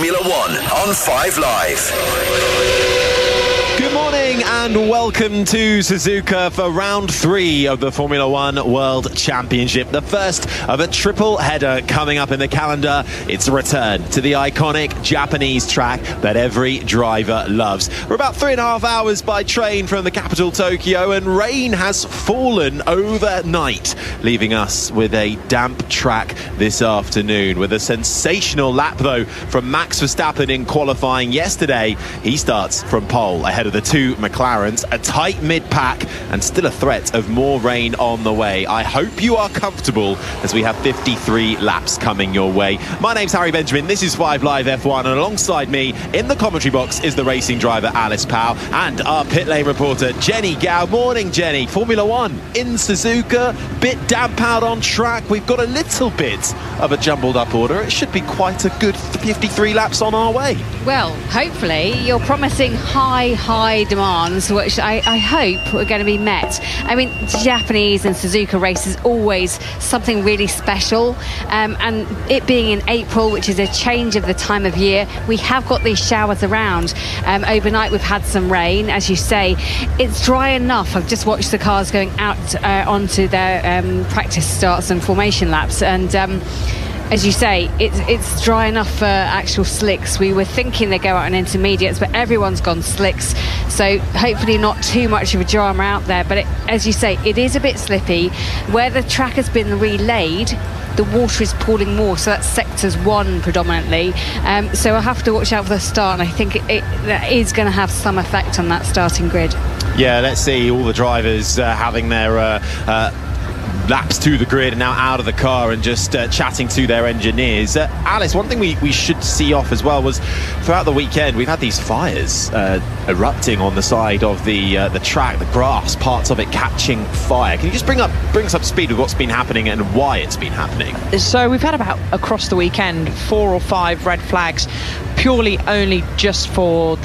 Formula One on 5 Live. Good morning and welcome to Suzuka for round 3 of the Formula One World Championship. The first of a triple header coming up in the calendar. It's a return to the iconic Japanese track that every driver loves. We're about 3.5 hours by train from the capital Tokyo, and rain has fallen overnight, leaving us with a damp track this afternoon. With a sensational lap though from Max Verstappen in qualifying yesterday. He starts from pole ahead of the two McLarens, a tight mid-pack, and still a threat of more rain on the way. I hope you are comfortable as we have 53 laps coming your way. My name's Harry Benjamin, this is 5 Live F1, and alongside me in the commentary box is the racing driver Alice Powell and our pit lane reporter Jenny Gow. Morning, Jenny. Formula One in Suzuka, bit damp out on track. We've got a little bit of a jumbled up order. It should be quite a good 53 laps on our way. Well, hopefully you're promising high demands, which I hope are going to be met. I mean, Japanese and Suzuka race is always something really special, and it being in April, which is a change of the time of year, we have got these showers around. Overnight we've had some rain, as you say. It's dry enough. I've just watched the cars going out onto their practice starts and formation laps, and as you say, it's dry enough for actual slicks. We were thinking they'd go out in intermediates, but everyone's gone slicks, so hopefully not too much of a drama out there. But as you say, it is a bit slippy. Where the track has been relayed, the water is pooling more, so that's sectors 1 predominantly. So I'll have to watch out for the start, and I think that is going to have some effect on that starting grid. Yeah, let's see all the drivers having their laps to the grid and now out of the car and just chatting to their engineers. Alice, one thing we should see off as well was throughout the weekend we've had these fires erupting on the side of the track, the grass, parts of it catching fire. Can you just bring us up to speed with what's been happening and why it's been happening? So we've had about, across the weekend, 4 or 5 red flags purely only just for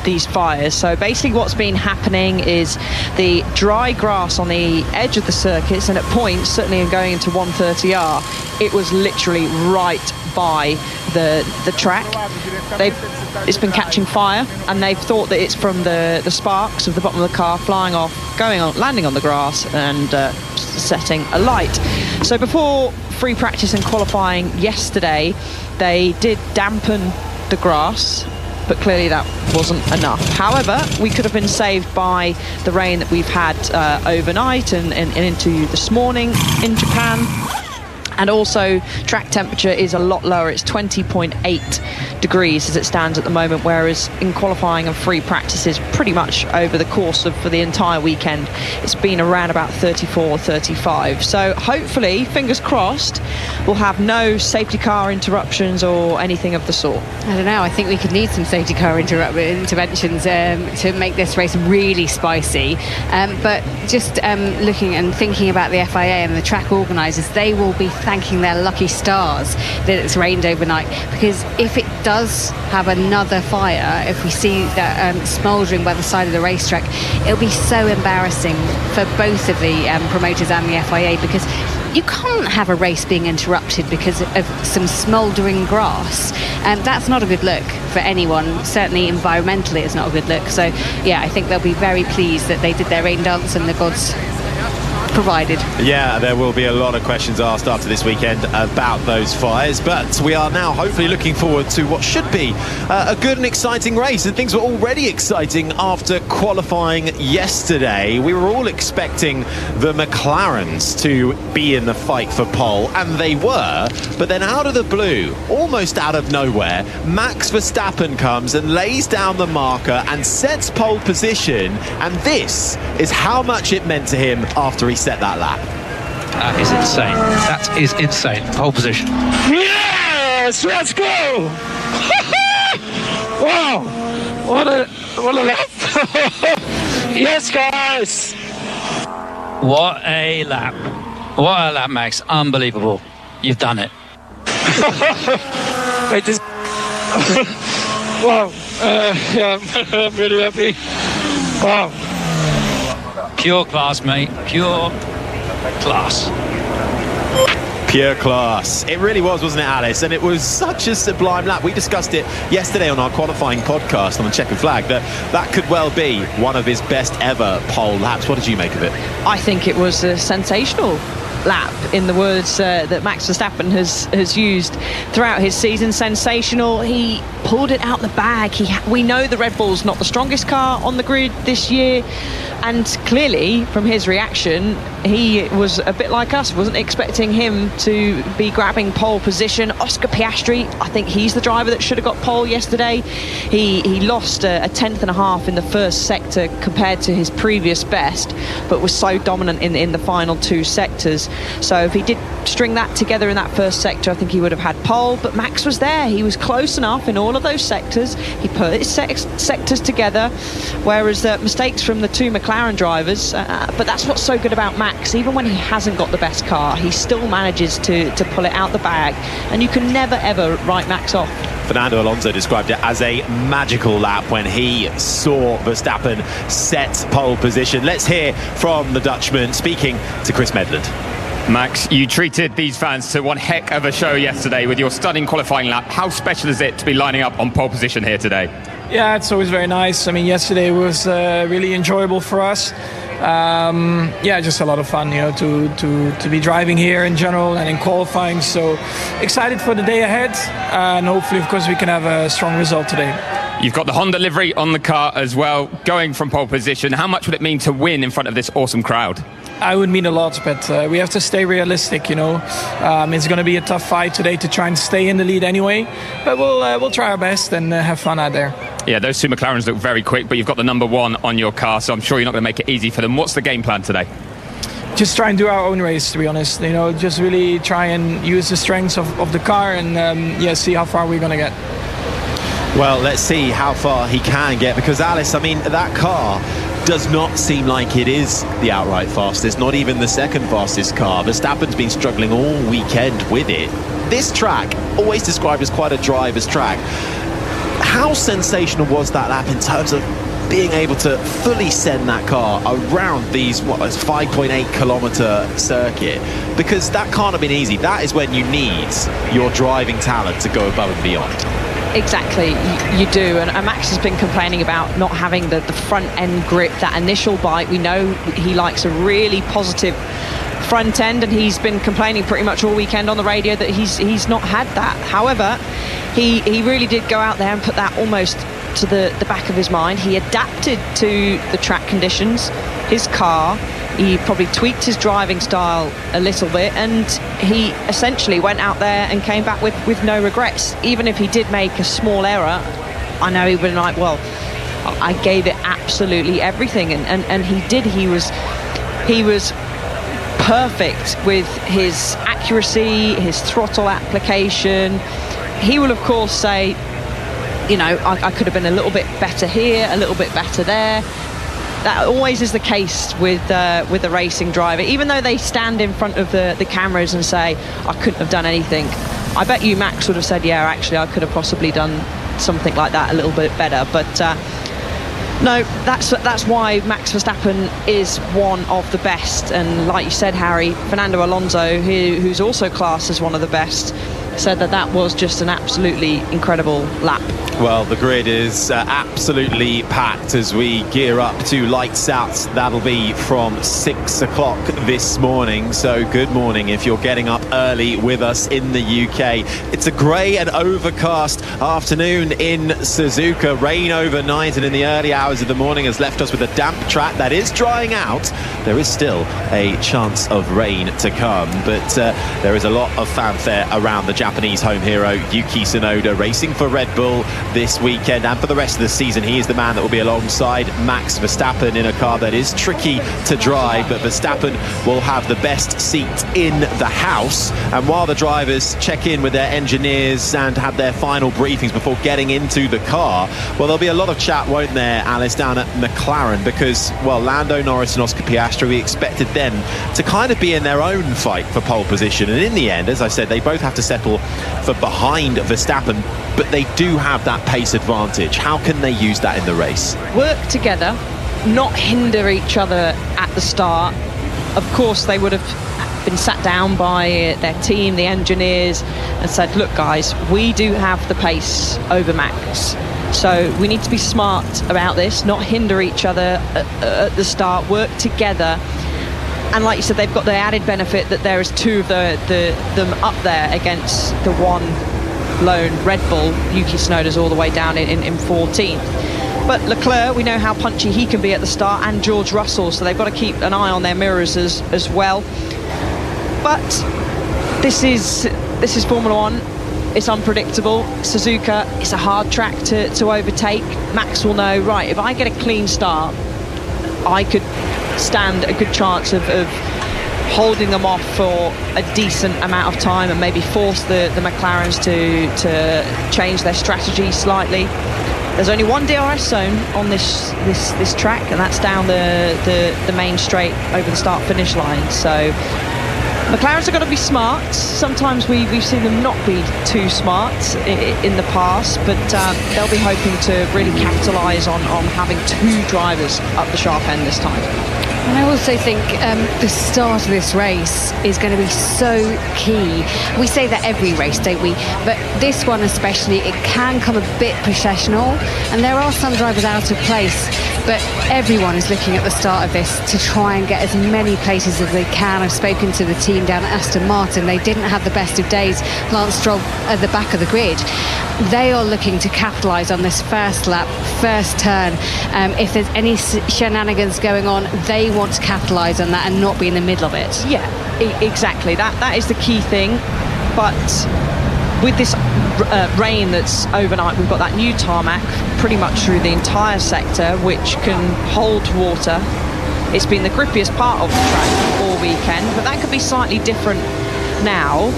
these fires. So basically what's been happening is the dry grass on the edge of the circuits, and at points, certainly in going into 130R, it was literally right by the track. It's been catching fire, and they've thought that it's from the sparks of the bottom of the car flying off, landing on the grass and setting alight. So before free practice and qualifying yesterday, they did dampen the grass, but clearly that wasn't enough. However, we could have been saved by the rain that we've had overnight and into this morning in Japan. And also, track temperature is a lot lower. It's 20.8 degrees as it stands at the moment, whereas in qualifying and free practices, pretty much over the course for the entire weekend, it's been around about 34, 35. So hopefully, fingers crossed, we'll have no safety car interruptions or anything of the sort. I don't know. I think we could need some safety car interventions to make this race really spicy. But just looking and thinking about the FIA and the track organisers, they will be thanking their lucky stars that it's rained overnight, because if it does have another fire, if we see that smouldering by the side of the racetrack, it'll be so embarrassing for both of the promoters and the FIA, because you can't have a race being interrupted because of some smouldering grass, and that's not a good look for anyone. Certainly environmentally it's not a good look. So yeah, I think they'll be very pleased that they did their rain dance and the gods provided. Yeah, there will be a lot of questions asked after this weekend about those fires, but we are now hopefully looking forward to what should be a good and exciting race, and things were already exciting after qualifying yesterday. We were all expecting the McLarens to be in the fight for pole, and they were, but then out of the blue, almost out of nowhere, Max Verstappen comes and lays down the marker and sets pole position, and this is how much it meant to him after he set that lap. That is insane. That is insane. Pole position. Yes, let's go! Wow, what a lap! Yes, guys. What a lap! What a lap, Max! Unbelievable. You've done it. Wait, this. Wow. Yeah, I'm really happy. Wow. Pure class, mate. Pure class. Pure class. It really was, wasn't it, Alice? And it was such a sublime lap. We discussed it yesterday on our qualifying podcast on the checkered flag, that could well be one of his best ever pole laps. What did you make of it? I think it was a sensational lap, in the words that Max Verstappen has used throughout his season. Sensational. He pulled it out the bag. We know the Red Bull's not the strongest car on the grid this year, and clearly from his reaction he was a bit like us, wasn't expecting him to be grabbing pole position. Oscar Piastri, I think he's the driver that should have got pole yesterday. He lost a tenth and a half in the first sector compared to his previous best, but was so dominant in the final two sectors. So if he did string that together in that first sector, I think he would have had pole. But Max was there. He was close enough in all of those sectors. He put his sectors together, whereas mistakes from the two McLaren drivers. But that's what's so good about Max. Even when he hasn't got the best car, he still manages to pull it out the bag, and you can never ever write Max off. Fernando Alonso described it as a magical lap when he saw Verstappen set pole position. Let's hear from the Dutchman speaking to Chris Medland. Max, you treated these fans to one heck of a show yesterday with your stunning qualifying lap. How special is it to be lining up on pole position here today? Yeah, it's always very nice. I mean, yesterday was really enjoyable for us. Just a lot of fun, to be driving here in general and in qualifying. So excited for the day ahead, and hopefully, of course, we can have a strong result today. You've got the Honda livery on the car as well, going from pole position. How much would it mean to win in front of this awesome crowd? I would mean a lot, but we have to stay realistic, It's going to be a tough fight today to try and stay in the lead anyway, but we'll try our best and have fun out there. Yeah, those two McLarens look very quick, but you've got the number one on your car, so I'm sure you're not going to make it easy for them. What's the game plan today? Just try and do our own race, to be honest. Just really try and use the strengths of the car and see how far we're going to get. Well, let's see how far he can get, because Alice, I mean, that car does not seem like it is the outright fastest, not even the second fastest car. Verstappen's been struggling all weekend with it. This track, always described as quite a driver's track. How sensational was that lap in terms of being able to fully send that car around these 5.8 kilometre circuit? Because that can't have been easy. That is when you need your driving talent to go above and beyond. Exactly, you do, and Max has been complaining about not having the front end grip, that initial bite. We know he likes a really positive front end, and he's been complaining pretty much all weekend on the radio that he's not had that. However, he really did go out there and put that almost to the back of his mind. He adapted to the track conditions, his car. He probably tweaked his driving style a little bit, and he essentially went out there and came back with no regrets. Even if he did make a small error, I know he would have been like, well, I gave it absolutely everything, and he did. He was perfect with his accuracy, his throttle application. He will, of course, say, I could have been a little bit better here, a little bit better there. That always is the case with a racing driver. Even though they stand in front of the cameras and say, I couldn't have done anything, I bet you Max would have said, yeah, actually, I could have possibly done something like that a little bit better. But no, that's why Max Verstappen is one of the best. And like you said, Harry, Fernando Alonso, who's also classed as one of the best, said that was just an absolutely incredible lap. Well, the grid is absolutely packed as we gear up to lights out. That'll be from 6 o'clock this morning. So good morning if you're getting up early with us in the UK. It's a grey and overcast afternoon in Suzuka. Rain overnight and in the early hours of the morning has left us with a damp track that is drying out. There is still a chance of rain to come, but there is a lot of fanfare around the Japanese home hero Yuki Tsunoda racing for Red Bull this weekend, and for the rest of the season he is the man that will be alongside Max Verstappen in a car that is tricky to drive, but Verstappen will have the best seat in the house. And while the drivers check in with their engineers and have their final briefings before getting into the car, well, there'll be a lot of chat, won't there, Alice, down at McLaren, because, well, Lando Norris and Oscar Piastri, we expected them to kind of be in their own fight for pole position, and in the end, as I said, they both have to settle for behind Verstappen, but they do have that pace advantage. How can they use that in the race? Work together, not hinder each other at the start. Of course, they would have been sat down by their team, the engineers, and said, look guys, we do have the pace over Max, so we need to be smart about this, not hinder each other at the start, work together. And like you said, they've got the added benefit that there is two of them up there against the one lone Red Bull. Yuki Tsunoda's all the way down in 14th. But Leclerc, we know how punchy he can be at the start, and George Russell, so they've got to keep an eye on their mirrors as well. But this is Formula One. It's unpredictable. Suzuka, it's a hard track to overtake. Max will know, right, if I get a clean start, I could stand a good chance of holding them off for a decent amount of time and maybe force the McLarens to change their strategy slightly. There's only one DRS zone on this track, and that's down the main straight over the start-finish line. So McLarens are going to be smart. Sometimes we've seen them not be too smart in the past, but they'll be hoping to really capitalise on having two drivers up the sharp end this time. And I also think the start of this race is going to be so key. We say that every race, don't we? But this one especially, it can come a bit processional, and there are some drivers out of place, but everyone is looking at the start of this to try and get as many places as they can. I've spoken to the team down at Aston Martin. They didn't have the best of days. Lance Stroll at the back of the grid. They are looking to capitalise on this first lap, first turn. If there's any shenanigans going on, they want to capitalise on that and not be in the middle of it. Yeah, exactly. That is the key thing. But with this rain that's overnight, we've got that new tarmac pretty much through the entire sector, which can hold water. It's been the grippiest part of the track all weekend, but that could be slightly different now.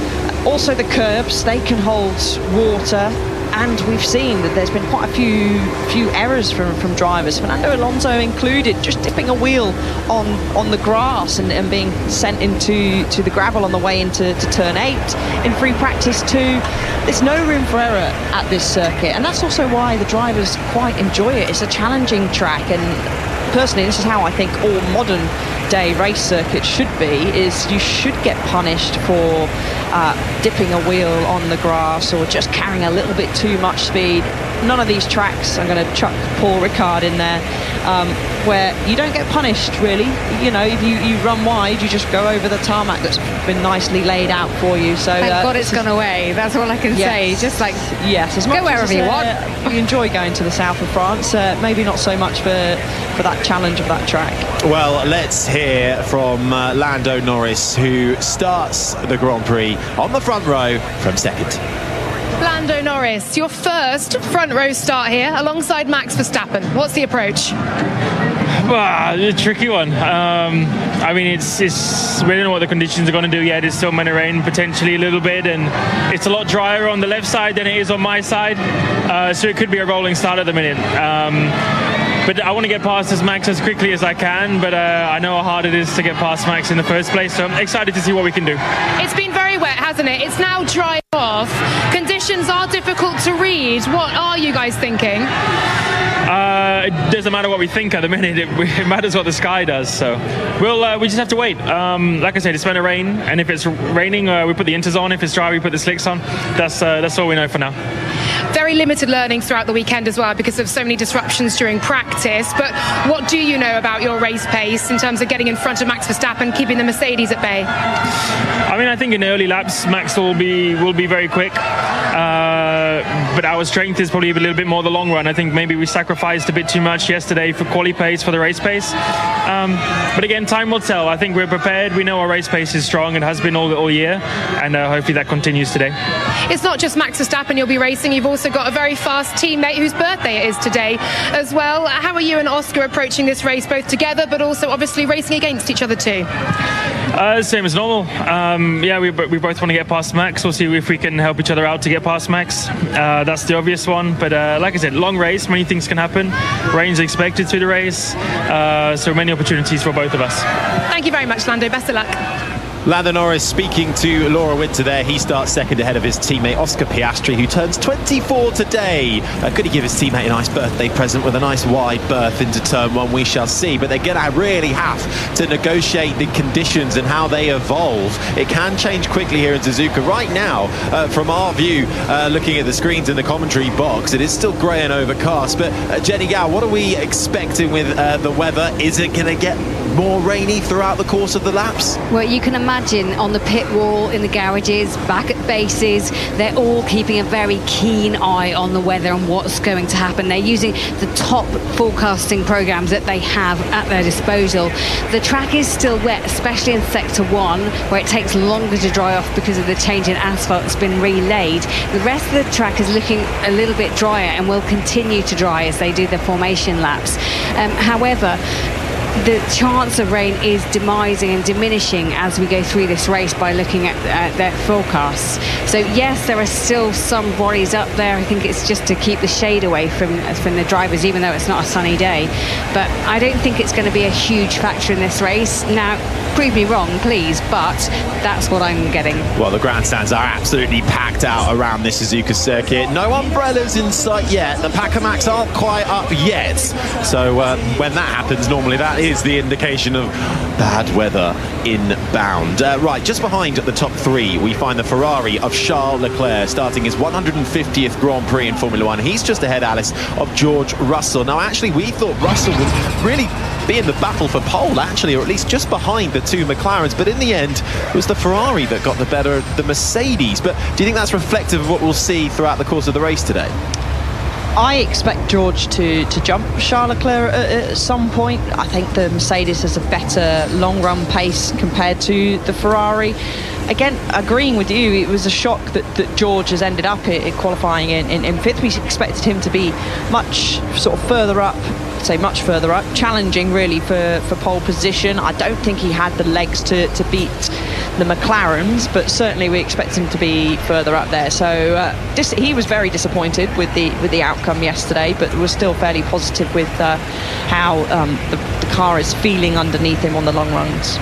Also the curbs, they can hold water, and we've seen that there's been quite a few errors from drivers, Fernando Alonso included, just dipping a wheel on the grass and being sent into the gravel on the way into turn 8 in free practice 2. There's no room for error at this circuit, and that's also why the drivers quite enjoy it. It's a challenging track, and personally this is how I think all modern day race circuits should be, is you should get punished for dipping a wheel on the grass or just carrying a little bit too much speed. None of these tracks, I'm going to chuck Paul Ricard in there, where you don't get punished really. You know, if you run wide, you just go over the tarmac that's been nicely laid out for you. So thank God it's gone away. That's all I can say. Just like, yes, as much go wherever you want. You enjoy going to the south of France, maybe not so much for that challenge of that track. Well, let's hear from Lando Norris, who starts the Grand Prix on the front row from second. Lando Norris, your first front row start here alongside Max Verstappen. What's the approach? A tricky one. I mean, it's we don't know what the conditions are going to do yet. It's still meant to rain potentially a little bit, and it's a lot drier on the left side than it is on my side. So it could be a rolling start at the minute. But I want to get past this Max as quickly as I can, but I know how hard it is to get past Max in the first place, so I'm excited to see what we can do. It's been very wet, hasn't it? It's now dry off. Conditions are difficult to read. What are you guys thinking? It doesn't matter what we think at the minute. It matters what the sky does. So we just have to wait. Like I said, it's meant to rain, and if it's raining, we put the inters on. If it's dry, we put the slicks on. That's all we know for now. Very limited learning throughout the weekend as well because of so many disruptions during practice. But what do you know about your race pace in terms of getting in front of Max Verstappen, keeping the Mercedes at bay? I mean, I think in early laps, Max will be very quick. But our strength is probably a little bit more the long run. I think maybe we sacrificed a bit too much yesterday for quali pace, for the race pace. But again, time will tell. I think we're prepared. We know our race pace is strong. It has been all year, and hopefully that continues today. It's not just Max Verstappen you'll be racing. You've also got a very fast teammate whose birthday it is today as well. How are you and Oscar approaching this race, both together, but also obviously racing against each other too? Same as normal. We both want to get past Max. We'll see if we can help each other out to get past Max. That's the obvious one. But like I said, long race, many things can happen. Rain's expected through the race. So many opportunities for both of us. Thank you very much, Lando. Best of luck. Lando Norris speaking to Laura Winter there. He starts second ahead of his teammate Oscar Piastri, who turns 24 today. Could he give his teammate a nice birthday present with a nice wide berth into turn one? We shall see. But they're going to really have to negotiate the conditions and how they evolve. It can change quickly here in Suzuka. Right now, from our view, looking at the screens in the commentary box, it is still grey and overcast. But Jenny Gao, what are we expecting with the weather? Is it going to get more rainy throughout the course of the laps? Well, you can imagine on the pit wall, in the garages, back at bases, they're all keeping a very keen eye on the weather and what's going to happen. They're using the top forecasting programs that they have at their disposal. The track is still wet, especially in sector 1, where it takes longer to dry off because of the change in asphalt that's been relaid. The rest of the track is looking a little bit drier and will continue to dry as they do the formation laps. However, the chance of rain is demising and diminishing as we go through this race by looking at their forecasts. So yes, there are still some bodies up there. I think it's just to keep the shade away from the drivers, even though it's not a sunny day. But I don't think it's going to be a huge factor in this race. Now, prove me wrong, please, but that's what I'm getting. Well, the grandstands are absolutely packed out around this Suzuka circuit. No umbrellas in sight yet. The Pacamacs aren't quite up yet. So when that happens, normally that is the indication of bad weather inbound. Right, just behind the top three, we find the Ferrari of Charles Leclerc, starting his 150th Grand Prix in Formula One. He's just ahead, Alice, of George Russell. Now, actually, we thought Russell would really be in the battle for pole, actually, or at least just behind the two McLarens. But in the end, it was the Ferrari that got the better of the Mercedes. But do you think that's reflective of what we'll see throughout the course of the race today? I expect George to jump Charles Leclerc at some point. I think the Mercedes has a better long-run pace compared to the Ferrari. Again, agreeing with you, it was a shock that George has ended up in qualifying in fifth. We expected him to be much sort of further up, much further up, challenging really for pole position. I don't think he had the legs to beat the McLarens, but certainly we expect him to be further up there. So he was very disappointed with the outcome yesterday, but was still fairly positive with how the car is feeling underneath him on the long runs.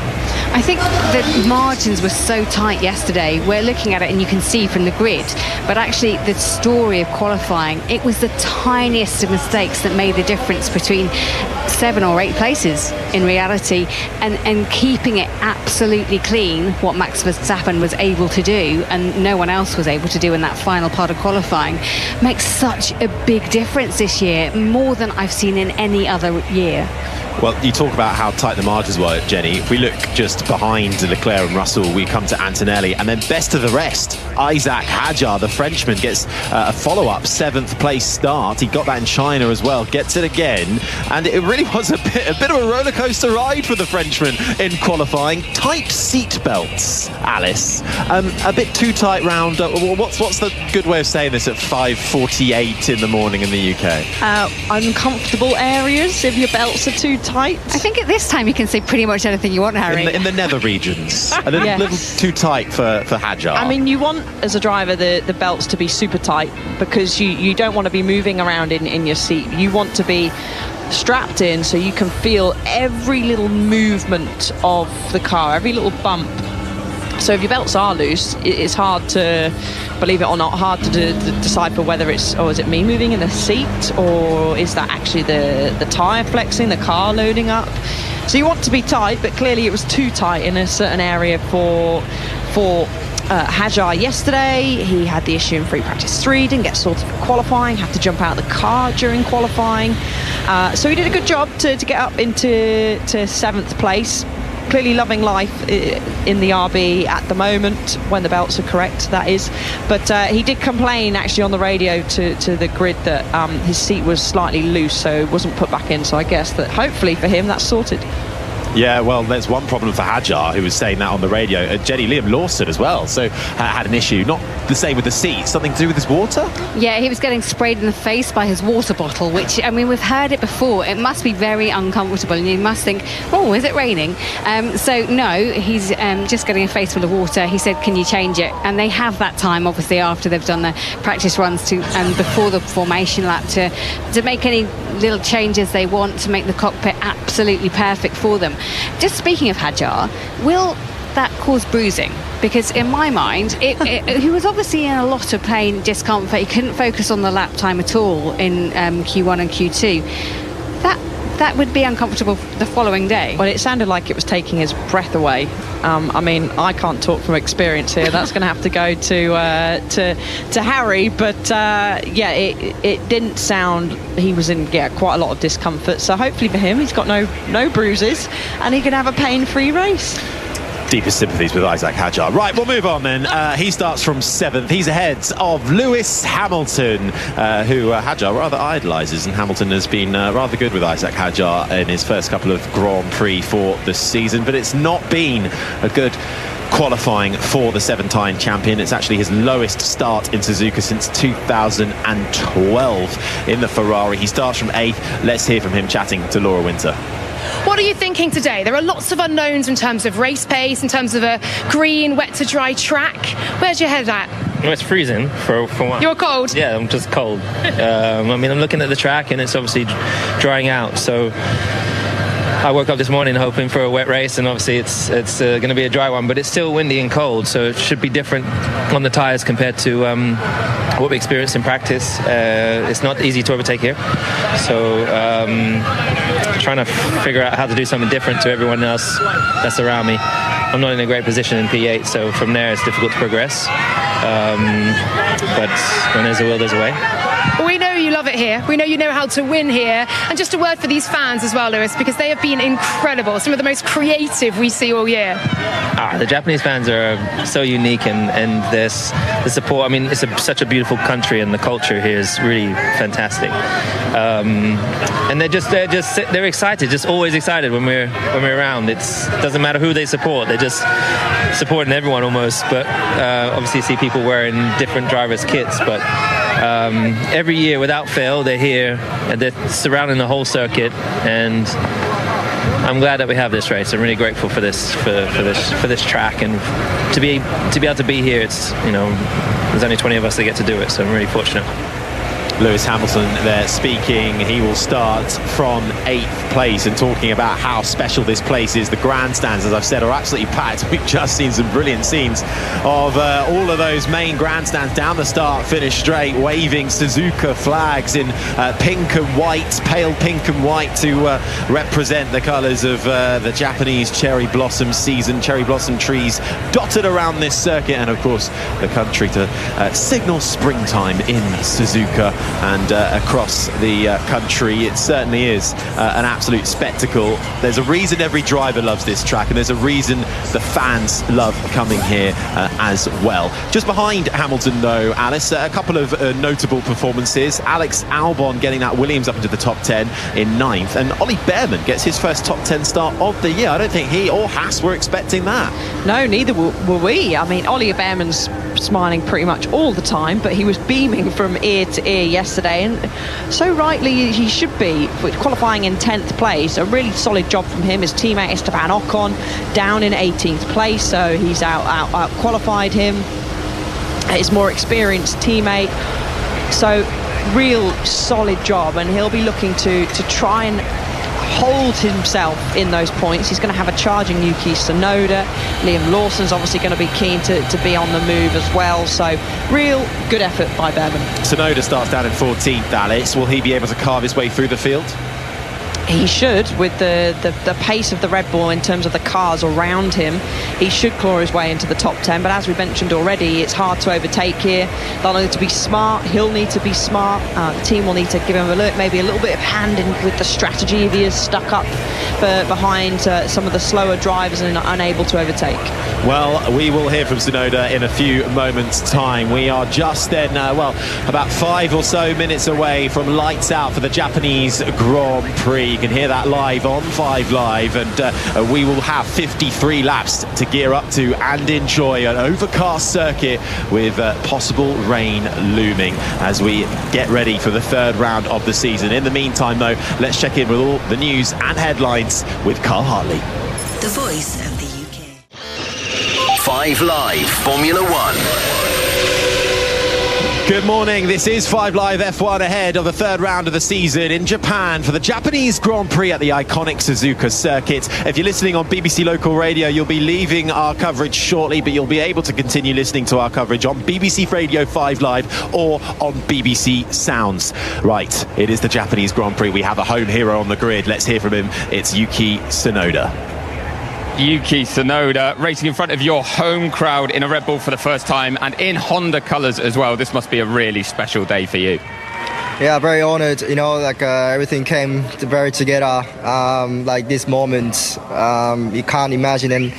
I think the margins were so tight yesterday. We're looking at it and you can see from the grid, but actually the story of qualifying, it was the tiniest of mistakes that made the difference between 7 or 8 places in reality, and keeping it absolutely clean, what Max Verstappen was able to do and no one else was able to do in that final part of qualifying, makes such a big difference this year, more than I've seen in any other year. Well, you talk about how tight the margins were, Jenny. If we look just behind Leclerc and Russell, we come to Antonelli, and then best of the rest, Isaac Hadjar, the Frenchman, gets a follow-up 7th place start. He got that in China as well, gets it again, and it really was a bit of a roller coaster ride for the Frenchman in qualifying. Tight seat belts, Alice. A bit too tight round. What's the good way of saying this at 5:48 in the morning in the UK? Uncomfortable areas if your belts are too tight. I think at this time you can say pretty much anything you want, Harry. In the nether regions. A little too tight for Hadjar. I mean, you want, as a driver, the belts to be super tight, because you don't want to be moving around in your seat. You want to be strapped in so you can feel every little movement of the car, every little bump. So if your belts are loose, it's hard to, believe it or not, hard to decipher whether it's, is it me moving in the seat, or is that actually the tyre flexing, the car loading up? So you want to be tight, but clearly it was too tight in a certain area for Hadjar yesterday. He had the issue in free practice 3, didn't get sorted for qualifying, had to jump out of the car during qualifying. So he did a good job to get up into 7th place. Clearly loving life in the RB at the moment, when the belts are correct, that is. But he did complain actually on the radio to the grid that his seat was slightly loose, so it wasn't put back in. So I guess that hopefully for him that's sorted. Yeah, well, there's one problem for Hadjar, who was saying that on the radio. Jenny, Liam Lawson as well, so had an issue. Not the same with the seat, something to do with his water? Yeah, he was getting sprayed in the face by his water bottle, which, I mean, we've heard it before. It must be very uncomfortable, and you must think, oh, is it raining? So, no, he's just getting a face full of water. He said, can you change it? And they have that time, obviously, after they've done the practice runs and before the formation lap to make any little changes they want to make the cockpit absolutely perfect for them. Just speaking of Hadjar, will that cause bruising? Because in my mind, he was obviously in a lot of pain, discomfort. He couldn't focus on the lap time at all in Q1 and Q2. That would be uncomfortable the following day. Well, it sounded like it was taking his breath away. I mean, I can't talk from experience here. That's going to have to go to Harry. But it didn't sound. He was in quite a lot of discomfort. So hopefully for him, he's got no bruises, and he can have a pain-free race. Deepest sympathies with Isaac Hadjar. Right, we'll move on then. He starts from 7th. He's ahead of Lewis Hamilton, who Hadjar rather idolises, and Hamilton has been rather good with Isaac Hadjar in his first couple of Grand Prix for the season, but it's not been a good qualifying for the 7-time champion. It's actually his lowest start in Suzuka since 2012 in the Ferrari. He starts from 8th. Let's hear from him chatting to Laura Winter. What are you thinking today? There are lots of unknowns in terms of race pace, in terms of a green, wet to dry track. Where's your head at? Well, it's freezing for one. You're cold? Yeah, I'm just cold. I mean, I'm looking at the track and it's obviously drying out. So I woke up this morning hoping for a wet race, and obviously it's going to be a dry one, but it's still windy and cold, so it should be different on the tyres compared to what we experienced in practice. It's not easy to overtake here, so trying to figure out how to do something different to everyone else that's around me. I'm not in a great position in P8, so from there it's difficult to progress. But when there's a will, there's a way. We know you love it here. We know you know how to win here. And just a word for these fans as well, Lewis, because they have been incredible. Some of the most creative we see all year. The Japanese fans are so unique, and there's the support. I mean, it's such a beautiful country, and the culture here is really fantastic. And they're excited, just always excited when we're around. It doesn't matter who they support; they're just supporting everyone almost. But obviously, you see people wearing different drivers' kits, but. Every year, without fail, they're here and they're surrounding the whole circuit, and I'm glad that we have this race. I'm really grateful for this track, and to be able to be here. It's there's only 20 of us that get to do it, so I'm really fortunate. Lewis Hamilton there speaking. He will start from 8th place and talking about how special this place is. The grandstands, as I've said, are absolutely packed. We've just seen some brilliant scenes of all of those main grandstands down the start, finish straight, waving Suzuka flags in pink and white, pale pink and white, to represent the colours of the Japanese cherry blossom season. Cherry blossom trees dotted around this circuit, and of course the country to signal springtime in Suzuka. And across the country, it certainly is an absolute spectacle. There's a reason every driver loves this track, and there's a reason the fans love coming here as well. Just behind Hamilton, though, Alice, a couple of notable performances. Alex Albon getting that Williams up into the top 10 in 9th, and Ollie Behrman gets his first top 10 start of the year. I don't think he or Haas were expecting that. No, neither were we. I mean, Ollie Behrman's smiling pretty much all the time, but he was beaming from ear to ear yesterday, and so rightly he should be, qualifying in 10th place. A really solid job from him. His teammate Esteban Ocon down in 18th place, so he's out qualified him, his more experienced teammate. So real solid job, and he'll be looking to try and hold himself in those points. He's going to have a charging Yuki Tsunoda. Liam Lawson's obviously going to be keen to be on the move as well, so real good effort by Behrman. Tsunoda starts down in 14th, Alice. Will he be able to carve his way through the field? He should, with the pace of the Red Bull in terms of the cars around him. He should claw his way into the top 10, but as we mentioned already, it's hard to overtake here. They'll need to be smart. He'll need to be smart. The team will need to give him maybe a little bit of hand in with the strategy if he is stuck up behind some of the slower drivers and unable to overtake. Well, we will hear from Tsunoda in a few moments' time. We are just then, about 5 or so minutes away from lights out for the Japanese Grand Prix. You can hear that live on 5 Live, and we will have 53 laps to gear up to and enjoy an overcast circuit with possible rain looming as we get ready for the 3rd round of the season. In the meantime, though, let's check in with all the news and headlines with Carl Hartley. The voice of the UK. 5 Live Formula 1. Good morning. This is 5 Live F1 ahead of the third round of the season in Japan for the Japanese Grand Prix at the iconic Suzuka circuit. If you're listening on BBC Local Radio, you'll be leaving our coverage shortly, but you'll be able to continue listening to our coverage on BBC Radio 5 Live or on BBC Sounds. Right, it is the Japanese Grand Prix. We have a home hero on the grid. Let's hear from him. It's Yuki Tsunoda. Yuki Tsunoda racing in front of your home crowd in a Red Bull for the first time and in Honda colours as well. This must be a really special day for you. Yeah, very honoured. You know, everything came very together. Like this moment, you can't imagine. And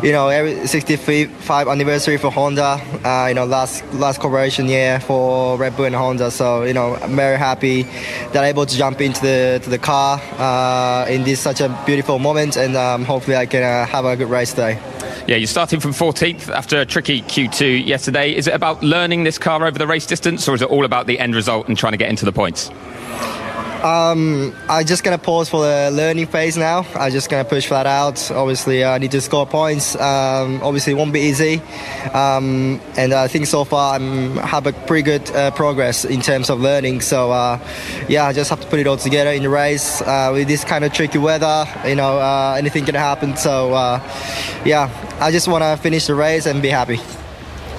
you know, every 65th anniversary for Honda. You know, last collaboration year for Red Bull and Honda. So you know, I'm very happy that I'm able to jump into the car in this such a beautiful moment, and hopefully I can have a good race today. Yeah, you're starting from 14th after a tricky Q2 yesterday. Is it about learning this car over the race distance, or is it all about the end result and trying to get into the points? I'm just going to pause for the learning phase now. I'm just going to push flat out. Obviously, I need to score points. Obviously, it won't be easy. And I think so far I have a pretty good progress in terms of learning. So, yeah, I just have to put it all together in the race. With this kind of tricky weather, you know, anything can happen. So, yeah, I just want to finish the race and be happy.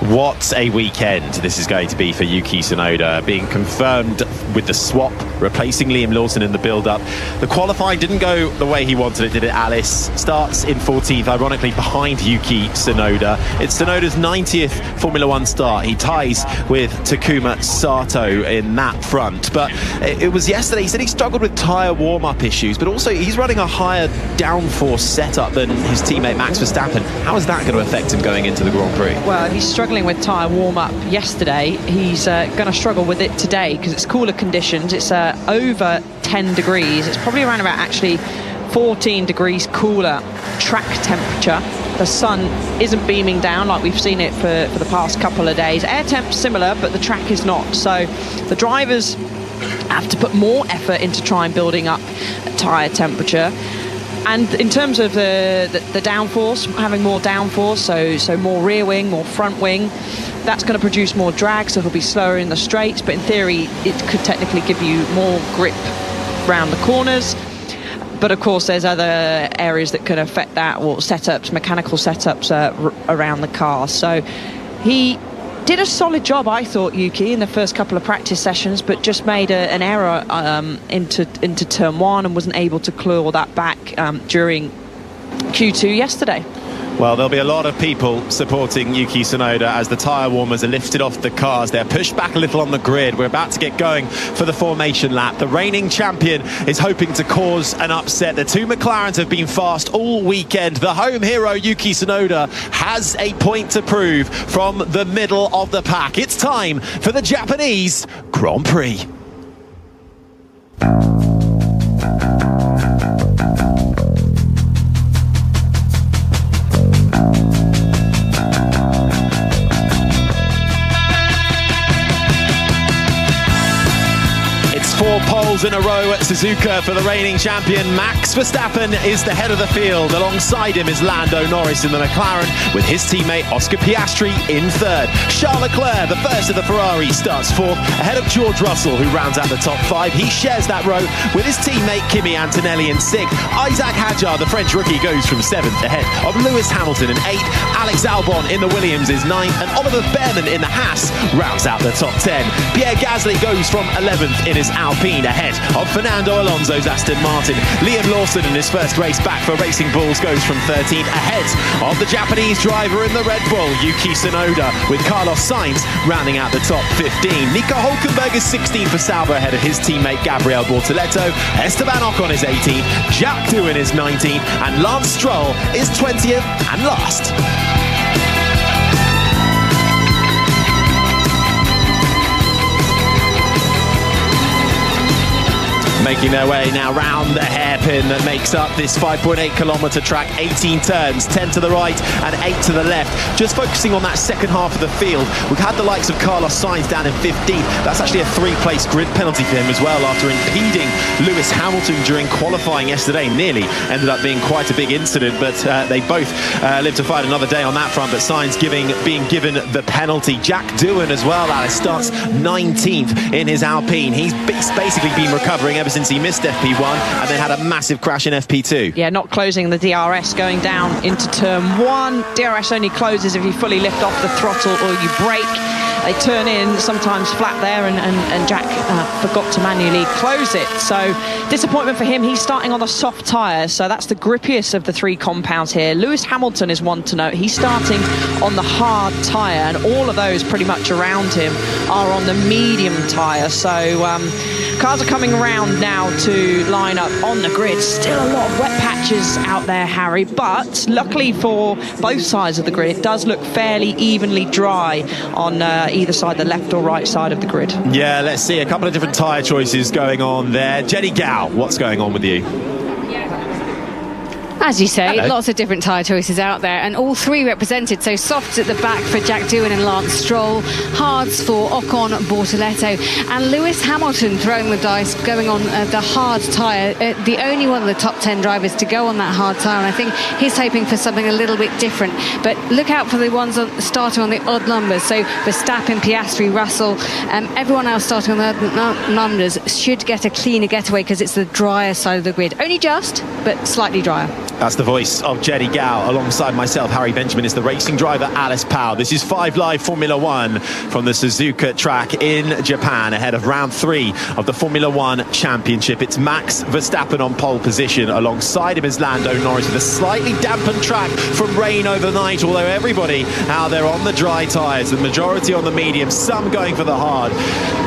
What a weekend this is going to be for Yuki Tsunoda, being confirmed with the swap, replacing Liam Lawson in the build-up. The qualifying didn't go the way he wanted it, did it, Alice? Starts in 14th, ironically behind Yuki Tsunoda. It's Tsunoda's 90th Formula One start. He ties with Takuma Sato in that front. But it was yesterday, he said he struggled with tyre warm-up issues, but also he's running a higher downforce setup than his teammate Max Verstappen. How is that going to affect him going into the Grand Prix? Well, he's struggling with tyre warm-up yesterday. He's going to struggle with it today because it's cooler conditions. It's over 10 degrees. It's probably around about actually 14 degrees cooler track temperature. The sun isn't beaming down like we've seen it for the past couple of days. Air temp's similar, but the track is not. So the drivers have to put more effort into trying building up tyre temperature. And in terms of the downforce, having more downforce, so more rear wing, more front wing, that's going to produce more drag, so it'll be slower in the straights, but in theory it could technically give you more grip around the corners. But of course there's other areas that can affect that, or setups, mechanical setups around the car. So he did a solid job, I thought, Yuki, in the first couple of practice sessions, but just made an error into turn one and wasn't able to claw that back during Q2 yesterday. Well, there'll be a lot of people supporting Yuki Tsunoda as the tyre warmers are lifted off the cars. They're pushed back a little on the grid. We're about to get going for the formation lap. The reigning champion is hoping to cause an upset. The two McLarens have been fast all weekend. The home hero, Yuki Tsunoda, has a point to prove from the middle of the pack. It's time for the Japanese Grand Prix. Four poles in a row at Suzuka for the reigning champion. Max Verstappen is the head of the field. Alongside him is Lando Norris in the McLaren, with his teammate Oscar Piastri in third. Charles Leclerc, the first of the Ferrari, starts fourth, ahead of George Russell, who rounds out the top five. He shares that row with his teammate Kimi Antonelli in sixth. Isaac Hadjar, the French rookie, goes from seventh, ahead of Lewis Hamilton in eighth. Alex Albon in the Williams is ninth, and Oliver Behrman in the Haas rounds out the top 10. Pierre Gasly goes from 11th in his Alpine, ahead of Fernando Alonso's Aston Martin. Liam Lawson in his first race back for Racing Bulls goes from 13th, ahead of the Japanese driver in the Red Bull, Yuki Tsunoda, with Carlos Sainz rounding out the top 15. Nico Hülkenberg is 16th for Sauber, ahead of his teammate Gabriel Bortoleto. Esteban Ocon is 18th, Jack Doohan is 19th, and Lance Stroll is 20th and last. making their way now round the hairpin that makes up this 5.8-kilometre track. 18 turns, 10 to the right and 8 to the left. Just focusing on that second half of the field, we've had the likes of Carlos Sainz down in 15th. That's actually a 3-place grid penalty for him as well, after impeding Lewis Hamilton during qualifying yesterday. Nearly ended up being quite a big incident, but they both live to fight another day on that front. But Sainz being given the penalty. Jack Doohan as well, Alice, starts 19th in his Alpine. He's basically been recovering ever since he missed FP1 and then had a massive crash in FP2. Yeah, not closing the DRS going down into turn 1. DRS only closes if you fully lift off the throttle or you brake. They turn in sometimes flat there, and Jack forgot to manually close it. So disappointment for him. He's starting on the soft tyre, so that's the grippiest of the 3 compounds here. Lewis Hamilton is one to note. He's starting on the hard tyre, and all of those pretty much around him are on the medium tyre. So cars are coming around now to line up on the grid. Still a lot of wet patches out there, Harry, but luckily for both sides of the grid, it does look fairly evenly dry on either side, the left or right side of the grid. Yeah, let's see a couple of different tyre choices going on there. Jenny Gow, what's going on with you? As you say, Hello. Lots of different tyre choices out there, and all 3 represented. So softs at the back for Jack Doohan and Lance Stroll, hards for Ocon, Bortoletto, and Lewis Hamilton throwing the dice, going on the hard tyre. The only one of the top 10 drivers to go on that hard tyre, and I think he's hoping for something a little bit different. But look out for the ones starting on the odd numbers. So Verstappen, Piastri, Russell, everyone else starting on the odd numbers should get a cleaner getaway because it's the drier side of the grid. Only just, but slightly drier. That's the voice of Jenny Gow. Alongside myself, Harry Benjamin, is the racing driver, Alice Powell. This is 5 Live Formula One from the Suzuka track in Japan, ahead of round 3 of the Formula One Championship. It's Max Verstappen on pole position. Alongside him is Lando Norris with a slightly dampened track from rain overnight, although everybody out there on the dry tyres, the majority on the medium, some going for the hard.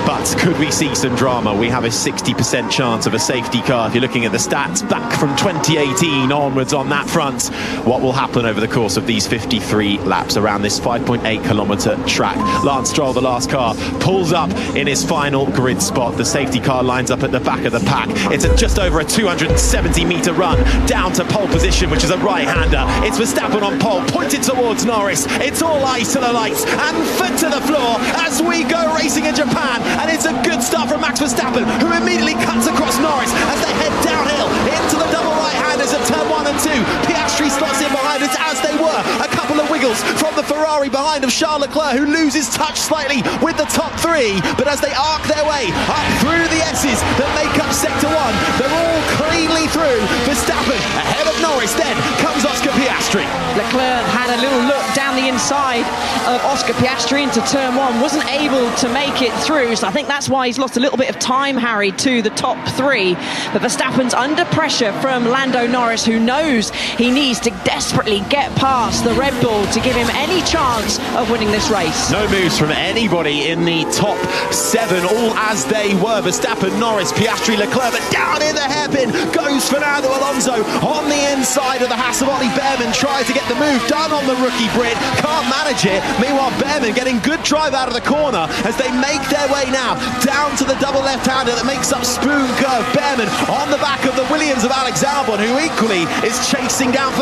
But could we see some drama? We have a 60% chance of a safety car. If you're looking at the stats back from 2018 onwards on that front, what will happen over the course of these 53 laps around this 5.8-kilometre track? Lance Stroll, the last car, pulls up in his final grid spot. The safety car lines up at the back of the pack. It's just over a 270-metre run down to pole position, which is a right-hander. It's Verstappen on pole, pointed towards Norris. It's all eyes to the lights and foot to the floor as we go racing in Japan. And it's a good start from Max Verstappen, who immediately cuts across Norris as they head downhill into the double right-handers at turn 1 and 2. Piastri slots in behind us, as they were. A couple of wiggles from the Ferrari behind of Charles Leclerc, who loses touch slightly with the top 3. But as they arc their way up through the S's that make up sector 1, they're all cleanly through. Verstappen ahead of Norris, then comes Oscar Piastri. Leclerc had a little look down the inside of Oscar Piastri into turn 1, wasn't able to make it through, so I think that's why he's lost a little bit of time, Harry, to the top 3. But Verstappen's under pressure from Lando Norris, who knows he needs to desperately get past the Red Bull to give him any chance of winning this race. No moves from anybody in the top 7, all as they were. Verstappen, Norris, Piastri, Leclerc, but down in the hairpin goes Fernando Alonso on the inside of the Hasselhoff. Behrman tries to get the move done on the rookie Brit, can't manage it. Meanwhile, Behrman getting good drive out of the corner as they make their way now down to the double left-hander that makes up Spoon Curve. Behrman on the back of the Williams of Alex Albon, who equally is chasing down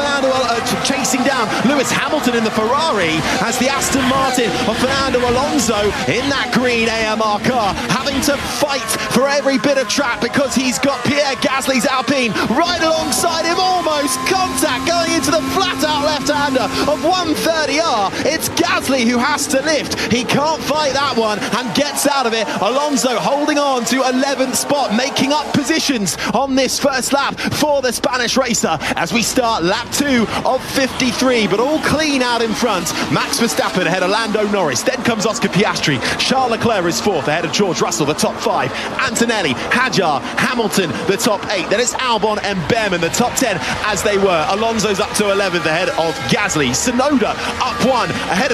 Lewis Hamilton in the Ferrari, as the Aston Martin of Fernando Alonso in that green AMR car having to fight for every bit of track because he's got Pierre Gasly's Alpine right alongside him. Almost contact going into the flat-out left-hander of 130R. It's Gasly who has to lift. He can't fight that one and gets out of it. Alonso holding on to 11th spot, making up positions on this first lap for the Spanish racer as we start lap 2 of 53, but all clean out in front. Max Verstappen ahead of Lando Norris, then comes Oscar Piastri. Charles Leclerc is 4th ahead of George Russell, the top 5. Antonelli, Hadjar, Hamilton, the top 8. Then it's Albon and Behrman, the top 10 as they were. Alonso's up to 11th ahead of Gasly. Tsunoda up 1 ahead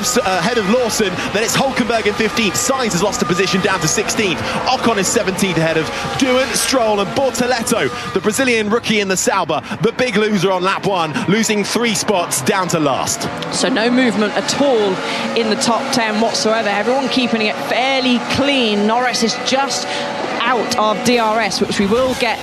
of Lawson. Then it's Hülkenberg in 15th. Sainz has lost a position down to 16th. Ocon is 17th ahead of Doohan, Stroll and Bortoletto, the Brazilian rookie in the Sauber, the big loser on lap 1, losing 3 spots down to last. So no movement at all in the top 10 whatsoever. Everyone keeping it fairly clean. Norris is just out of DRS, which we will get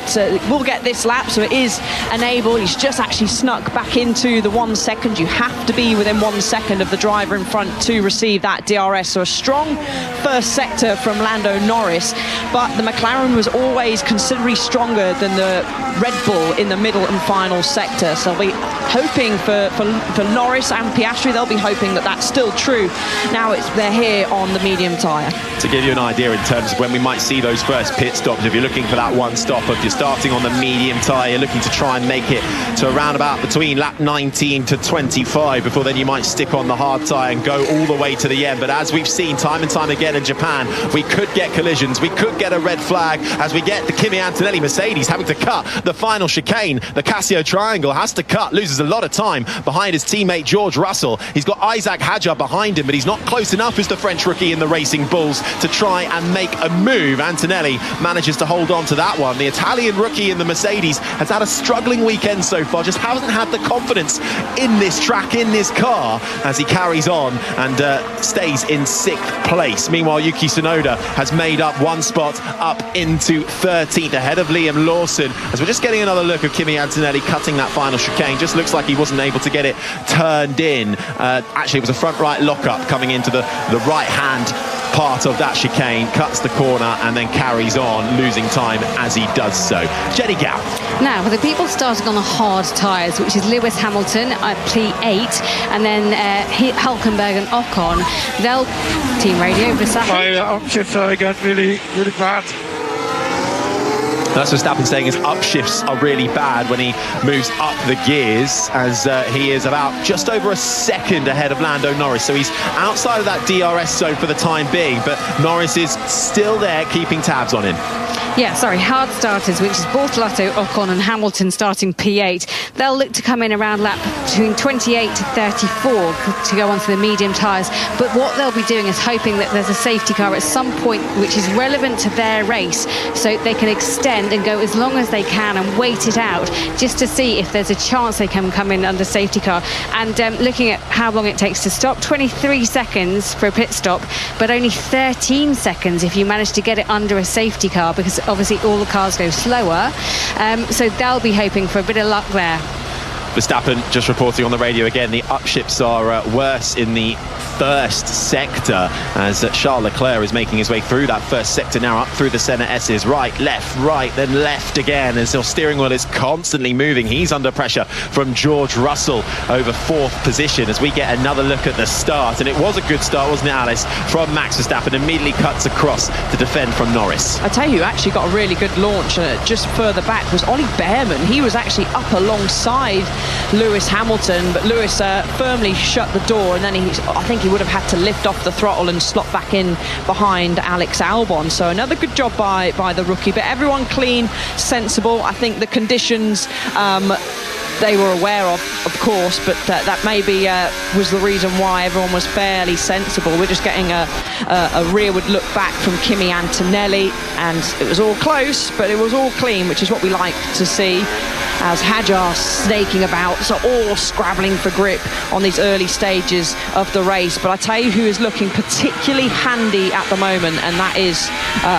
this lap, so it is enabled. He's just actually snuck back into the 1 second. You have to be within 1 second of the driver in front to receive that DRS, so a strong first sector from Lando Norris, but the McLaren was always considerably stronger than the Red Bull in the middle and final sector, so we'll be hoping for Norris and Piastri, they'll be hoping that that's still true. Now they're here on the medium tyre. To give you an idea in terms of when we might see those first pit stops, if you're looking for that one stop, if you're starting on the medium tyre, you're looking to try and make it to around about between lap 19 to 25, before then you might stick on the hard tyre and go all the way to the end. But as we've seen time and time again in Japan, we could get collisions, we could get a red flag as we get the Kimi Antonelli Mercedes having to cut the final chicane. The Casio Triangle has to cut, loses a lot of time behind his teammate George Russell. He's got Isaac Hadjar behind him, but he's not close enough as the French rookie in the Racing Bulls to try and make a move. Antonelli manages to hold on to that one. The Italian rookie in the Mercedes has had a struggling weekend so far, just hasn't had the confidence in this track, in this car, as he carries on and stays in 6th place. Meanwhile, Yuki Tsunoda has made up 1 spot up into 13th ahead of Liam Lawson, as we're just getting another look of Kimi Antonelli cutting that final chicane. Just looks like he wasn't able to get it turned in. Actually, it was a front right lockup coming into the right hand part of that chicane, cuts the corner and then carries on, losing time as he does so. Jenny Gow. Now, for the people starting on the hard tyres, which is Lewis Hamilton at P8, and then Hülkenberg and Ocon, they'll team radio Verstappen. My upshifts got really bad. That's Verstappen saying his upshifts are really bad when he moves up the gears, as he is about just over a second ahead of Lando Norris. So he's outside of that DRS zone for the time being, but Norris is still there keeping tabs on him. Yeah, sorry, hard starters, which is Bortolotto, Ocon and Hamilton starting P8. They'll look to come in around lap between 28 to 34 to go onto the medium tyres. But what they'll be doing is hoping that there's a safety car at some point which is relevant to their race, so they can extend and go as long as they can and wait it out just to see if there's a chance they can come in under safety car. And looking at how long it takes to stop, 23 seconds for a pit stop, but only 13 seconds if you manage to get it under a safety car, because obviously all the cars go slower, so they'll be hoping for a bit of luck there. Verstappen just reporting on the radio again, the upshifts are worse in the first sector, as Charles Leclerc is making his way through that first sector now, up through the centre S's, right, then left again, as the steering wheel is constantly moving. He's under pressure from George Russell over 4th position, as we get another look at the start. And it was a good start, wasn't it, Alice, from Max Verstappen, immediately cuts across to defend from Norris. I tell you, actually got a really good launch. Just further back was Ollie Behrman. He was actually up alongside Lewis Hamilton, but Lewis firmly shut the door, and then I think he would have had to lift off the throttle and slot back in behind Alex Albon. So another good job by the rookie, but everyone clean, sensible. I think the conditions they were aware of course, but that maybe was the reason why everyone was fairly sensible. We're just getting a rearward look back from Kimi Antonelli, and it was all close, but it was all clean, which is what we like to see, as Hadjar snaking about, so all scrabbling for grip on these early stages of the race. But I tell you who is looking particularly handy at the moment, and that is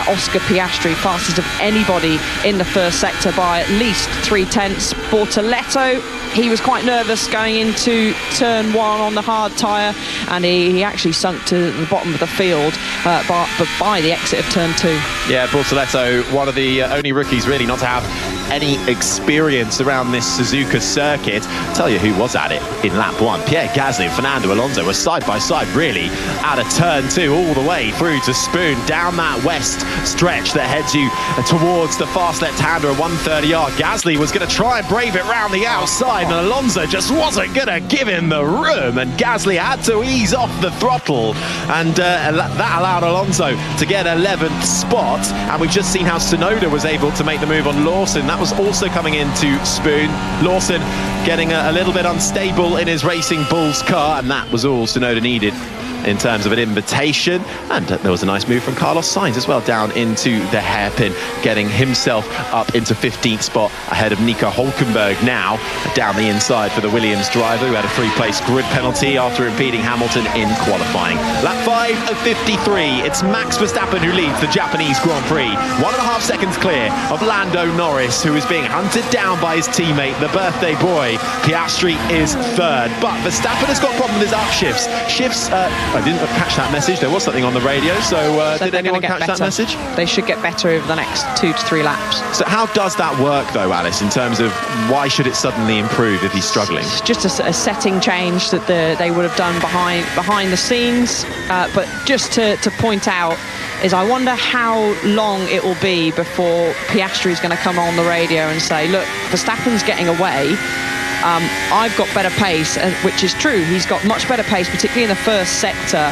Oscar Piastri, fastest of anybody in the first sector by at least 3/10. Bortoletto, he was quite nervous going into turn 1 on the hard tyre, and he actually sunk to the bottom of the field but by the exit of turn 2. Yeah, Bortoletto, one of the only rookies really not to have any experience around this Suzuka circuit. Tell you who was at it in lap 1. Pierre Gasly and Fernando Alonso were side by side really out of turn 2 all the way through to Spoon, down that west stretch that heads you towards the fast left-hander at 130R. Gasly was going to try and brave it round the outside, and Alonso just wasn't going to give him the room, and Gasly had to ease off the throttle, and that allowed Alonso to get 11th spot. And we've just seen how Tsunoda was able to make the move on Lawson. That was also coming into Spoon. Lawson getting a little bit unstable in his Racing Bulls car, and that was all Tsunoda needed. in terms of an invitation. And there was a nice move from Carlos Sainz as well, down into the hairpin, getting himself up into 15th spot ahead of Nico Hülkenberg now down the inside for the Williams driver, who had a 3-place grid penalty after impeding Hamilton in qualifying. Lap 5 of 53. It's Max Verstappen who leads the Japanese Grand Prix. 1.5 seconds clear of Lando Norris, who is being hunted down by his teammate, the birthday boy. Piastri is third, but Verstappen has got a problem with his upshifts. I didn't catch that message. There was something on the radio, so did anyone catch that message? They should get better over the next 2 to 3 laps. So how does that work though, Alice, in terms of why should it suddenly improve if he's struggling? It's just a setting change that they would have done behind the scenes, but just to point out is I wonder how long it will be before Piastri is going to come on the radio and say, look, Verstappen's getting away. I've got better pace, which is true. He's got much better pace, particularly in the first sector.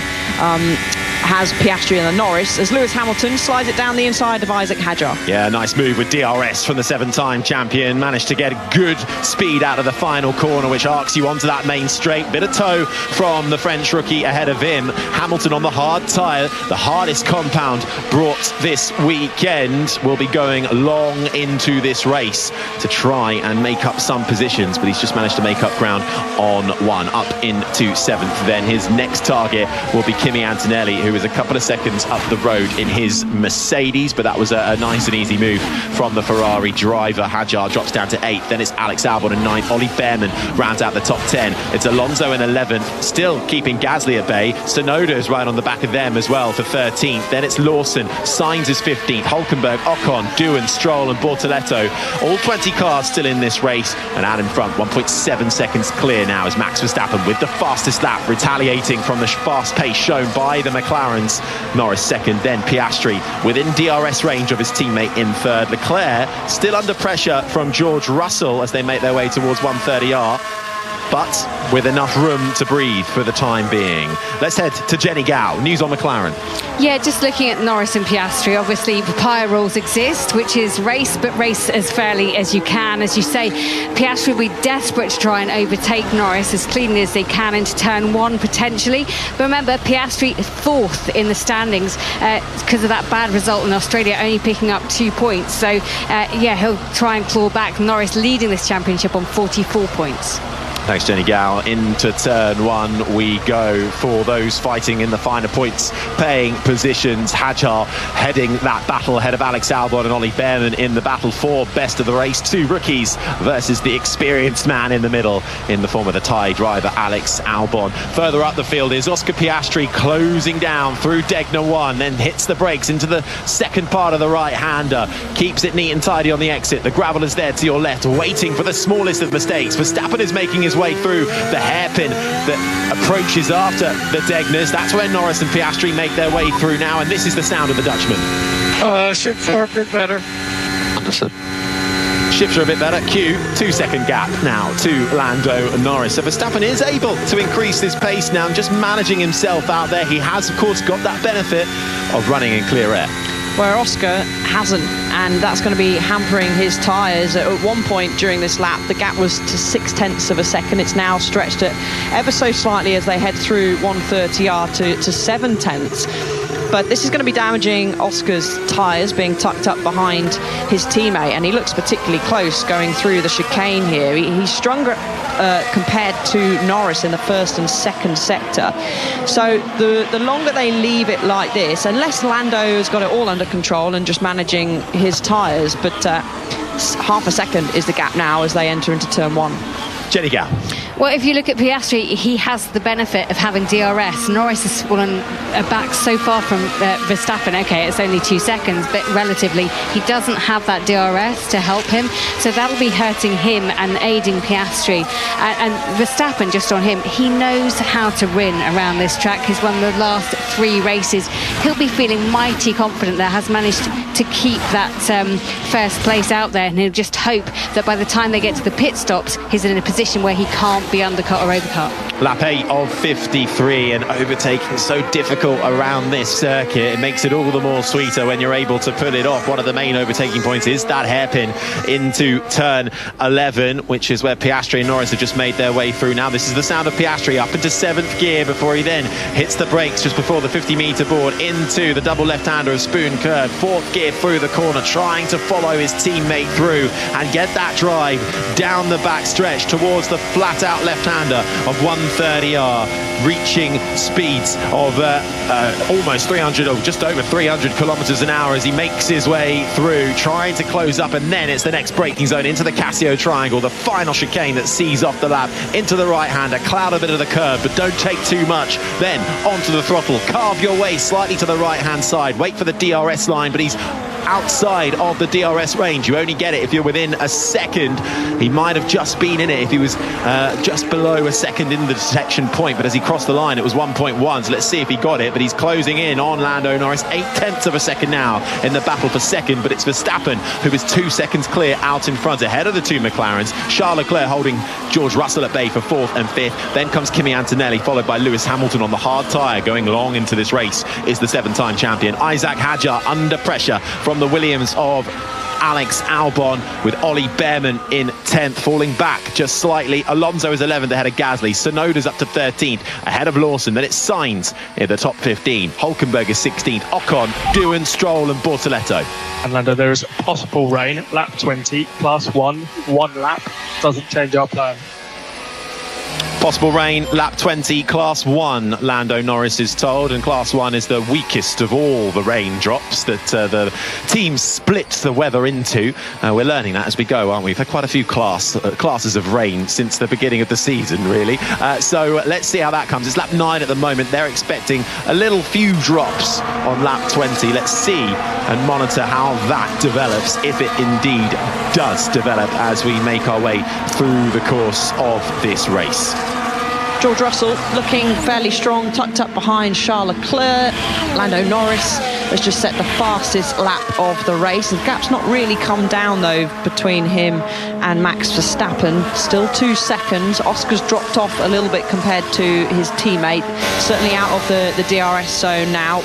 Has Piastri and the Norris, as Lewis Hamilton slides it down the inside of Isaac Hadjar. Yeah, nice move with DRS from the 7-time champion. Managed to get good speed out of the final corner, which arcs you onto that main straight. Bit of toe from the French rookie ahead of him. Hamilton on the hard tyre, the hardest compound brought this weekend. Will be going long into this race to try and make up some positions, but he's just managed to make up ground on one, up into 7th. Then his next target will be Kimi Antonelli, who was a couple of seconds up the road in his Mercedes, but that was a nice and easy move from the Ferrari driver. Hadjar drops down to 8th. Then it's Alex Albon in 9th. Ollie Behrman rounds out the top 10. It's Alonso in 11th, still keeping Gasly at bay. Tsunoda is right on the back of them as well for 13th. Then it's Lawson. Sainz is 15th. Hulkenberg, Ocon, Doohan, Stroll and Bortoletto. All 20 cars still in this race, and out in front, 1.7 seconds clear now is Max Verstappen with the fastest lap, retaliating from the fast pace shown by the McLarens. Norris second, then Piastri within DRS range of his teammate in third. Leclerc still under pressure from George Russell as they make their way towards 130R, but with enough room to breathe for the time being. Let's head to Jenny Gow, news on McLaren. Yeah, just looking at Norris and Piastri, obviously PIA rules exist, which is race, but race as fairly as you can. As you say, Piastri will be desperate to try and overtake Norris as cleanly as they can into turn 1 potentially. But remember, Piastri is 4th in the standings because of that bad result in Australia, only picking up 2 points. So yeah, he'll try and claw back. Norris leading this championship on 44 points. Thanks, Jenny Gow. Into turn 1 we go for those fighting in the finer points paying positions. Hadjar heading that battle ahead of Alex Albon and Ollie Behrman in the battle for best of the race. 2 rookies versus the experienced man in the middle in the form of the Thai driver Alex Albon. Further up the field is Oscar Piastri closing down through Degner 1, then hits the brakes into the second part of the right-hander. Keeps it neat and tidy on the exit. The gravel is there to your left, waiting for the smallest of mistakes. Verstappen is making his way through the hairpin that approaches after the Degners. That's where Norris and Piastri make their way through now, and this is the sound of the Dutchman. Shifts are a bit better. Understood. Shifts are a bit better. Q, 2-second gap now to Lando Norris. So Verstappen is able to increase his pace now, just managing himself out there. He has, of course, got that benefit of running in clear air, where Oscar hasn't, and that's going to be hampering his tyres. At one point during this lap, the gap was to 0.6 of a second. It's now stretched it ever so slightly as they head through 130R to 0.7. But this is going to be damaging Oscar's tyres, being tucked up behind his teammate, and he looks particularly close going through the chicane here. He's stronger compared to Norris in the first and second sector. So the longer they leave it like this, unless Lando has got it all under control and just managing his tyres, but half a second is the gap now as they enter into turn 1. Jenny Gow. Well, if you look at Piastri, he has the benefit of having DRS. Norris has fallen back so far from Verstappen. Okay, it's only 2 seconds, but relatively, he doesn't have that DRS to help him. So that'll be hurting him and aiding Piastri. And Verstappen, just on him, he knows how to win around this track. He's won the last 3 races. He'll be feeling mighty confident that has managed to keep that first place out there. And he'll just hope that by the time they get to the pit stops, he's in a position where he can't be undercut or overcut. Lap 8 of 53, and overtaking so difficult around this circuit. It makes it all the more sweeter when you're able to pull it off. One of the main overtaking points is that hairpin into turn 11, which is where Piastri and Norris have just made their way through. Now this is the sound of Piastri up into 7th gear before he then hits the brakes just before the 50-metre board into the double left-hander of Spoon Curd. 4th gear through the corner, trying to follow his teammate through and get that drive down the back stretch towards the flat-out left-hander of 130R, reaching speeds of almost 300 or just over 300 kilometers an hour as he makes his way through, trying to close up, and then it's the next braking zone into the Casio Triangle, the final chicane that sees off the lap into the right-hander, cloud a bit of the curve, but don't take too much. Then onto the throttle, carve your way slightly to the right-hand side, wait for the DRS line, but he's outside of the DRS range. You only get it if you're within a second. He might have just been in it if he was just below a second in the detection point, but as he crossed the line it was 1.1, so let's see if he got it. But he's closing in on Lando Norris, 0.8 of a second now in the battle for second, but it's Verstappen who is 2 seconds clear out in front, ahead of the two McLarens. Charles Leclerc holding George Russell at bay for 4th and 5th. Then comes Kimi Antonelli, followed by Lewis Hamilton on the hard tyre. Going long into this race is the 7-time champion Isaac Hadjar under pressure from the Williams of Alex Albon, with Ollie Behrman in 10th, falling back just slightly. Alonso is 11th ahead of Gasly. Sonoda's up to 13th ahead of Lawson. Then it's Sainz in the top 15. Hulkenberg is 16th. Ocon, Doohan, Stroll and Bortoletto. And Lando, there is possible rain, lap 20, class 1, 1 lap, doesn't change our plan. Possible rain, lap 20, class 1, Lando Norris is told, and class 1 is the weakest of all the raindrops that the team split the weather into. We're learning that as we go, aren't we? We've had quite a few classes of rain since the beginning of the season, really. So let's see how that comes. It's lap 9 at the moment. They're expecting a little few drops on lap 20. Let's see and monitor how that develops, if it indeed does develop, as we make our way through the course of this race. George Russell looking fairly strong, tucked up behind Charles Leclerc. Lando Norris has just set the fastest lap of the race. The gap's not really come down, though, between him and Max Verstappen. Still 2 seconds. Oscar's dropped off a little bit compared to his teammate. Certainly out of the DRS zone now.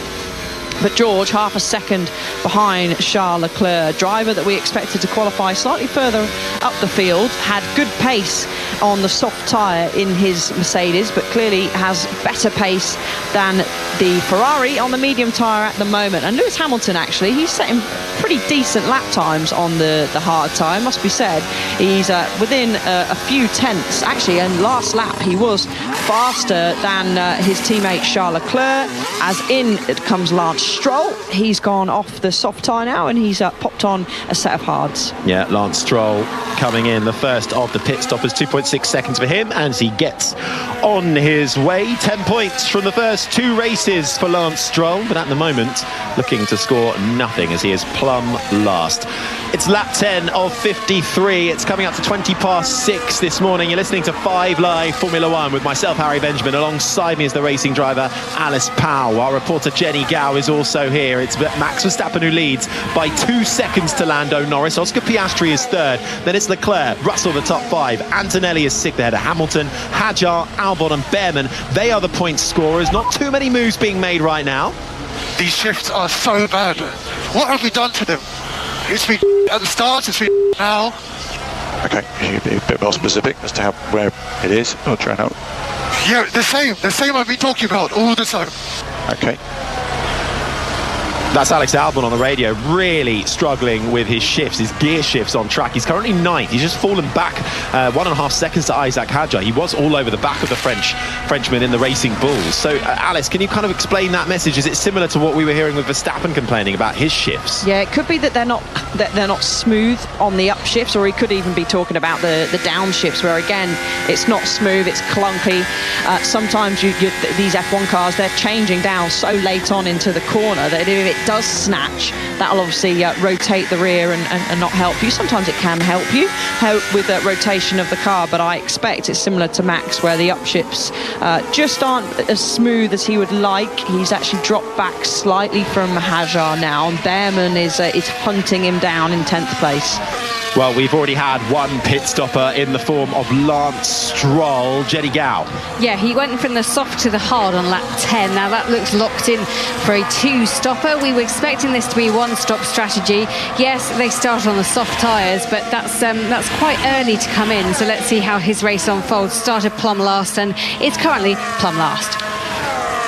But George, half a second behind Charles Leclerc, driver that we expected to qualify slightly further up the field, had good pace on the soft tyre in his Mercedes, but clearly has better pace than the Ferrari on the medium tyre at the moment. And Lewis Hamilton, actually, he's setting pretty decent lap times on the hard tyre, must be said. He's within a few tenths, actually, and last lap he was faster than his teammate Charles Leclerc. As in it comes Lance Stroll. He's gone off the soft tyre now, and he's popped on a set of hards. Yeah, Lance Stroll coming in, the first of the pit stoppers. 2.6 seconds for him as he gets on his way. 10 points from the first 2 races for Lance Stroll, but at the moment looking to score nothing as he is plumb last. It's lap 10 of 53. It's coming up to 20 past 6 this morning. You're listening to 5 Live Formula 1 with myself, Harry Benjamin. Alongside me is the racing driver, Alice Powell. Our reporter, Jenny Gow, is also here. It's Max Verstappen who leads by 2 seconds to Lando Norris. Oscar Piastri is 3rd. Then it's Leclerc, Russell the top 5. Antonelli is 6th ahead of Hamilton. Hadjar, Albon and Behrman, they are the point scorers. Not too many moves being made right now. These shifts are so bad. What have we done to them? It's been at the start, it's been now. Okay, you can be a bit more specific as to where it is. I'll try and help. Yeah, the same I've been talking about all the time. Okay. That's Alex Albon on the radio, really struggling with his shifts, his gear shifts on track. He's currently 9th. He's just fallen back 1.5 seconds to Isaac Hadjar. He was all over the back of the Frenchman in the Racing Bulls. So, Alice, can you kind of explain that message? Is it similar to what we were hearing with Verstappen complaining about his shifts? Yeah, it could be that they're not smooth on the up shifts, or he could even be talking about the down shifts, where again it's not smooth, it's clunky. Sometimes these F1 cars, they're changing down so late on into the corner that if it does snatch, that'll obviously rotate the rear and not help you. Sometimes it can help with the rotation of the car, but I expect it's similar to Max, where the upshifts just aren't as smooth as he would like. He's actually dropped back slightly from Hadjar now, and Behrman is hunting him down in 10th place. Well, we've already had one pit stopper in the form of Lance Stroll. Jenny Gow. Yeah, he went from the soft to the hard on lap 10. Now that looks locked in for a 2-stopper. We were expecting this to be a 1-stop strategy. Yes, they start on the soft tyres, but that's quite early to come in. So let's see how his race unfolds. Started plumb last and is currently plumb last.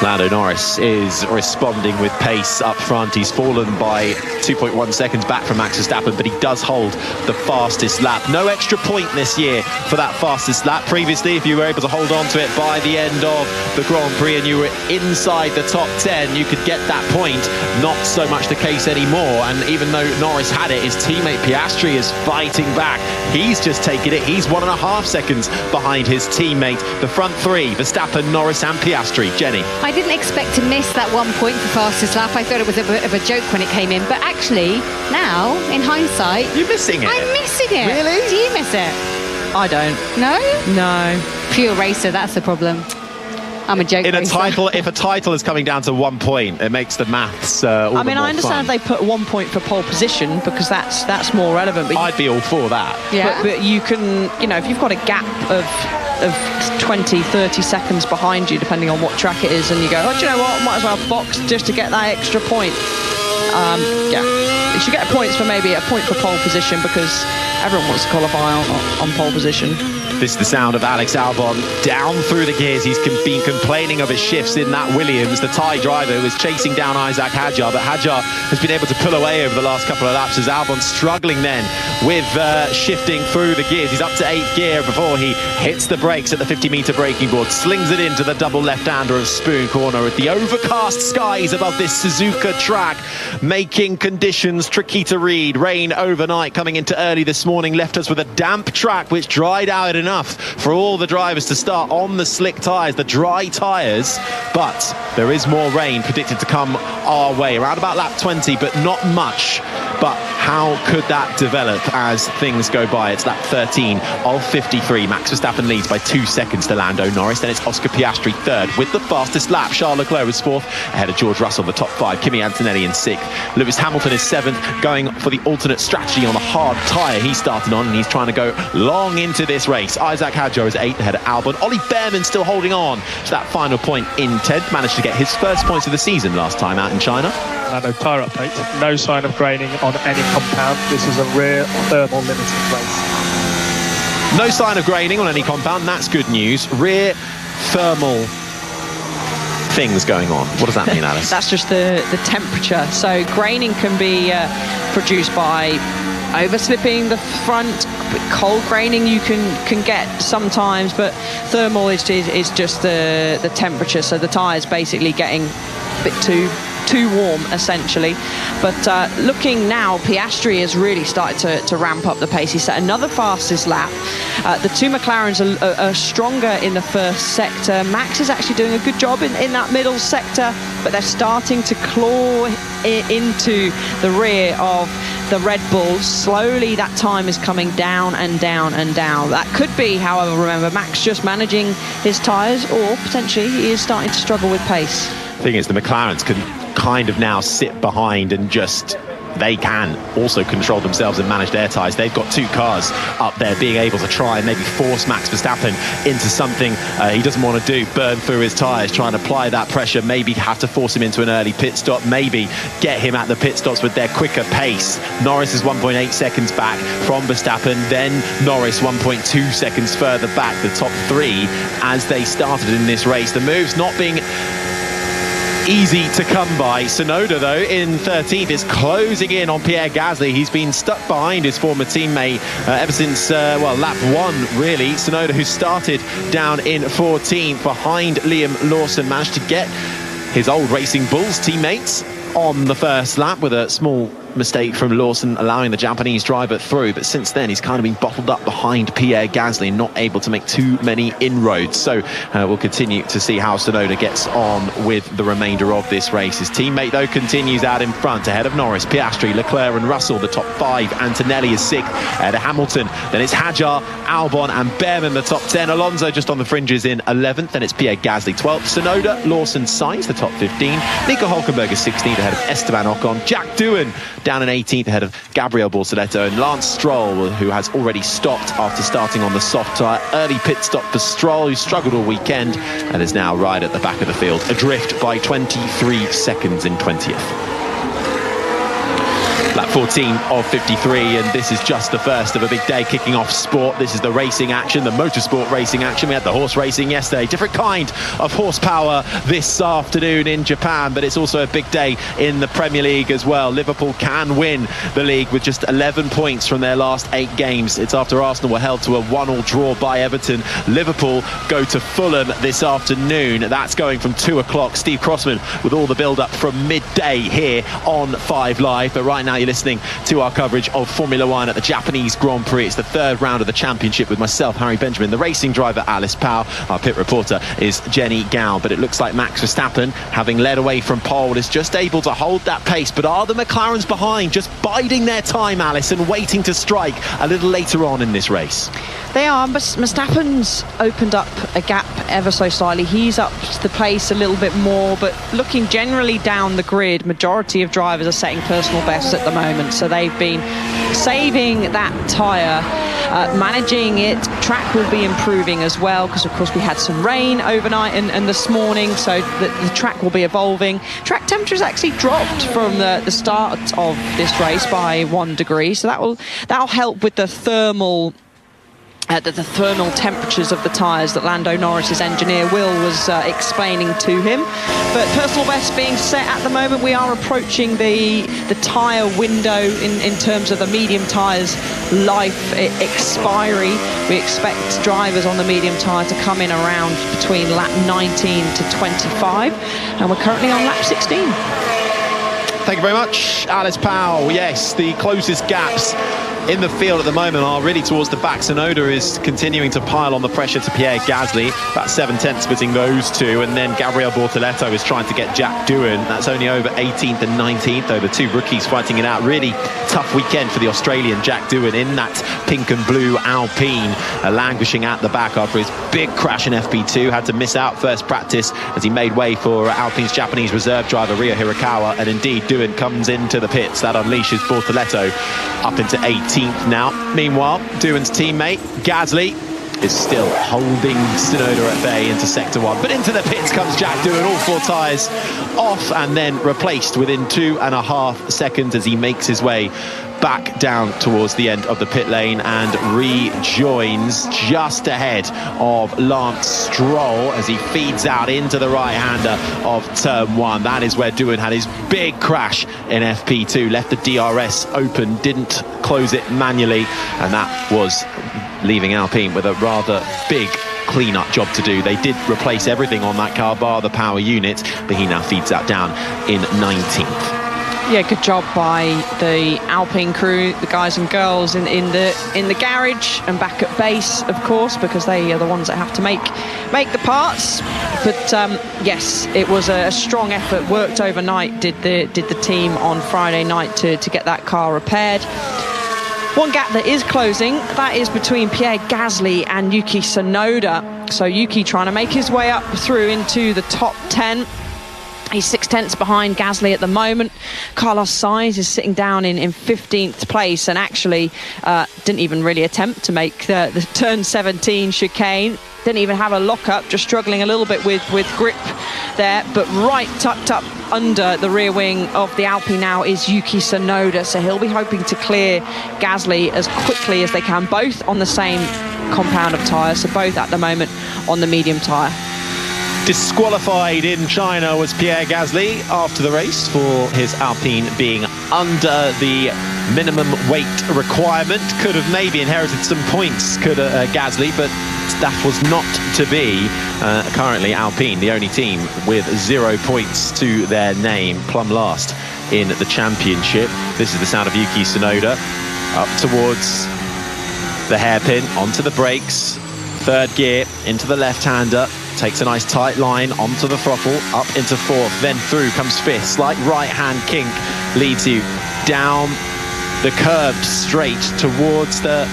Lando Norris is responding with pace up front. He's fallen by 2.1 seconds back from Max Verstappen, but he does hold the fastest lap. No extra point this year for that fastest lap. Previously, if you were able to hold on to it by the end of the Grand Prix and you were inside the top 10, you could get that point. Not so much the case anymore. And even though Norris had it, his teammate Piastri is fighting back. He's just taken it. He's 1.5 seconds behind his teammate. The front three, Verstappen, Norris and Piastri. Jenny. I didn't expect to miss that 1 point for fastest lap. I thought it was a bit of a joke when it came in, but actually now in hindsight, you're missing it. I'm missing it. Really? Do you miss it? I don't. No? Pure racer, that's the problem. I'm a joke racer. If a title is coming down to 1 point, it makes the maths all I mean, the more I understand fun. they put 1 point for pole position because that's more relevant. But I'd be all for that. Yeah. But you can, if you've got a gap of 20, 30 seconds behind you, depending on what track it is, and you go, oh, do you know what, might as well box just to get that extra point. You should get points for maybe a point for pole position because everyone wants to qualify on pole position. This is the sound of Alex Albon down through the gears. He's been complaining of his shifts in that Williams. The Thai driver was chasing down Isaac Hadjar, but Hadjar has been able to pull away over the last couple of laps as Albon's struggling then with shifting through the gears. He's up to 8th gear before he hits the brakes at the 50-metre braking board, slings it into the double left-hander of Spoon Corner with the overcast skies above this Suzuka track, making conditions tricky to read. Rain overnight coming into early this morning left us with a damp track which dried out enough for all the drivers to start on the slick tyres, the dry tyres, but there is more rain predicted to come our way around about lap 20, but not much. But how could that develop as things go by? It's lap 13 of 53. Max Verstappen leads by 2 seconds to Lando Norris. Then it's Oscar Piastri third with the fastest lap. Charles Leclerc was fourth ahead of George Russell, the top 5. Kimi Antonelli in 6th. Lewis Hamilton is 7th, going for the alternate strategy on the hard tyre he started on, and he's trying to go long into this race. Isaac Hadjar is 8th ahead of Albon. Ollie Behrman still holding on to that final point in 10th. Managed to get his first points of the season last time out in China. Lando tyre update. No sign of graining on any compound. This is a rear thermal limited race. No sign of graining on any compound. That's good news. Rear thermal things going on. What does that mean, Alice? That's just the temperature. So graining can be produced by overslipping the front. Cold graining you can get sometimes, but thermal is just the temperature. So the tyre's basically getting a bit too warm essentially. But looking now, Piastri has really started to ramp up the pace. He set another fastest lap. The two McLarens are stronger in the first sector. Max is actually doing a good job in that middle sector, but they're starting to claw into the rear of the Red Bulls. Slowly that time is coming down and down and down. That could be, however, remember, Max just managing his tyres, or potentially he is starting to struggle with pace. The thing is, the McLarens can kind of now sit behind and just, they can also control themselves and manage their tyres. They've got two cars up there being able to try and maybe force Max Verstappen into something he doesn't want to do, burn through his tyres, try and apply that pressure, maybe have to force him into an early pit stop, maybe get him at the pit stops with their quicker pace. Norris is 1.8 seconds back from Verstappen, then Norris 1.2 seconds further back, the top 3 as they started in this race. The moves not being easy to come by. Tsunoda, though, in 13th, is closing in on Pierre Gasly. He's been stuck behind his former teammate ever since, lap 1, really. Tsunoda, who started down in 14th behind Liam Lawson, managed to get his old Racing Bulls teammates on the first lap with a small mistake from Lawson allowing the Japanese driver through, but since then he's kind of been bottled up behind Pierre Gasly and not able to make too many inroads. So we'll continue to see how Tsunoda gets on with the remainder of this race. His teammate, though, continues out in front ahead of Norris, Piastri, Leclerc and Russell, the top 5. Antonelli is 6th ahead of Hamilton. Then it's Hadjar, Albon and Behrman, the top 10. Alonso just on the fringes in 11th. Then it's Pierre Gasly 12th. Tsunoda, Lawson, Sainz, the top 15. Nico Hülkenberg is 16th ahead of Esteban Ocon. Jack Doohan down in 18th ahead of Gabriel Bortoleto, and Lance Stroll, who has already stopped after starting on the soft tyre. Early pit stop for Stroll, who struggled all weekend and is now right at the back of the field, adrift by 23 seconds in 20th. Lap 14 of 53, and this is just the first of a big day kicking off sport. This is the racing action, the motorsport racing action. We had the horse racing yesterday, different kind of horsepower this afternoon in Japan, but it's also a big day in the Premier League as well. Liverpool can win the league with just 11 points from their last 8 games. It's after Arsenal were held to a 1-1 draw by Everton. Liverpool go to Fulham this afternoon. That's going from 2 o'clock. Steve Crossman with all the build-up from midday here on 5 Live, but right now you're listening to our coverage of Formula One at the Japanese Grand Prix. It's the 3rd round of the championship with myself, Harry Benjamin, the racing driver Alice Powell. Our pit reporter is Jenny Gow. But it looks like Max Verstappen, having led away from pole, is just able to hold that pace. But are the McLarens behind just biding their time, Alice, and waiting to strike a little later on in this race? They are, but Verstappen's opened up a gap ever so slightly. He's up the pace a little bit more, but looking generally down the grid, majority of drivers are setting personal bests at the moment, so they've been saving that tyre, managing it. Track will be improving as well, because of course we had some rain overnight and this morning, so the track will be evolving. Track temperature has actually dropped from the start of this race by 1 degree, so that'll help with the thermal temperatures of the tyres that Lando Norris's engineer Will was explaining to him. But personal best being set at the moment. We are approaching the tyre window in terms of the medium tyres life expiry. We expect drivers on the medium tyre to come in around between lap 19 to 25, and we're currently on lap 16. Thank you very much, Alice Powell. Yes, the closest gaps in the field at the moment are really towards the back. Tsunoda is continuing to pile on the pressure to Pierre Gasly, about 7/10 between those two, and then Gabriel Bortoleto is trying to get Jack Doohan. That's only over 18th and 19th, though, the two rookies fighting it out. Really tough weekend for the Australian Jack Doohan in that pink and blue Alpine, languishing at the back after his big crash in FP2. Had to miss out first practice as he made way for Alpine's Japanese reserve driver Ryo Hirakawa, and indeed Doohan comes into the pits. That unleashes Bortoleto up into 18th now. Meanwhile, Doohan's teammate Gasly is still holding Tsunoda at bay into sector 1, but into the pits comes Jack Doohan, all 4 tyres off and then replaced within 2.5 seconds as he makes his way back down towards the end of the pit lane and rejoins just ahead of Lance Stroll as he feeds out into the right-hander of turn 1. That is where Doohan had his big crash in FP2, left the DRS open, didn't close it manually, and that was leaving Alpine with a rather big clean-up job to do. They did replace everything on that car bar the power unit, but he now feeds that down in 19th. Yeah, good job by the Alpine crew, the guys and girls in the garage and back at base, of course, because they are the ones that have to make the parts. But yes, it was a strong effort. Worked overnight, did the team on Friday night to get that car repaired. One gap that is closing, that is between Pierre Gasly and Yuki Tsunoda. So Yuki trying to make his way up through into the top 10. He's 6/10 behind Gasly at the moment. Carlos Sainz is sitting down in 15th place and actually didn't even really attempt to make the turn 17 chicane. Didn't even have a lock-up, just struggling a little bit with grip there. But right tucked up under the rear wing of the Alpine now is Yuki Tsunoda. So he'll be hoping to clear Gasly as quickly as they can, both on the same compound of tyres, so both at the moment on the medium tyre. Disqualified in China was Pierre Gasly after the race for his Alpine being under the minimum weight requirement. Could have maybe inherited some points, Gasly, but that was not to be. Currently Alpine, the only team with 0 points to their name, plumb last in the championship. This is the sound of Yuki Tsunoda up towards the hairpin, onto the brakes, 3rd gear into the left-hander. Takes a nice tight line onto the throttle, up into 4th, then through comes 5th. Slight right-hand kink leads you down the curved straight towards the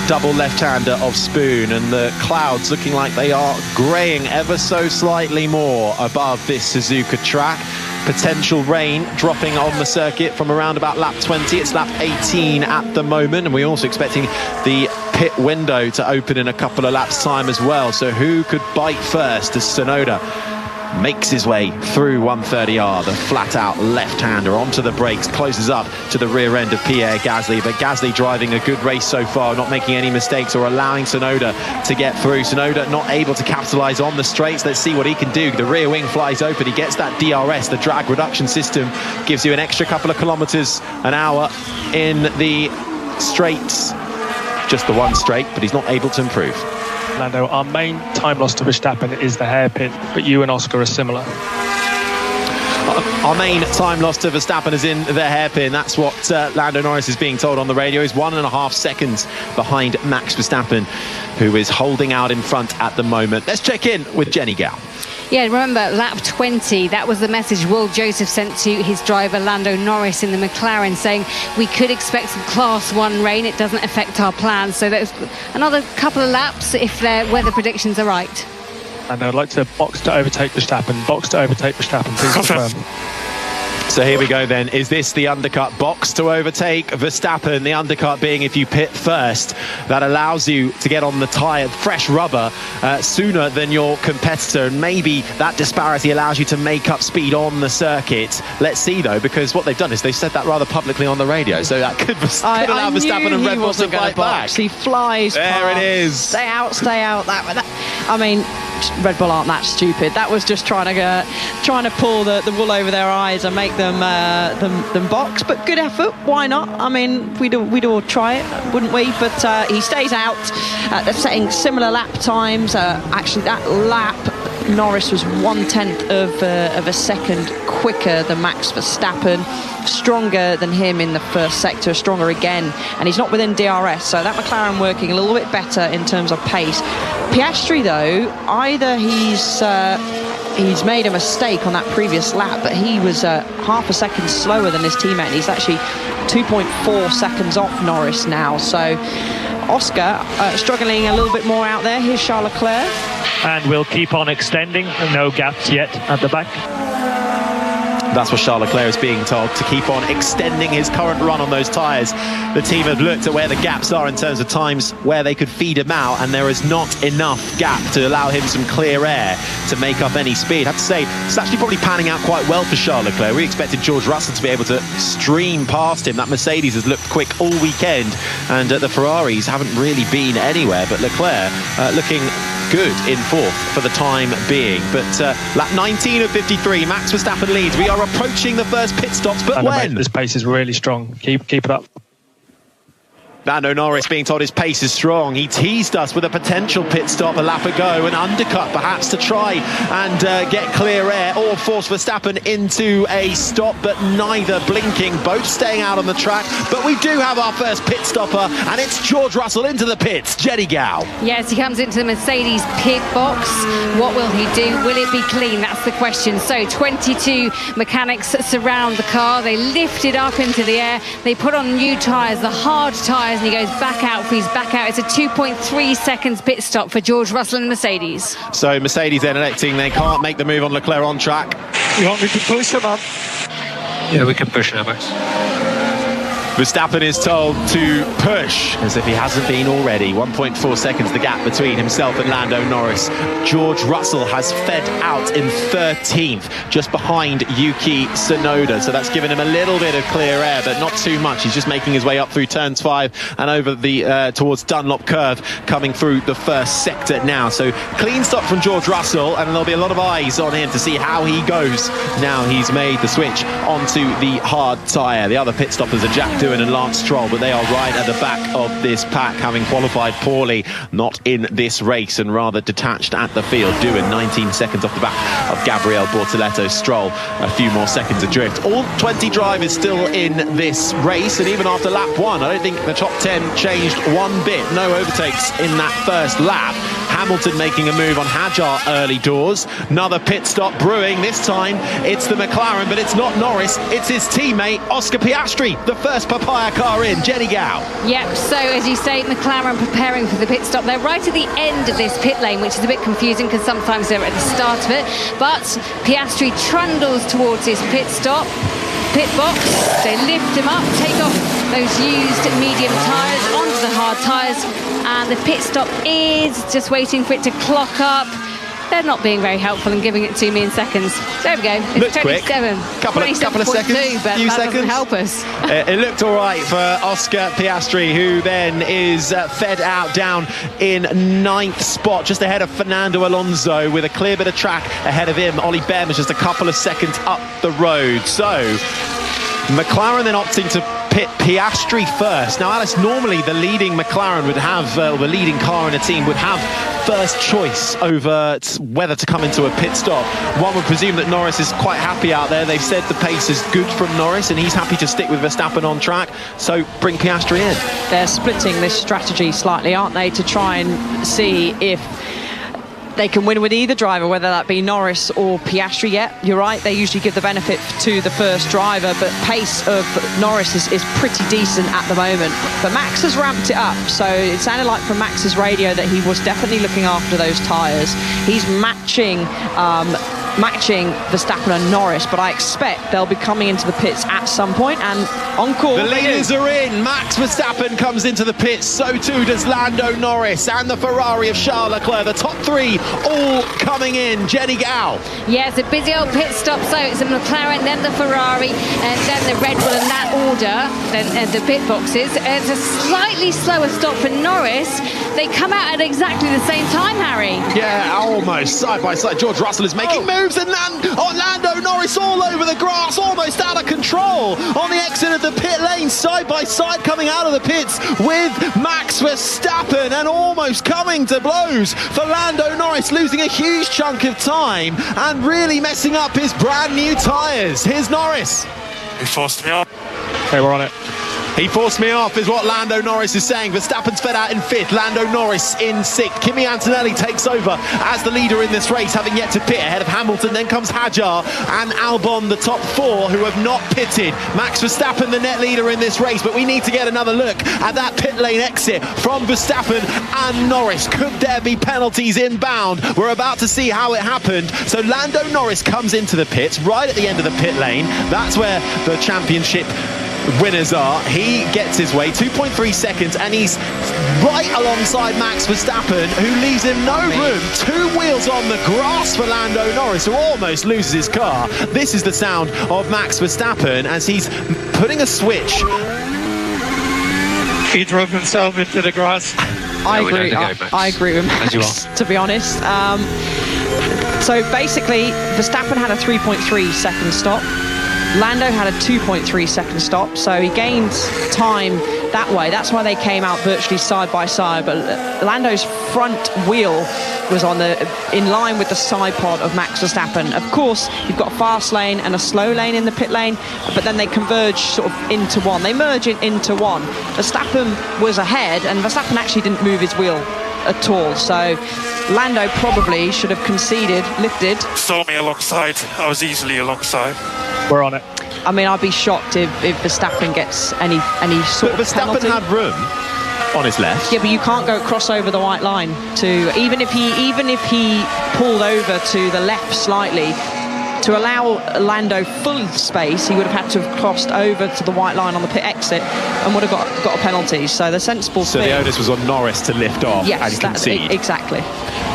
double left-hander of Spoon, and the clouds looking like they are greying ever so slightly more above this Suzuka track. potential rain dropping on the circuit from around about lap 20. It's lap 18 at the moment, and we're also expecting the pit window to open in a couple of laps' time as well. So who could bite first as Tsunoda makes his way through 130R, the flat-out left-hander, onto the brakes, closes up to the rear end of Pierre Gasly. But Gasly driving a good race so far, not making any mistakes or allowing Tsunoda to get through. Tsunoda not able to capitalise on the straights. Let's see what he can do. The rear wing flies open. He gets that DRS, the drag reduction system, gives you an extra couple of kilometres an hour in the straights. Just the one straight, but he's not able to improve. Lando, our main time loss to Verstappen is the hairpin, but you and Oscar are similar. Our main time loss to Verstappen is in the hairpin. That's what Lando Norris is being told on the radio. He's 1.5 seconds behind Max Verstappen, who is holding out in front at the moment. Let's check in with Jenny Gao. Yeah, remember, lap 20, that was the message Will Joseph sent to his driver Lando Norris in the McLaren, saying we could expect some Class 1 rain. It doesn't affect our plans. So there's another couple of laps if their weather predictions are right. And I'd like to box to overtake Verstappen. Box to overtake Verstappen, please confirm. So here we go then. Is this the undercut box to overtake Verstappen? The undercut being if you pit first, that allows you to get on the tyre, fresh rubber, sooner than your competitor. And maybe that disparity allows you to make up speed on the circuit. Let's see though, because what they've done is they've said that rather publicly on the radio. So that could allow Verstappen and Red Bull to fight back. He flies there past. It is. Stay out. That I mean, Red Bull aren't that stupid. That was just trying to pull the wool over their eyes and make them box. But good effort. Why not? I mean, we'd all try it, wouldn't we? But he stays out. They're setting similar lap times. Actually, that lap, Norris was 1/10 of a second quicker than Max Verstappen. Stronger than him in the first sector, stronger again, and he's not within DRS, so that McLaren working a little bit better in terms of pace. Piastri though, either he's made a mistake on that previous lap, but he was half a second slower than his teammate, and he's actually 2.4 seconds off Norris now. So Oscar struggling a little bit more out there. Here's Charles Leclerc. And we'll keep on extending, no gaps yet at the back. That's what Charles Leclerc is being told, to keep on extending his current run on those tyres. The team have looked at where the gaps are in terms of times where they could feed him out, and there is not enough gap to allow him some clear air to make up any speed. I have to say, it's actually probably panning out quite well for Charles Leclerc. We expected George Russell to be able to stream past him. That Mercedes has looked quick all weekend, and the Ferraris haven't really been anywhere, but Leclerc looking good in fourth for the time being. But lap 19 of 53, Max Verstappen leads. We are approaching the first pit stops, but when? This pace is really strong. Keep it up. Lando Norris being told his pace is strong. He teased us with a potential pit stop a lap ago, an undercut perhaps to try and get clear air or force Verstappen into a stop, but neither blinking, both staying out on the track. But we do have our first pit stopper, and it's George Russell into the pits. Jenny Gao. Yes, he comes into the Mercedes pit box. What will he do? Will it be clean? That's the question. So 22 mechanics surround the car. They lift it up into the air. They put on new tyres, the hard tyres, and he goes back out for his back out. It's a 2.3 seconds pit stop for George Russell and Mercedes. So Mercedes then electing they can't make the move on Leclerc on track. You want me to push him up? Yeah, we can push him, Max. Verstappen is told to push, as if he hasn't been already. 1.4 seconds the gap between himself and Lando Norris. George Russell has fed out in 13th, just behind Yuki Tsunoda. So that's given him a little bit of clear air, but not too much. He's just making his way up through turns 5 and over the towards Dunlop curve, coming through the first sector now. So clean stop from George Russell, and there'll be a lot of eyes on him to see how he goes now he's made the switch onto the hard tyre. The other pit stoppers are Jack Doohan and Lance Stroll, but they are right at the back of this pack, having qualified poorly, not in this race, and rather detached at the field. Doohan 19 seconds off the back of Gabriel Bortoleto. Stroll a few more seconds adrift. All 20 drivers still in this race, and even after lap 1, I don't think the top 10 changed one bit. No overtakes in that first lap. Hamilton making a move on Hadjar early doors. Another pit stop brewing. This time it's the McLaren, but it's not Norris. It's his teammate, Oscar Piastri, the first papaya car in. Jenny Gow. Yep, so as you say, McLaren preparing for the pit stop. They're right at the end of this pit lane, which is a bit confusing because sometimes they're at the start of it. But Piastri trundles towards his pit box. They lift him up, take off those used medium tyres onto the hard tyres, and the pit stop is just waiting for it to clock up. They're not being very helpful and giving it to me in seconds. There we go. It's Looks quick. Couple of seconds. But that doesn't help us. It looked all right for Oscar Piastri, who then is fed out down in 9th spot, just ahead of Fernando Alonso, with a clear bit of track ahead of him. Ollie Behm is just a couple of seconds up the road. So McLaren then opting to pit Piastri first. Now, Alice, normally the leading McLaren would have, the leading car in a team would have first choice over whether to come into a pit stop. One would presume that Norris is quite happy out there. They've said the pace is good from Norris and he's happy to stick with Verstappen on track, so bring Piastri in. They're splitting this strategy slightly, aren't they, to try and see if they can win with either driver, whether that be Norris or Piastri. Yeah, you're right, they usually give the benefit to the first driver, but pace of Norris is pretty decent at the moment. But Max has ramped it up, so it sounded like from Max's radio that he was definitely looking after those tyres. He's matching Verstappen and Norris, but I expect they'll be coming into the pits at some point, and on call. The leaders are in. Max Verstappen comes into the pits, so too does Lando Norris and the Ferrari of Charles Leclerc. The top three all coming in. Jenny Gow. Yeah, it's a busy old pit stop, so it's a McLaren, then the Ferrari, and then the Red Bull in that order, then the pit boxes. It's a slightly slower stop for Norris. They come out at exactly the same time, Harry. Yeah, almost side by side. George Russell is making moves, and Lando Norris all over the grass, almost out of control on the exit of the pit lane, side by side coming out of the pits with Max Verstappen, and almost coming to blows for Lando Norris, losing a huge chunk of time and really messing up his brand new tyres. Here's Norris. He forced me off. Okay, we're on it. He forced me off, is what Lando Norris is saying. Verstappen's fed out in 5th, Lando Norris in 6th. Kimi Antonelli takes over as the leader in this race, having yet to pit ahead of Hamilton. Then comes Hadjar and Albon, the top 4 who have not pitted. Max Verstappen, the net leader in this race, but we need to get another look at that pit lane exit from Verstappen and Norris. Could there be penalties inbound? We're about to see how it happened. So Lando Norris comes into the pits right at the end of the pit lane. That's where the championship winners are. He gets his way 2.3 seconds, and he's right alongside Max Verstappen, who leaves him no room. 2 wheels on the grass for Lando Norris, who almost loses his car. This is the sound of Max Verstappen as he's putting a switch. He drove himself into the grass. I agree with Max, to be honest. So basically, Verstappen had a 3.3 second stop. Lando had a 2.3 second stop, so he gained time that way. That's why they came out virtually side by side. But Lando's front wheel was in line with the side pod of Max Verstappen. Of course, you've got a fast lane and a slow lane in the pit lane, but then they converge sort of into one. They merge into one. Verstappen was ahead, and Verstappen actually didn't move his wheel at all. So Lando probably should have conceded, lifted. Saw me alongside. I was easily alongside. We're on it. I mean, I'd be shocked if Verstappen gets any sort of penalty. But Verstappen had room on his left. Yeah, but you can't go cross over the white line to even if he pulled over to the left slightly. To allow Lando full space, he would have had to have crossed over to the white line on the pit exit and would have got a penalty. So the sensible thing... So the onus was on Norris to lift off and concede. Exactly.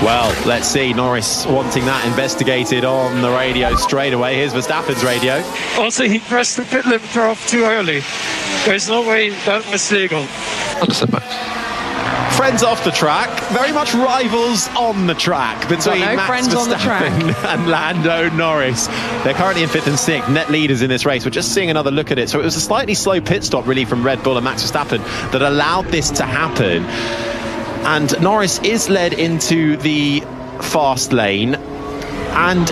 Well, let's see. Norris wanting that investigated on the radio straight away. Here's Verstappen's radio. Also, he pressed the pit limiter off too early. There's no way that was legal. Understood, Max. Friends off the track, very much rivals on the track between Max Verstappen and Lando Norris. They're currently in 5th and 6th, net leaders in this race. We're just seeing another look at it. So it was a slightly slow pit stop really from Red Bull and Max Verstappen that allowed this to happen. And Norris is led into the fast lane and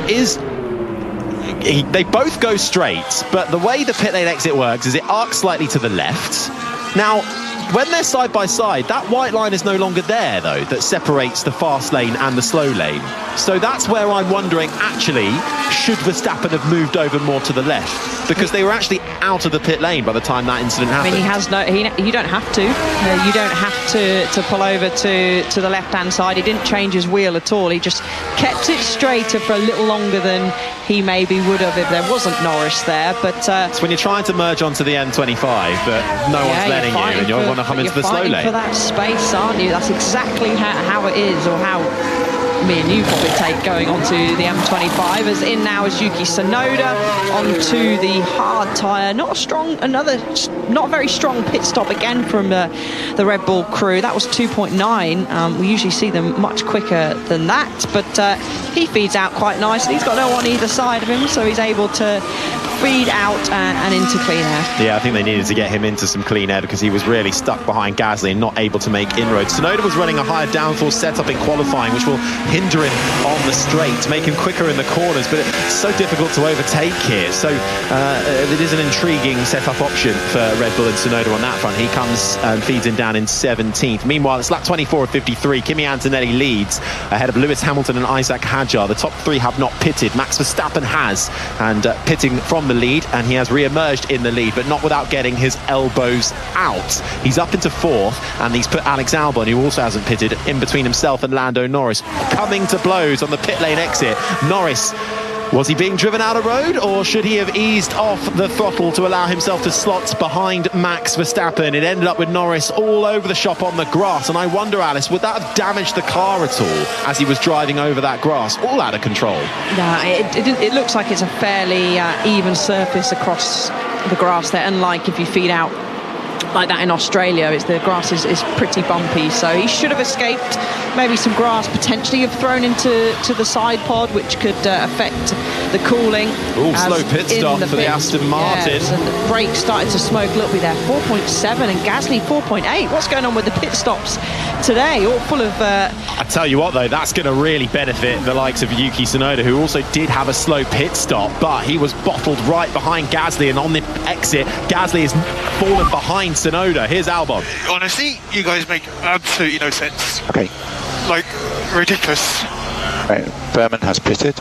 they both go straight, but the way the pit lane exit works is it arcs slightly to the left. Now, when they're side by side, that white line is no longer there, though, that separates the fast lane and the slow lane. So that's where I'm wondering, actually, should Verstappen have moved over more to the left? Because they were actually out of the pit lane by the time that incident happened. I mean, you don't have to. You don't have to pull over to the left-hand side. He didn't change his wheel at all. He just kept it straighter for a little longer than he maybe would have if there wasn't Norris there. But it's when you're trying to merge onto the M25, but no one's letting you, and you want to come into the slow lane. You're fighting for that space, aren't you? That's exactly how it is, or how me and you probably take going onto the M25. As in now is Yuki Tsunoda onto the hard tyre. Not a very strong pit stop again from the Red Bull crew. That was 2.9. We usually see them much quicker than that, but he feeds out quite nicely. He's got no one on either side of him, so he's able to feed out and into clean air. Yeah, I think they needed to get him into some clean air because he was really stuck behind Gasly and not able to make inroads. Tsunoda was running a higher downforce setup in qualifying, which will hinder him on the straight, make him quicker in the corners, but it's so difficult to overtake here. So it is an intriguing setup option for Red Bull and Tsunoda on that front. He comes and feeds him down in 17th. Meanwhile, it's lap 24 of 53. Kimi Antonelli leads ahead of Lewis Hamilton and Isaac Hadjar. The top three have not pitted. Max Verstappen has, and pitting from the lead, and he has re-emerged in the lead, but not without getting his elbows out. He's up into fourth, and he's put Alex Albon, who also hasn't pitted, in between himself and Lando Norris. Coming to blows on the pit lane exit. Norris, was he being driven out of road, or should he have eased off the throttle to allow himself to slot behind Max Verstappen? It ended up with Norris all over the shop on the grass, and I wonder, Alice, would that have damaged the car at all as he was driving over that grass, all out of control? No, it looks like it's a fairly even surface across the grass there, unlike if you feed out like that in Australia. The grass is pretty bumpy, so he should have escaped. Maybe some grass potentially have thrown into the side pod, which could affect the cooling. Slow pit stop for the Aston Martin. Yes, and the brakes started to smoke a little bit there. 4.7 and Gasly 4.8. What's going on with the pit stops today? All full of... I tell you what, though, that's going to really benefit the likes of Yuki Tsunoda, who also did have a slow pit stop, but he was bottled right behind Gasly, and on the exit, Gasly has fallen behind Tsunoda. Here's Albon. Honestly, you guys make absolutely no sense. Okay. Like, ridiculous. Right, Berman has pitted.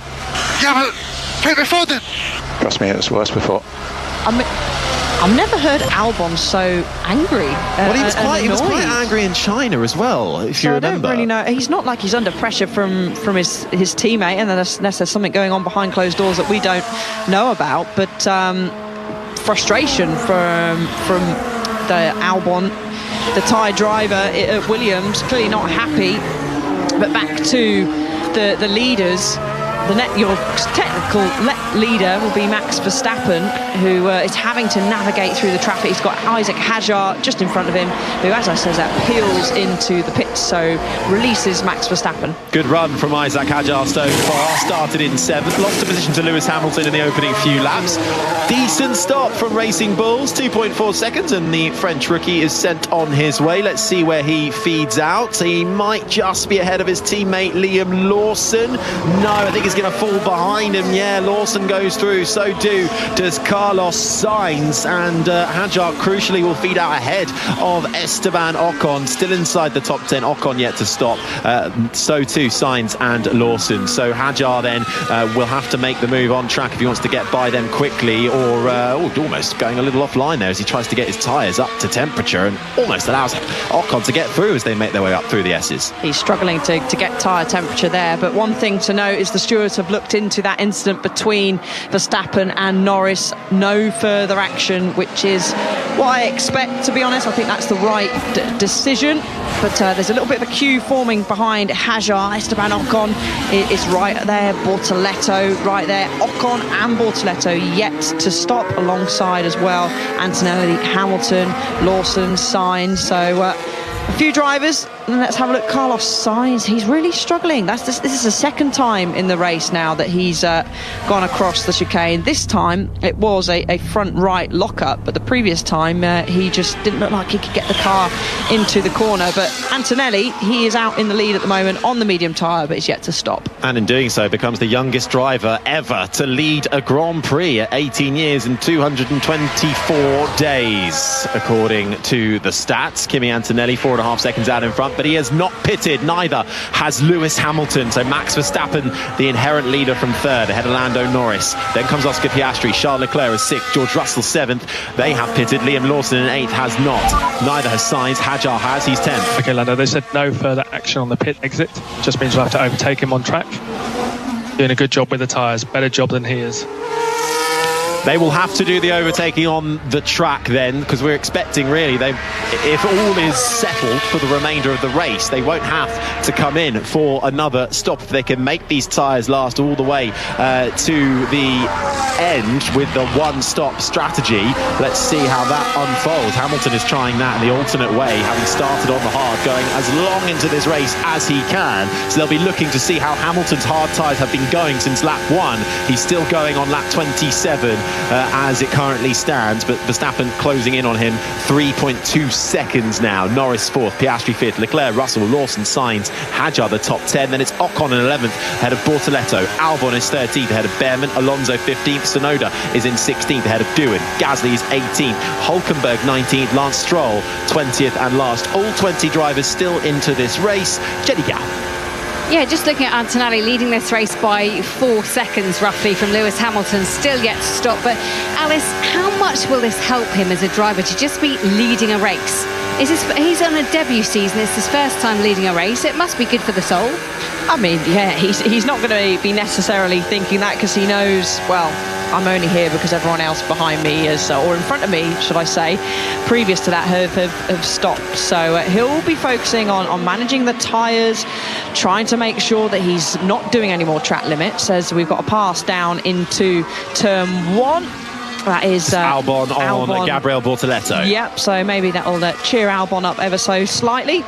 Yeah, but pit before then. Trust me, it was worse before. I've never heard Albon so angry. Well, he was quite angry in China as well, if you remember. I don't really know. He's not like he's under pressure from his teammate, and unless there's something going on behind closed doors that we don't know about. But frustration from the Albon, the Thai driver at Williams, clearly not happy. But back to the leaders. Your technical leader will be Max Verstappen, who is having to navigate through the traffic. He's got Isaac Hadjar just in front of him, who, as I said, that peels into the pits, so releases Max Verstappen. Good run from Isaac Hadjar so far. Started in 7th, lost the position to Lewis Hamilton in the opening few laps. Decent stop from Racing Bulls, 2.4 seconds, and the French rookie is sent on his way. Let's see where he feeds out. He might just be ahead of his teammate Liam Lawson. No, I think he's going to fall behind him. Yeah, Lawson goes through, so does Carlos Sainz, and Hadjar crucially will feed out ahead of Esteban Ocon, still inside the top 10. Ocon yet to stop, so too Sainz and Lawson. So Hadjar then will have to make the move on track if he wants to get by them quickly, or almost going a little offline there as he tries to get his tyres up to temperature and almost allows Ocon to get through as they make their way up through the S's. He's struggling to get tyre temperature there, but one thing to note is the stewards have looked into that incident between Verstappen and Norris. No further action, which is what I expect, to be honest. I think that's the right decision, but there's a little bit of a queue forming behind Hadjar. Esteban Ocon is right there, Bortoleto right there, Ocon and Bortoleto yet to stop alongside as well. Antonelli, Hamilton, Lawson, Sainz. So A few drivers, and let's have a look. Carlos Sainz, he's really struggling. This is the second time in the race now that he's gone across the chicane. This time it was a front right lockup, but the previous time he just didn't look like he could get the car into the corner. But Antonelli, he is out in the lead at the moment on the medium tyre, but he's yet to stop. And in doing so becomes the youngest driver ever to lead a Grand Prix at 18 years and 224 days, according to the stats. Kimi Antonelli 4.5 seconds out in front, but he has not pitted. Neither has Lewis Hamilton. So Max Verstappen, the inherent leader, from third, ahead of Lando Norris. Then comes Oscar Piastri. Charles Leclerc is sixth. George Russell seventh. They have pitted. Liam Lawson in eighth has not. Neither has Sainz. Hadjar has. He's 10th. Okay, Lando, they said no further action on the pit exit. Just means we'll have to overtake him on track. Doing a good job with the tyres. Better job than he is. They will have to do the overtaking on the track then, because we're expecting, really, if all is settled for the remainder of the race, they won't have to come in for another stop. If they can make these tyres last all the way to the end with the one-stop strategy, let's see how that unfolds. Hamilton is trying that in the alternate way, having started on the hard, going as long into this race as he can. So they'll be looking to see how Hamilton's hard tyres have been going since lap 1. He's still going on lap 27. As it currently stands, but Verstappen closing in on him 3.2 seconds now. Norris fourth, Piastri fifth, Leclerc, Russell, Lawson, Sainz, Hadjar the top 10. Then it's Ocon in 11th ahead of Bortoletto. Albon is 13th ahead of Behrman. Alonso 15th. Tsunoda is in 16th ahead of Doohan. Gasly is 18th. Hulkenberg 19th. Lance Stroll 20th and last. All 20 drivers still into this race. Jenny Gow. Yeah, just looking at Antonelli leading this race by 4 seconds roughly from Lewis Hamilton, still yet to stop. But Alice, how much will this help him as a driver to just be leading a race? He's on a debut season, it's his first time leading a race. It must be good for the soul. I mean, yeah, he's not going to be necessarily thinking that, because he knows, well, I'm only here because everyone else behind me is, or in front of me, should I say, previous to that have stopped. So he'll be focusing on managing the tyres, trying to make sure that he's not doing any more track limits, as we've got a pass down into turn 1. That is Albon on Gabriel Bortoletto. Yep, so maybe that'll cheer Albon up ever so slightly.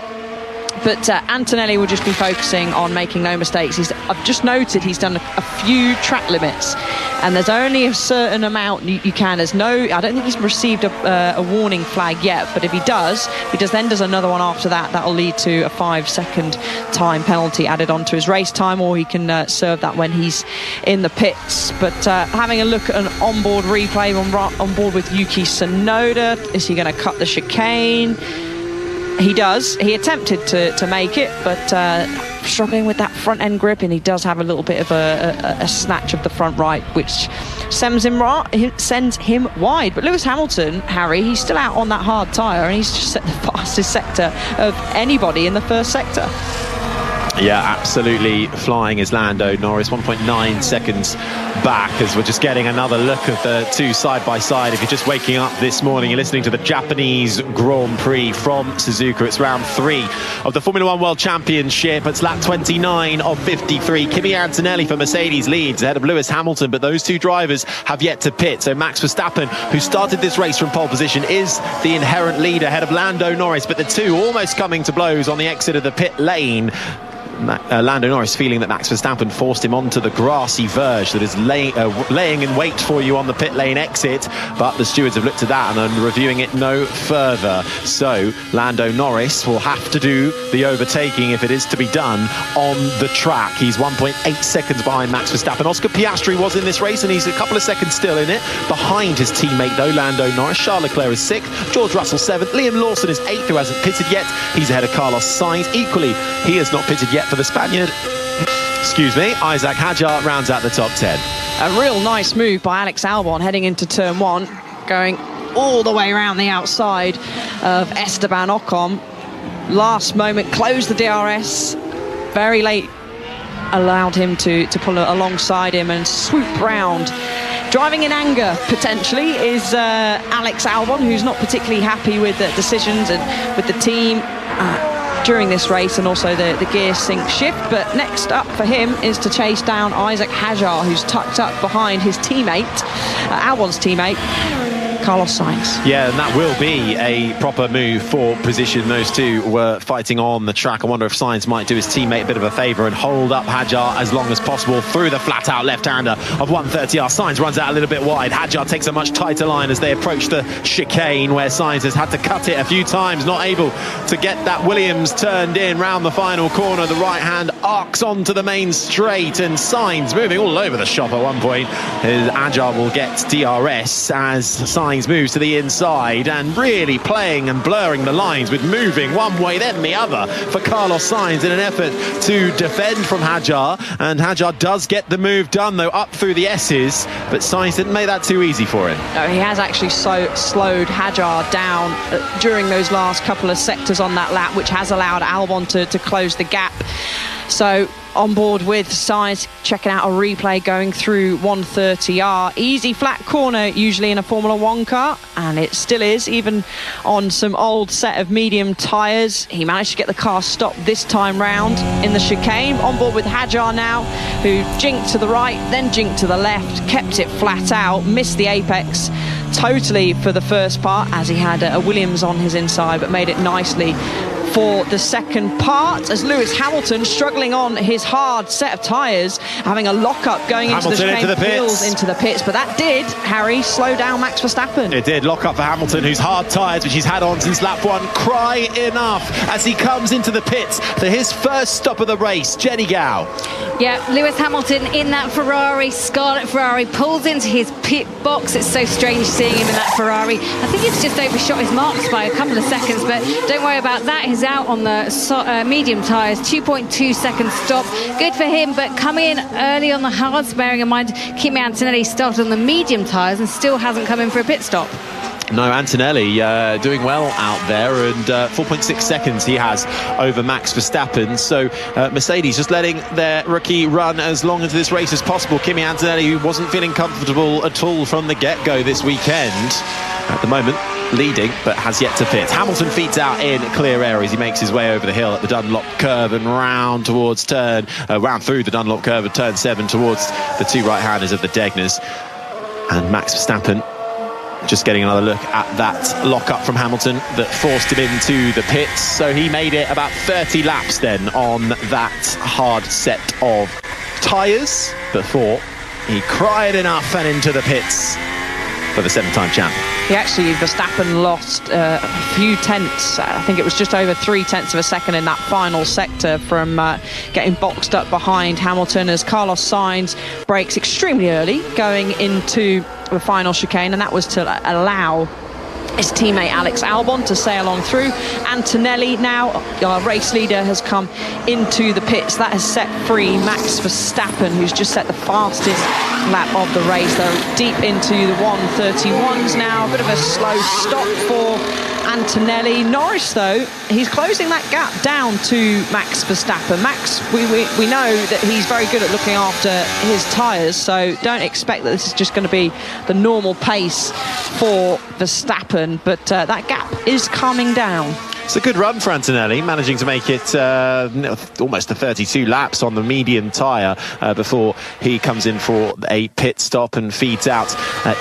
But Antonelli will just be focusing on making no mistakes. I've just noted he's done a few track limits, and there's only a certain amount you can. I don't think he's received a warning flag yet, but if he does another one after that, that'll lead to a 5-second time penalty added onto his race time, or he can serve that when he's in the pits. But having a look at an onboard replay on board with Yuki Tsunoda, is he going to cut the chicane? He does. He attempted to make it, but struggling with that front end grip, and he does have a little bit of a snatch of the front right, which sends him wide. But Lewis Hamilton, Harry, he's still out on that hard tyre, and he's just set the fastest sector of anybody in the first sector. Yeah, absolutely flying is Lando Norris, 1.9 seconds back, as we're just getting another look at the two side by side. If you're just waking up this morning, you're listening to the Japanese Grand Prix from Suzuka. It's round 3 of the Formula 1 World Championship. It's lap 29 of 53. Kimi Antonelli for Mercedes leads ahead of Lewis Hamilton, but those two drivers have yet to pit. So Max Verstappen, who started this race from pole position, is the inherent leader ahead of Lando Norris, but the two almost coming to blows on the exit of the pit lane. Lando Norris feeling that Max Verstappen forced him onto the grassy verge that is laying in wait for you on the pit lane exit, but the stewards have looked at that and are reviewing it no further. So Lando Norris will have to do the overtaking if it is to be done on the track. He's 1.8 seconds behind Max Verstappen. Oscar Piastri was in this race, and he's a couple of seconds still in it behind his teammate though, Lando Norris. Charles Leclerc is 6th, George Russell 7th, Liam Lawson is 8th, who hasn't pitted yet. He's ahead of Carlos Sainz. Equally, he has not pitted yet for the Spaniard. Isaac Hadjar rounds out the top 10. A real nice move by Alex Albon heading into turn 1, going all the way around the outside of Esteban Ocon. Last moment closed the DRS, very late allowed him to pull alongside him and swoop round. Driving in anger, potentially, is Alex Albon, who's not particularly happy with the decisions and with the team during this race, and also the gear sync shift. But next up for him is to chase down Isaac Hadjar, who's tucked up behind his teammate, Albon's teammate, Carlos Sainz. Yeah, and that will be a proper move for position. Those two were fighting on the track. I wonder if Sainz might do his teammate a bit of a favour and hold up Hadjar as long as possible through the flat-out left-hander of 130R. Sainz runs out a little bit wide. Hadjar takes a much tighter line as they approach the chicane, where Sainz has had to cut it a few times, not able to get that Williams turned in round the final corner. The right hand arcs onto the main straight, and Sainz moving all over the shop at one point. Hadjar will get DRS as Sainz moves to the inside and really playing and blurring the lines with moving one way then the other for Carlos Sainz in an effort to defend from Hadjar. And Hadjar does get the move done though up through the S's, but Sainz didn't make that too easy for him. No, he has actually slowed Hadjar down during those last couple of sectors on that lap, which has allowed Albon to close the gap. So on board with Sainz, checking out a replay going through 130R. Easy flat corner usually in a Formula 1 car, and it still is, even on some old set of medium tyres. He managed to get the car stopped this time round in the chicane. On board with Hadjar now, who jinked to the right, then jinked to the left, kept it flat out, missed the apex totally for the first part as he had a Williams on his inside, but made it nicely for the second part, as Lewis Hamilton, struggling on his hard set of tyres, having a lock-up going into the chicane, into the pits. But that did, Harry, slow down Max Verstappen. It did. Lock-up for Hamilton, whose hard tyres, which he's had on since lap 1, cry enough as he comes into the pits for his first stop of the race. Jenny Gow. Yeah, Lewis Hamilton in that Ferrari, Scarlet Ferrari, pulls into his pit box. It's so strange seeing him in that Ferrari. I think he's just overshot his marks by a couple of seconds, but don't worry about that. He's out on the medium tyres, 2.2 second stop. Good for him, but coming in early on the hards, bearing in mind Kimi Antonelli started on the medium tyres and still hasn't come in for a pit stop. No, Antonelli doing well out there, and 4.6 seconds he has over Max Verstappen. So Mercedes just letting their rookie run as long into this race as possible. Kimi Antonelli, who wasn't feeling comfortable at all from the get-go this weekend, at the moment leading, but has yet to pit. Hamilton feeds out in clear air as he makes his way over the hill at the Dunlop curve and round towards round through the Dunlop curve at turn 7 towards the two right-handers of the Degners. And Max Verstappen just getting another look at that lock-up from Hamilton that forced him into the pits. So he made it about 30 laps then on that hard set of tyres before he cried enough and into the pits for the 7-time champ. Verstappen lost a few tenths. I think it was just over 0.3 of a second in that final sector from getting boxed up behind Hamilton, as Carlos Sainz brakes extremely early going into the final chicane, and that was to allow his teammate Alex Albon to sail on through. Antonelli now, our race leader, has come into the pits. That has set free Max Verstappen, who's just set the fastest lap of the race. They're deep into the 131s now. A bit of a slow stop for Antonelli. Norris, though, he's closing that gap down to Max Verstappen. Max, we know that he's very good at looking after his tyres, so don't expect that this is just going to be the normal pace for Verstappen, but that gap is calming down. It's a good run for Antonelli, managing to make it almost to 32 laps on the medium tyre before he comes in for a pit stop and feeds out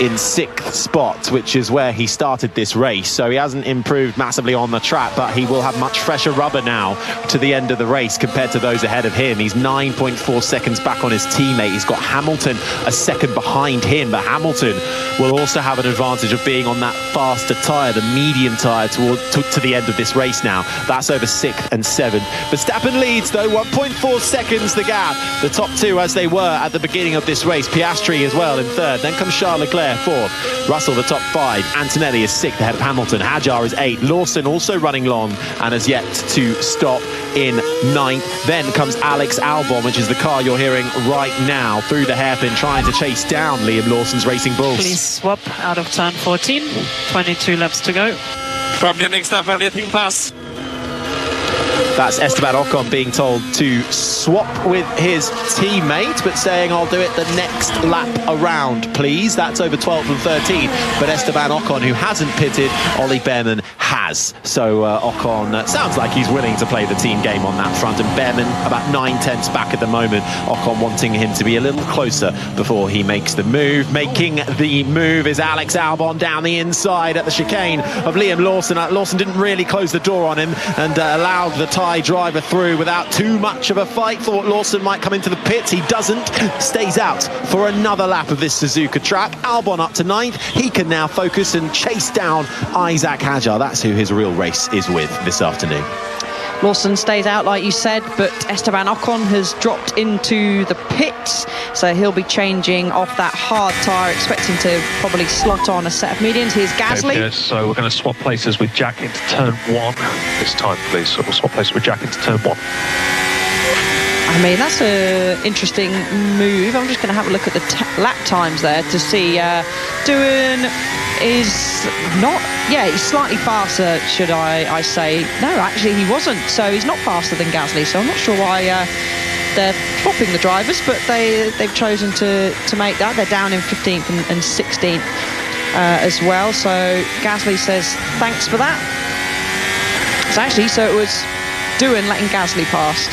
in 6th spot, which is where he started this race. So he hasn't improved massively on the track, but he will have much fresher rubber now to the end of the race compared to those ahead of him. He's 9.4 seconds back on his teammate. He's got Hamilton a second behind him, but Hamilton will also have an advantage of being on that faster tyre, the medium tyre, to the end of this race now. That's over 6th and 7th. Verstappen leads though, 1.4 seconds the gap. The top two as they were at the beginning of this race. Piastri as well in 3rd. Then comes Charles Leclerc 4th. Russell the top 5. Antonelli is 6th ahead of Hamilton. Hadjar is 8th. Lawson also running long and has yet to stop in 9th. Then comes Alex Albon, which is the car you're hearing right now, through the hairpin, trying to chase down Liam Lawson's Racing Bulls. Please swap out of turn 14. 22 laps to go. Probably next up, everything pass. That's Esteban Ocon being told to swap with his teammate, but saying, I'll do it the next lap around, please. That's over 12th and 13th. But Esteban Ocon, who hasn't pitted, Ollie Behrman has. has. So Ocon sounds like he's willing to play the team game on that front, and Behrman about 9/10 back at the moment. Ocon wanting him to be a little closer before he makes the move. Making the move is Alex Albon down the inside at the chicane of Liam Lawson. Lawson didn't really close the door on him and allowed the Thai driver through without too much of a fight. Thought Lawson might come into the pits. He doesn't. Stays out for another lap of this Suzuka track. Albon up to 9th. He can now focus and chase down Isaac Hadjar. That's who his real race is with this afternoon. Lawson stays out, like you said, but Esteban Ocon has dropped into the pits, so he'll be changing off that hard tyre, expecting to probably slot on a set of mediums. Here's Gasly. Okay, so we're going to swap places with Jack into turn 1 this time, please. So we'll swap places with Jack into turn 1. I mean, that's an interesting move. I'm just going to have a look at the lap times there to see. Doohan is not, he's slightly faster, should I say. No, actually he wasn't, so he's not faster than Gasly, so I'm not sure why they're swapping the drivers, but they've chosen to make that. They're down in 15th and 16th as well, so Gasly says thanks for that. So it was Doohan letting Gasly past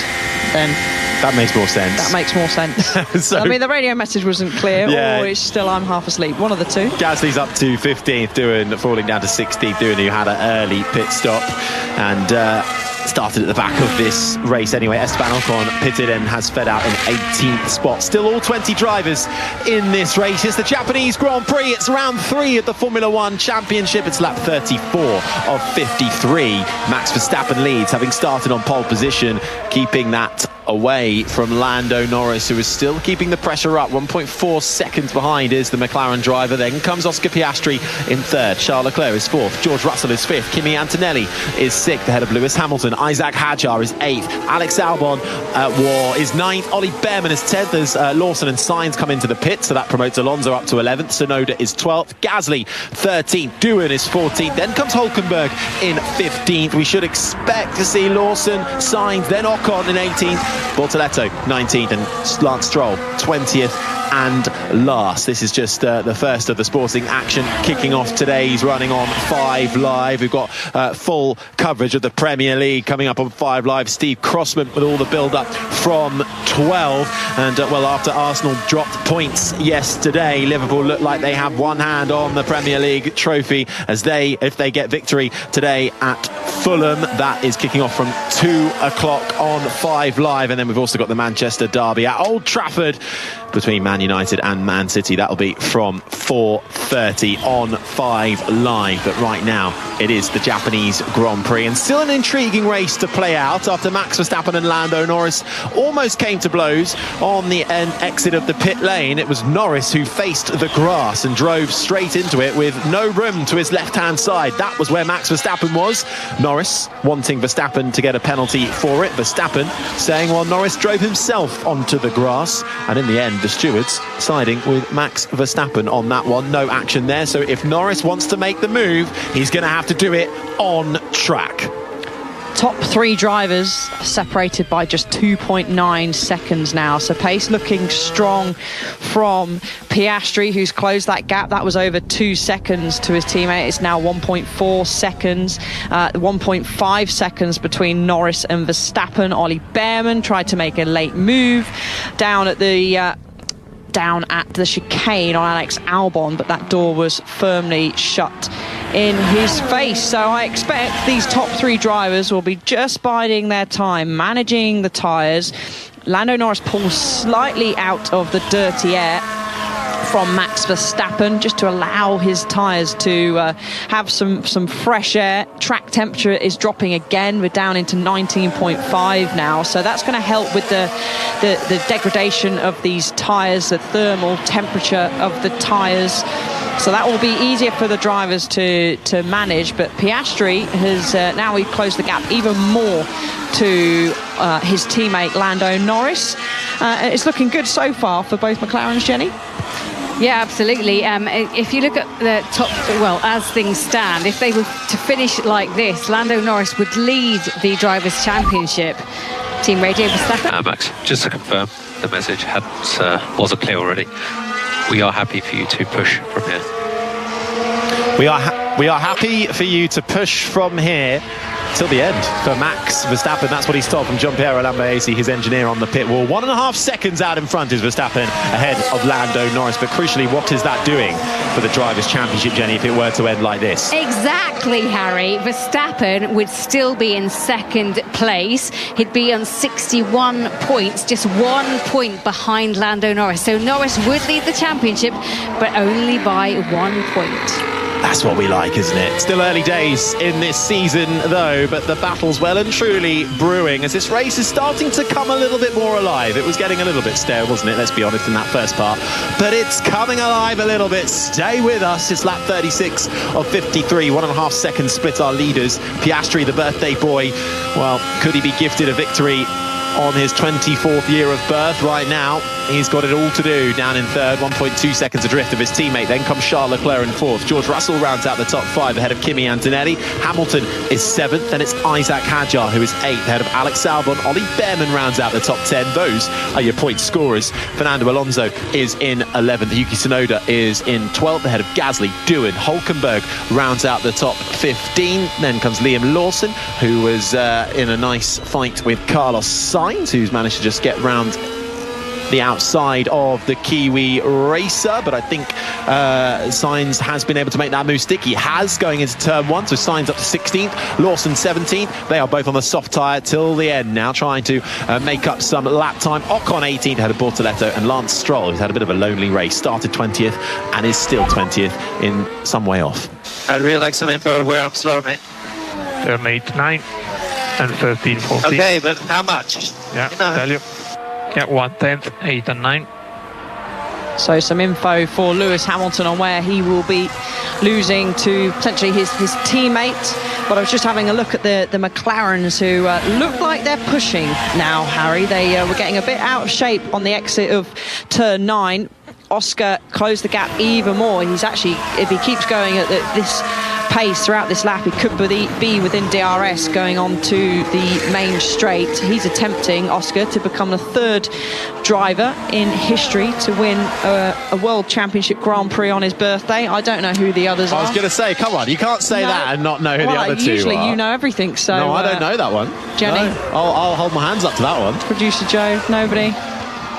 then. That makes more sense. That makes more sense. So, I mean, the radio message wasn't clear, or it's still I'm half asleep. One of the two. Gasly's up to 15th, Doohan falling down to 16th. Doohan, who had an early pit stop and started at the back of this race anyway. Esteban Ocon pitted and has fed out in 18th spot. Still all 20 drivers in this race. It's the Japanese Grand Prix. It's round 3 of the Formula 1 Championship. It's lap 34 of 53. Max Verstappen leads, having started on pole position, keeping that away from Lando Norris, who is still keeping the pressure up. 1.4 seconds behind is the McLaren driver. Then comes Oscar Piastri in 3rd. Charles Leclerc is 4th. George Russell is 5th. Kimi Antonelli is 6th ahead of Lewis Hamilton. Isaac Hadjar is 8th. Alex Albon is 9th. Ollie Behrman is 10th as Lawson and Sainz come into the pit, so that promotes Alonso up to 11th. Tsunoda is 12th. Gasly 13th. Doohan is 14th. Then comes Hülkenberg in 15th. We should expect to see Lawson, Sainz, then Ocon in 18th. Bortoletto 19th and Lance Stroll 20th and last. This is just the first of the sporting action kicking off today's running on 5 Live. We've got full coverage of the Premier League coming up on 5 Live. Steve Crossman with all the build-up from 12. And after Arsenal dropped points yesterday, Liverpool look like they have one hand on the Premier League trophy as if they get victory today at Fulham. That is kicking off from 2 o'clock on 5 Live. And then we've also got the Manchester derby at Old Trafford between Man United and Man City. That'll be from 4:30 on 5 Live. But right now it is the Japanese Grand Prix, and still an intriguing race to play out after Max Verstappen and Lando Norris almost came to blows on the exit of the pit lane. It was Norris who faced the grass and drove straight into it with no room to his left-hand side. That was where Max Verstappen was. Norris wanting Verstappen to get a penalty for it. Verstappen saying, well, Norris drove himself onto the grass, and in the end the stewards siding with Max Verstappen on that one. No action there, so if Norris wants to make the move, he's going to have to do it on track. Top 3 drivers separated by just 2.9 seconds now, so pace looking strong from Piastri, who's closed that gap. That was over 2 seconds to his teammate. It's now 1.4 seconds, 1.5 seconds between Norris and Verstappen. Ollie Behrman tried to make a late move down at the chicane on Alex Albon, but that door was firmly shut in his face. So I expect these top 3 drivers will be just biding their time, managing the tyres. Lando Norris pulls slightly out of the dirty air from Max Verstappen just to allow his tyres to have some fresh air. Track temperature is dropping again. We're down into 19.5 now, so that's going to help with the degradation of these tyres, the thermal temperature of the tyres. So that will be easier for the drivers to manage. But Piastri has now we've closed the gap even more to his teammate Lando Norris. It's looking good so far for both McLarens, Jenny. Yeah, absolutely. If you look at the top, as things stand, if they were to finish like this, Lando Norris would lead the Drivers' Championship. Team Radio Verstappen. Max, just to confirm, the message wasn't clear already. We are happy for you to push from here. We are We are happy for you to push from here till the end for Max Verstappen. That's what he's told from Gianpiero Lambiase, his engineer on the pit wall. 1.5 seconds out in front is Verstappen, ahead of Lando Norris. But crucially, what is that doing for the Drivers' Championship, Jenny, if it were to end like this? Exactly, Harry. Verstappen would still be in second place. He'd be on 61 points, just 1 point behind Lando Norris. So Norris would lead the championship, but only by 1 point. That's what we like, isn't it? Still early days in this season, though, but the battle's well and truly brewing as this race is starting to come a little bit more alive. It was getting a little bit stale, wasn't it? Let's be honest, in that first part. But it's coming alive a little bit. Stay with us. It's lap 36 of 53. 1.5 seconds split our leaders. Piastri, the birthday boy, well, could he be gifted a victory on his 24th year of birth? Right now, he's got it all to do. Down in third, 1.2 seconds adrift of his teammate. Then comes Charles Leclerc in fourth. George Russell rounds out the top 5 ahead of Kimi Antonelli. Hamilton is 7th. Then it's Isaac Hadjar, who is 8th, ahead of Alex Albon. Ollie Behrman rounds out the top 10. Those are your point scorers. Fernando Alonso is in 11th. Yuki Tsunoda is in 12th, ahead of Gasly. Doohan, Hulkenberg rounds out the top 15. Then comes Liam Lawson, who was in a nice fight with Carlos Sainz, who's managed to just get round the outside of the Kiwi racer, but I think Sainz has been able to make that move stick. He has, going into turn 1, so Sainz up to 16th, Lawson 17th. They are both on the soft tyre till the end now, trying to make up some lap time. Ocon 18th, ahead of Bortoletto, and Lance Stroll, who's had a bit of a lonely race, started 20th and is still 20th, in some way off. I'd really like some info where I'm slow, mate. Turn 8, 9 and 13, 14. Okay, but how much? Yeah, tell you. Yeah, 1/10, 8 and 9. So some info for Lewis Hamilton on where he will be losing to potentially his teammate. But I was just having a look at the McLarens, who look like they're pushing now, Harry. They were getting a bit out of shape on the exit of turn 9. Oscar closed the gap even more. He's actually, if he keeps going at this pace throughout this lap, he could be within DRS going on to the main straight. He's attempting, Oscar, to become the 3rd driver in history to win a World Championship Grand Prix on his birthday. I don't know who the others are. I was going to say, come on, you can't say that and not know who the other two are. Usually you know everything, so... No, I don't know that one. Jenny? No. I'll hold my hands up to that one. Producer Joe? Nobody?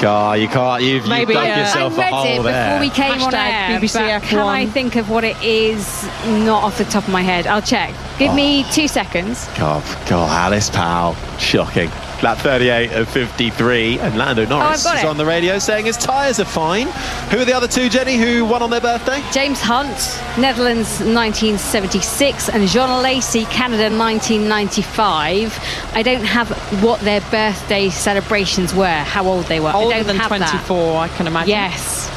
God, you can't. You've dug yourself a hole there. Before we came on air, BBC F1. Can I think of what it is? Not off the top of my head. I'll check. Give me 2 seconds. God, Alice Powell. Shocking. Lap 38 of 53, and Lando Norris is on the radio saying his tyres are fine. Who are the other two, Jenny, who won on their birthday? James Hunt, Netherlands 1976, and Jean Lacey, Canada 1995. I don't have what their birthday celebrations were, how old they were. Older I don't than have 24, that. I can imagine. Yes.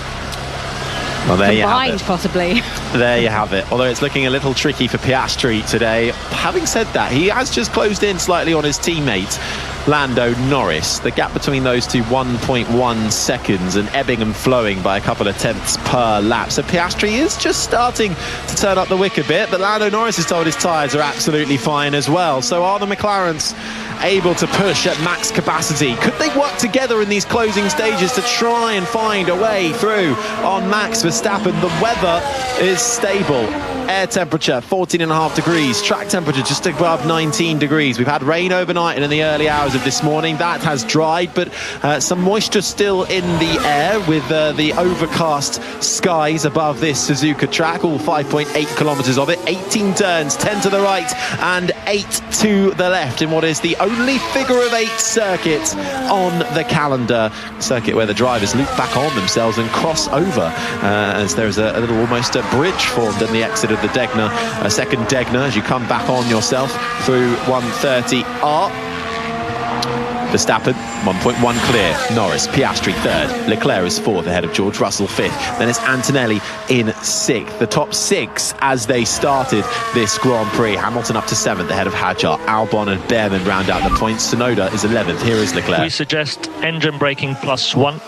Well, there Combined, you have it. possibly. There you have it. Although it's looking a little tricky for Piastri today. Having said that, he has just closed in slightly on his teammate, Lando Norris. The gap between those two, 1.1 seconds, and ebbing and flowing by a couple of tenths per lap. So Piastri is just starting to turn up the wick a bit, but Lando Norris is told his tyres are absolutely fine as well. So are the McLarens able to push at max capacity? Could they work together in these closing stages to try and find a way through on Max Verstappen? The weather is stable. Air temperature 14.5 degrees, track temperature just above 19 degrees. We've had rain overnight and in the early hours of this morning. That has dried, but some moisture still in the air with the overcast skies above this Suzuka track, all 5.8 kilometres of it, 18 turns, 10 to the right and 8 to the left in what is the only figure of 8 circuit on the calendar. Circuit where the drivers loop back on themselves and cross over as there's a little almost a bridge formed in the exit of the Degner, a second Degner, as you come back on yourself through 130R. Verstappen 1.1 clear, Norris, Piastri 3rd, Leclerc is 4th ahead of George Russell 5th, then it's Antonelli in 6th. The top 6 as they started this Grand Prix. Hamilton up to 7th ahead of Hadjar, Albon and Behrman round out the points. Tsunoda is 11th, here is Leclerc. We suggest engine braking +1.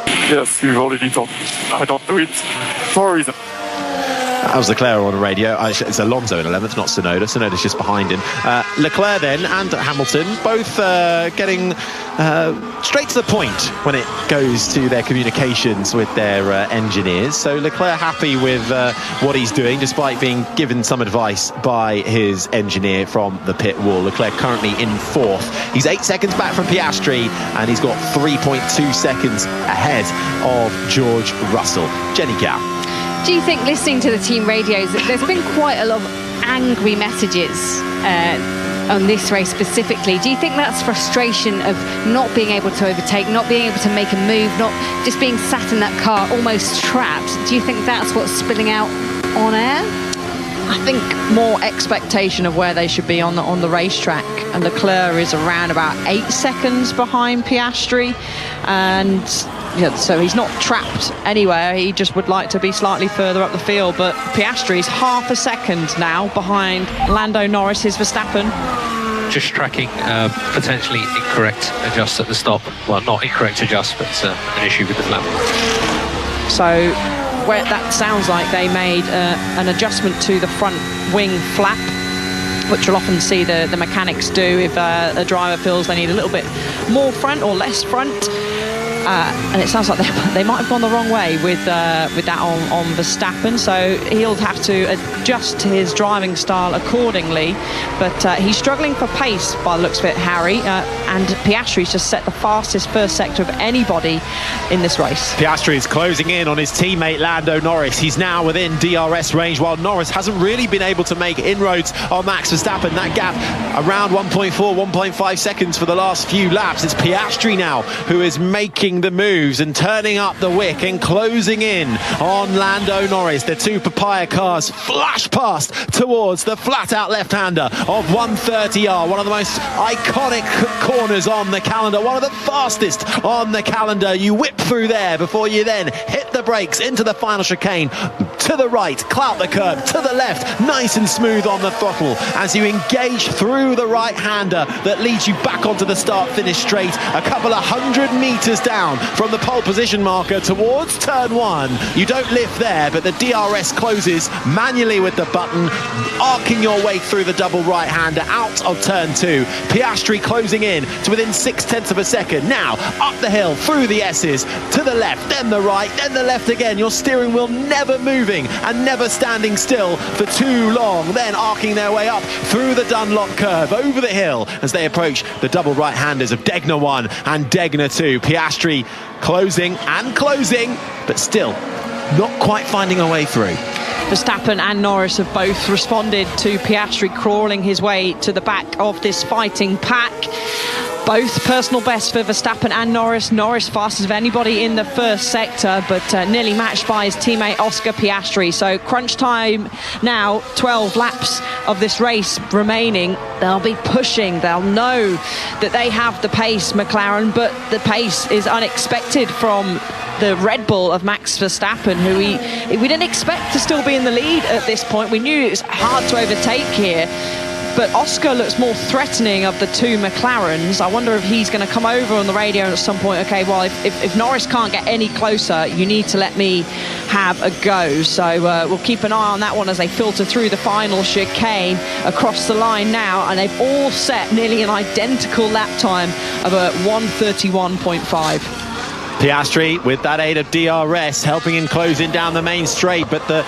Yes, you've already done. I don't do it for a reason. That was Leclerc on the radio. It's Alonso in 11th, not Tsunoda. Tsunoda's just behind him. Leclerc then and Hamilton both getting straight to the point when it goes to their communications with their engineers. So Leclerc happy with what he's doing, despite being given some advice by his engineer from the pit wall. Leclerc currently in 4th. He's 8 seconds back from Piastri, and he's got 3.2 seconds ahead of George Russell. Jenny Gow. Do you think, listening to the team radios, that there's been quite a lot of angry messages on this race specifically? Do you think that's frustration of not being able to overtake, not being able to make a move, not just being sat in that car almost trapped? Do you think that's what's spilling out on air? I think more expectation of where they should be on the racetrack, and Leclerc is around about 8 seconds behind Piastri, and yeah, so he's not trapped anywhere. He just would like to be slightly further up the field, but Piastri's half a second now behind Lando Norris's Verstappen. Just tracking potentially incorrect adjust at the stop. Well, not incorrect adjust, but an issue with the flap. So where that sounds like they made an adjustment to the front wing flap, which you'll often see the mechanics do if a driver feels they need a little bit more front or less front. And it sounds like they might have gone the wrong way with that on Verstappen, so he'll have to adjust his driving style accordingly. But he's struggling for pace by the looks of it, Harry, and Piastri's just set the fastest first sector of anybody in this race. Piastri is closing in on his teammate Lando Norris. He's now within DRS range, while Norris hasn't really been able to make inroads on Max Verstappen. That gap around 1.4, 1.5 seconds for the last few laps. It's Piastri now who is making the moves and turning up the wick and closing in on Lando Norris. The two papaya cars flash past towards the flat-out left-hander of 130R, one of the most iconic corners on the calendar, one of the fastest on the calendar. You whip through there before you then hit the brakes into the final chicane. To the right, clout the curb, to the left, nice and smooth on the throttle as you engage through the right-hander that leads you back onto the start-finish straight, a couple of 100 metres down from the pole position marker towards turn 1. You don't lift there, but the DRS closes manually with the button, arcing your way through the double right-hander out of turn 2. Piastri closing in to within 0.6 of a second. Now, up the hill, through the S's, to the left, then the right, then the left again. Your steering wheel never moving and never standing still for too long. Then arcing their way up through the Dunlop curve, over the hill as they approach the double right-handers of Degner 1 and Degner 2. Piastri closing and closing, but still not quite finding a way through. Verstappen and Norris have both responded to Piastri crawling his way to the back of this fighting pack. Both personal best for Verstappen and Norris. Norris fastest of anybody in the first sector, but nearly matched by his teammate Oscar Piastri. So crunch time now, 12 laps of this race remaining. They'll be pushing. They'll know that they have the pace, McLaren, but the pace is unexpected from the Red Bull of Max Verstappen, who we didn't expect to still be in the lead at this point. We knew it was hard to overtake here. But Oscar looks more threatening of the two McLarens. I wonder if he's going to come over on the radio at some point. Okay, well, if Norris can't get any closer, you need to let me have a go. So we'll keep an eye on that one as they filter through the final chicane across the line now. And they've all set nearly an identical lap time of a 1:31.5. Piastri with that aid of DRS helping him closing down the main straight, but the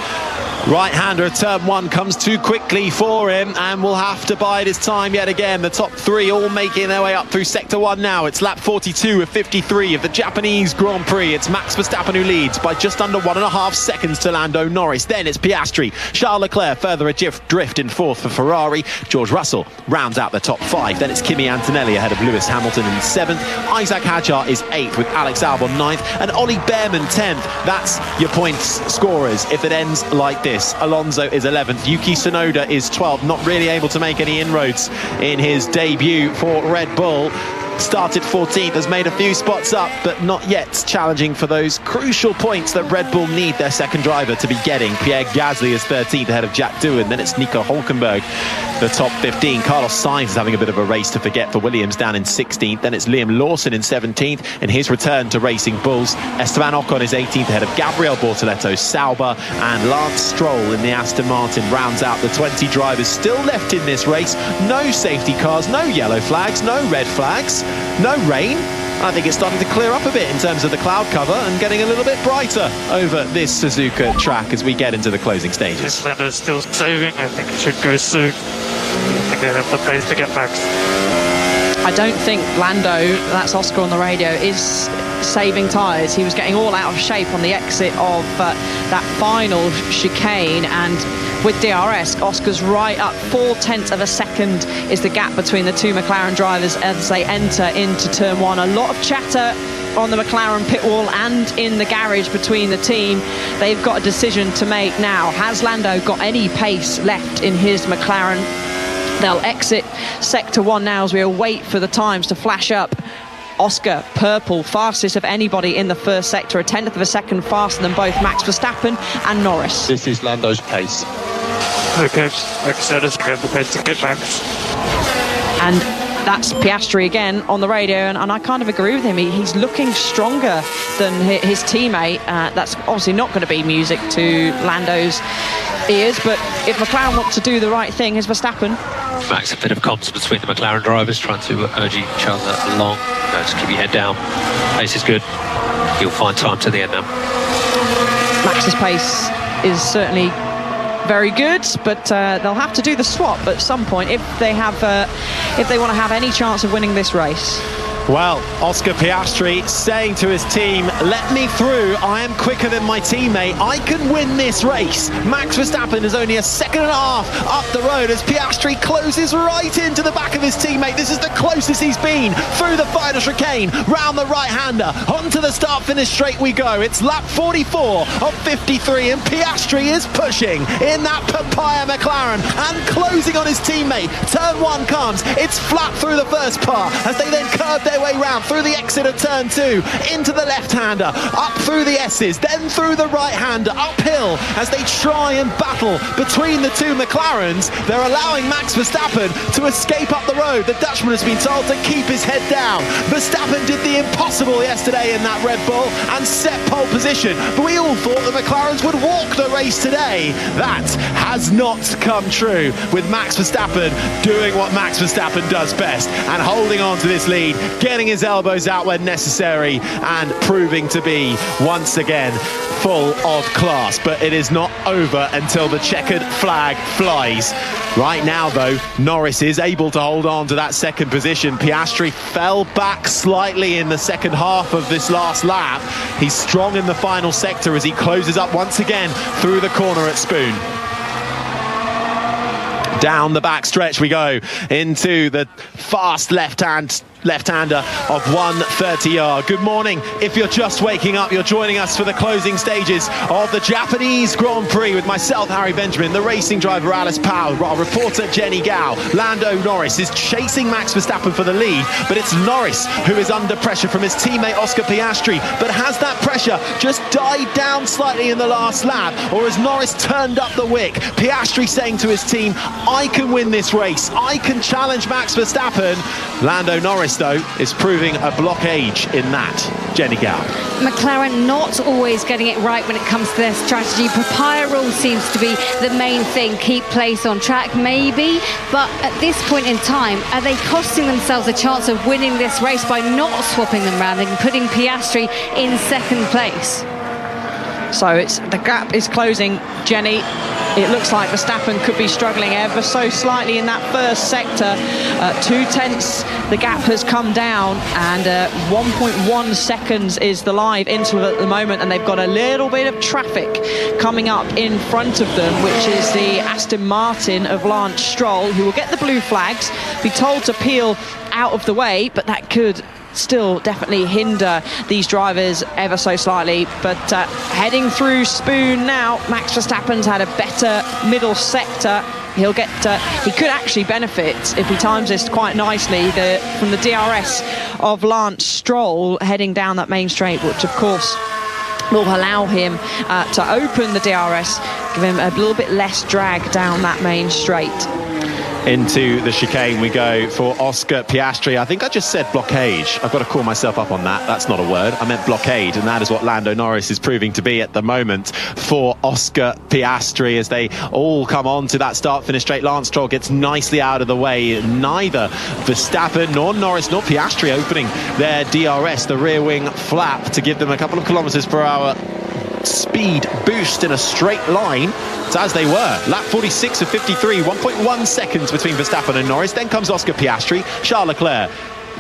right-hander at turn 1 comes too quickly for him and will have to bide his time yet again. The top 3 all making their way up through sector 1 now. It's lap 42 of 53 of the Japanese Grand Prix. It's Max Verstappen who leads by just under 1.5 seconds to Lando Norris. Then it's Piastri. Charles Leclerc further adrift in 4th for Ferrari. George Russell rounds out the top 5. Then it's Kimi Antonelli ahead of Lewis Hamilton in 7th. Isaac Hadjar is 8th with Alex Albon 9th and Ollie Behrman 10th. That's your points scorers if it ends like this. Alonso is 11th. Yuki Tsunoda is 12th, not really able to make any inroads in his debut for Red Bull. started 14th, has made a few spots up, but not yet challenging for those crucial points that Red Bull need their second driver to be getting. Pierre Gasly is 13th ahead of Jack Doohan. Then it's Nico Hulkenberg, the top 15. Carlos Sainz is having a bit of a race to forget for Williams, down in 16th. Then it's Liam Lawson in 17th in his return to Racing Bulls. Esteban Ocon is 18th ahead of Gabriel Bortoleto, Sauber, and Lance Stroll in the Aston Martin rounds out the 20 drivers still left in this race. No safety cars, no yellow flags, no red flags, no rain. I think it's starting to clear up a bit in terms of the cloud cover and getting a little bit brighter over this Suzuka track as we get into the closing stages. Lando's still saving. I think it should go soon. I think they have the pace to get back. I don't think Lando, that's Oscar on the radio, is saving tyres. He was getting all out of shape on the exit of that final chicane, and with DRS, Oscar's right up. 0.4 of a second is the gap between the two McLaren drivers as they enter into turn one. A lot of chatter on the McLaren pit wall and in the garage between the team. They've got a decision to make now. Has Lando got any pace left in his McLaren? They'll exit sector one now as we wait for the times to flash up. Oscar, purple, fastest of anybody in the first sector, a 1/10 of a second faster than both Max Verstappen and Norris. This is Lando's pace. Okay, like I said, it's going to the pace to get back. And that's Piastri again on the radio, and I kind of agree with him. He's looking stronger than his teammate. That's obviously not going to be music to Lando's ears, but if McLaren want to do the right thing, is Verstappen. Max, a bit of comms between the McLaren drivers, trying to urge each other along. Just keep your head down. Pace is good. You'll find time to the end now. Max's pace is certainly very good, but they'll have to do the swap at some point if they want to have any chance of winning this race. Well, Oscar Piastri saying to his team, let me through, I am quicker than my teammate, I can win this race. Max Verstappen is only a second and a half up the road as Piastri closes right into the back of his teammate. This is the closest he's been through the final chicane, round the right-hander, onto the start-finish straight we go. It's lap 44 of 53 and Piastri is pushing in that papaya McLaren and closing on his teammate. Turn one comes, it's flat through the first part as they then curve their way round through the exit of turn two, into the left-hander, up through the S's, then through the right-hander, uphill as they try and battle between the two McLarens. They're allowing Max Verstappen to escape up the road. The Dutchman has been told to keep his head down. Verstappen did the impossible yesterday in that Red Bull and set pole position, but we all thought the McLarens would walk the race today. That has not come true, with Max Verstappen doing what Max Verstappen does best and holding on to this lead, getting his elbows out when necessary and proving to be once again full of class. But it is not over until the checkered flag flies. Right now though, Norris is able to hold on to that second position. Piastri fell back slightly in the second half of this last lap. He's strong in the final sector as he closes up once again through the corner at Spoon. Down the back stretch we go into the fast left-hander of 130R. Good morning. If you're just waking up, you're joining us for the closing stages of the Japanese Grand Prix with myself, Harry Benjamin, the racing driver Alice Powell, our reporter Jenny Gao. Lando Norris is chasing Max Verstappen for the lead, but it's Norris who is under pressure from his teammate Oscar Piastri. But has that pressure just died down slightly in the last lap, or has Norris turned up the wick? Piastri saying to his team, I can win this race, I can challenge Max Verstappen. Lando Norris though is proving a blockage in that. Jenny Gow. McLaren not always getting it right when it comes to their strategy. Papaya rule seems to be the main thing. Keep place on track maybe, but at this point in time, are they costing themselves a chance of winning this race by not swapping them around and putting Piastri in second place? So the gap is closing, Jenny. It looks like Verstappen could be struggling ever so slightly in that first sector. 0.2, the gap has come down, and 1.1 seconds is the live interval at the moment, and they've got a little bit of traffic coming up in front of them, which is the Aston Martin of Lance Stroll, who will get the blue flags, be told to peel out of the way, but that could still definitely hinder these drivers ever so slightly. But heading through Spoon now, Max Verstappen's had a better middle sector. he'll get. He could actually benefit if he times this quite nicely from the DRS of Lance Stroll heading down that main straight, which of course will allow him to open the DRS, give him a little bit less drag down that main straight. Into the chicane we go for Oscar Piastri. I think I just said blockade. I've got to call myself up on that. That's not a word. I meant blockade, and that is what Lando Norris is proving to be at the moment for Oscar Piastri as they all come on to that start-finish straight. Lance Stroll gets nicely out of the way. Neither Verstappen nor Norris nor Piastri opening their DRS, the rear wing flap, to give them a couple of kilometres per hour speed boost in a straight line. So as they were, lap 46 of 53, 1.1 seconds between Verstappen and Norris. Then comes Oscar Piastri, Charles Leclerc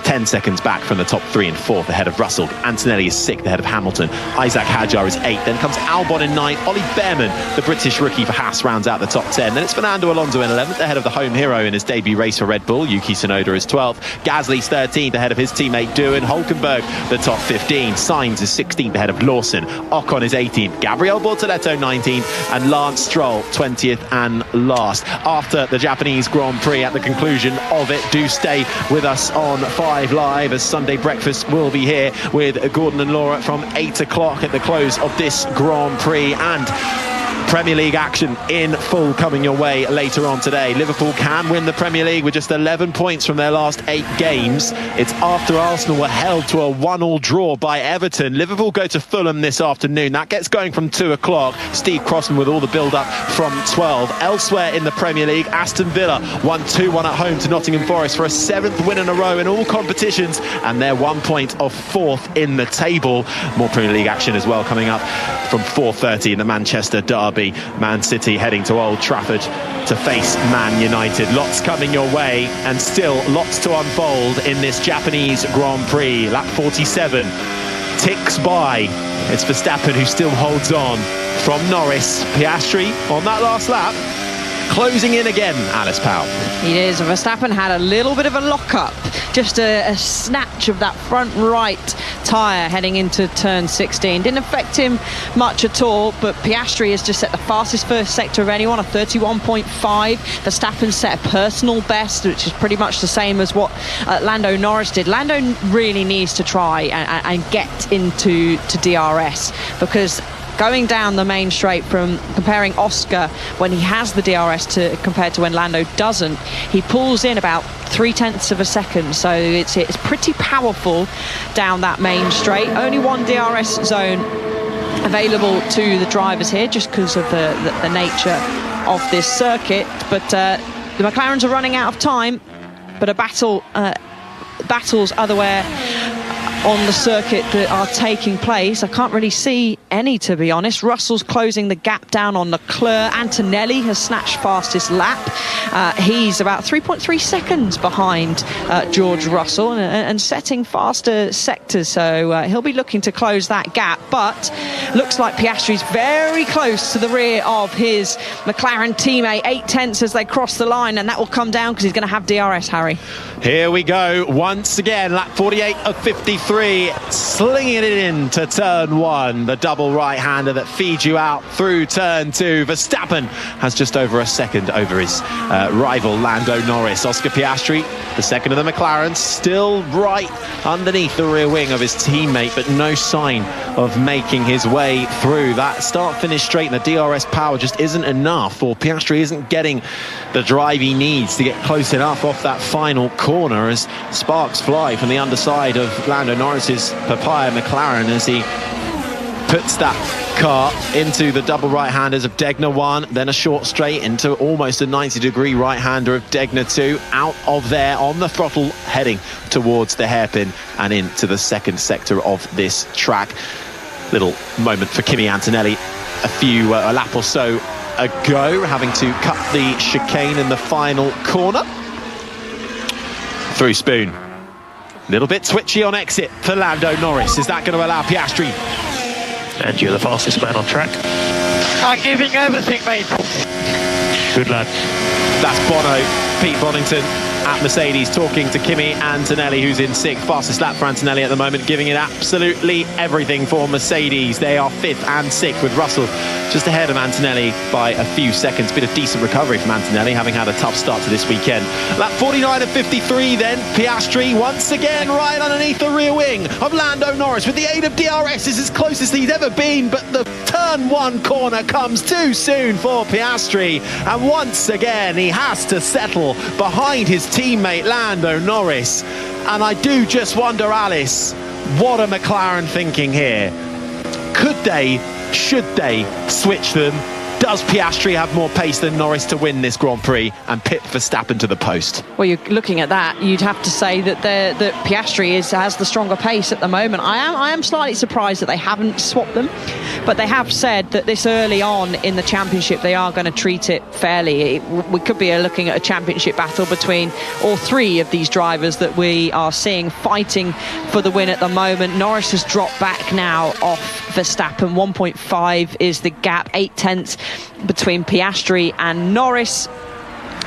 10 seconds back from the top 3 and 4th ahead of Russell. Antonelli is 6th ahead of Hamilton. Isaac Hadjar is 8th. Then comes Albon in 9th. Ollie Behrman, the British rookie for Haas, rounds out the top 10. Then it's Fernando Alonso in 11th ahead of the home hero in his debut race for Red Bull. Yuki Tsunoda is 12th. Gasly's 13th ahead of his teammate Doohan. Hulkenberg, the top 15. Sainz is 16th ahead of Lawson. Ocon is 18th. Gabriel Bortoletto 19th. And Lance Stroll 20th and last. After the Japanese Grand Prix, at the conclusion of it, do stay with us on 5 Live, as Sunday Breakfast will be here with Gordon and Laura from 8 o'clock at the close of this Grand Prix, and Premier League action in full coming your way later on today. Liverpool can win the Premier League with just 11 points from their last 8 games. It's after Arsenal were held to a 1-1 draw by Everton. Liverpool go to Fulham this afternoon. That gets going from 2 o'clock. Steve Crossman with all the build-up from 12. Elsewhere in the Premier League, Aston Villa won 2-1 at home to Nottingham Forest for a 7th win in a row in all competitions, and they're 1 point off 4th in the table. More Premier League action as well coming up from 4:30 in the Manchester derby. Man City heading to Old Trafford to face Man United. Lots coming your way, and still lots to unfold in this Japanese Grand Prix. Lap 47 ticks by. It's Verstappen who still holds on from Norris. Piastri on that last lap, closing in again, Alice Powell. It is. Verstappen had a little bit of a lock-up, just a snatch of that front right tyre heading into turn 16. Didn't affect him much at all, but Piastri has just set the fastest first sector of anyone, a 31.5. Verstappen set a personal best, which is pretty much the same as what Lando Norris did. Lando really needs to try and get into DRS, because going down the main straight, from comparing Oscar when he has the DRS to compared to when Lando doesn't, he pulls in about 0.3 of a second, so it's pretty powerful down that main straight. Only one DRS zone available to the drivers here, just because of the nature of this circuit, but the McLarens are running out of time. But a battles otherwhere on the circuit that are taking place. I can't really see any, to be honest. Russell's closing the gap down on Leclerc. Antonelli has snatched fastest lap. He's about 3.3 seconds behind George Russell and setting faster sectors, so he'll be looking to close that gap. But looks like Piastri's very close to the rear of his McLaren teammate, 0.8 as they cross the line, and that will come down because he's going to have DRS, Harry. Here we go once again, lap 48 of 53, slinging it into turn 1, the double right-hander that feeds you out through turn 2. Verstappen has just over a second over his rival Lando Norris. Oscar Piastri, the second of the McLaren, still right underneath the rear wing of his teammate, but no sign of making his way through. That start-finish straight and the DRS power just isn't enough, or Piastri isn't getting the drive he needs to get close enough off that final corner, as sparks fly from the underside of Lando Norris's papaya McLaren as he puts that car into the double right-handers of Degner 1, then a short straight into almost a 90-degree right-hander of Degner 2, out of there on the throttle, heading towards the hairpin and into the second sector of this track. Little moment for Kimi Antonelli a lap or so ago, having to cut the chicane in the final corner. Through spoon. Little bit twitchy on exit for Lando Norris. Is that going to allow Piastri? And you're the fastest man on track. I'm giving everything, mate. Good lad. That's Bono, Pete Bonington, at Mercedes, talking to Kimi Antonelli, who's in 6th. Fastest lap for Antonelli at the moment, giving it absolutely everything for Mercedes. They are 5th and 6th, with Russell just ahead of Antonelli by a few seconds. Bit of decent recovery from Antonelli, having had a tough start to this weekend. Lap 49 of 53 then. Piastri once again right underneath the rear wing of Lando Norris. With the aid of DRS, is as close as he's ever been, but the turn 1 corner comes too soon for Piastri, and once again he has to settle behind his teammate Lando Norris. And I do just wonder, Alice, what are McLaren thinking here? Could they, should they switch them? Does Piastri have more pace than Norris to win this Grand Prix and pit Verstappen to the post? Well, you're looking at that, you'd have to say that Piastri has the stronger pace at the moment. I am slightly surprised that they haven't swapped them, but they have said that this early on in the championship they are going to treat it fairly. We could be looking at a championship battle between all 3 of these drivers that we are seeing fighting for the win at the moment. Norris has dropped back now off Verstappen. 1.5 is the gap, 8/10 between Piastri and Norris.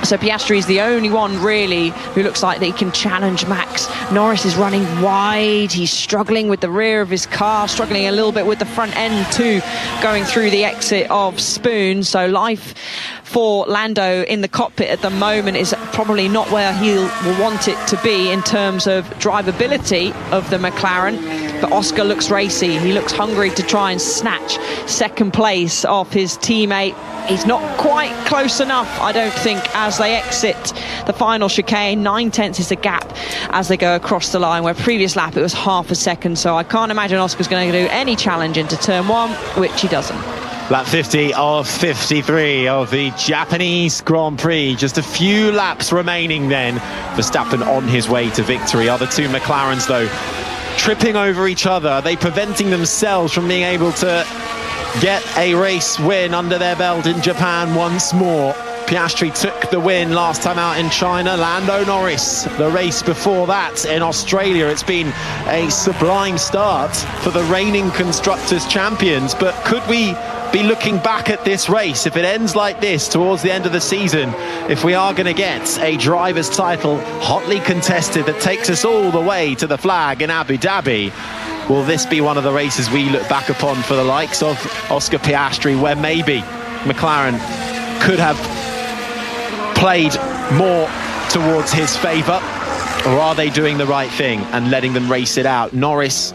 So Piastri is the only one really who looks like that he can challenge Max. Norris is running wide. He's struggling with the rear of his car, struggling a little bit with the front end too, going through the exit of Spoon. So life for Lando in the cockpit at the moment is probably not where he will want it to be in terms of drivability of the McLaren. But Oscar looks racy. He looks hungry to try and snatch 2nd place off his teammate. He's not quite close enough, I don't think, as they exit the final chicane. 9/10 is the gap as they go across the line, where previous lap it was half a second. So I can't imagine Oscar's going to do any challenge into turn 1, which he doesn't. Lap 50 of 53 of the Japanese Grand Prix. Just a few laps remaining then. Verstappen on his way to victory. Other 2 McLarens, though, tripping over each other. Are they preventing themselves from being able to get a race win under their belt in Japan once more? Piastri took the win last time out in China. Lando Norris, the race before that in Australia. It's been a sublime start for the reigning Constructors' champions, but could we be looking back at this race, if it ends like this towards the end of the season, if we are going to get a driver's title hotly contested that takes us all the way to the flag in Abu Dhabi? Will this be one of the races we look back upon for the likes of Oscar Piastri, where maybe McLaren could have played more towards his favour? Or are they doing the right thing and letting them race it out? Norris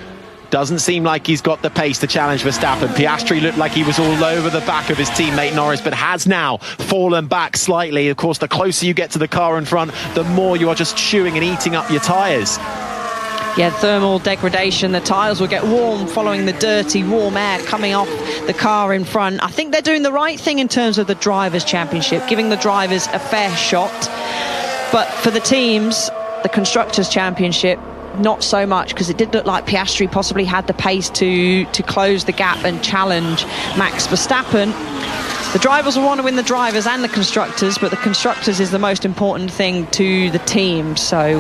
doesn't seem like he's got the pace to challenge Verstappen. Piastri looked like he was all over the back of his teammate Norris, but has now fallen back slightly. Of course, the closer you get to the car in front, the more you are just chewing and eating up your tyres. Yeah, thermal degradation. The tyres will get warm following the dirty, warm air coming off the car in front. I think they're doing the right thing in terms of the Drivers' Championship, giving the drivers a fair shot. But for the teams, the Constructors' Championship, not so much, because it did look like Piastri possibly had the pace to close the gap and challenge Max Verstappen. The drivers will want to win the drivers and the constructors, but the constructors is the most important thing to the team. So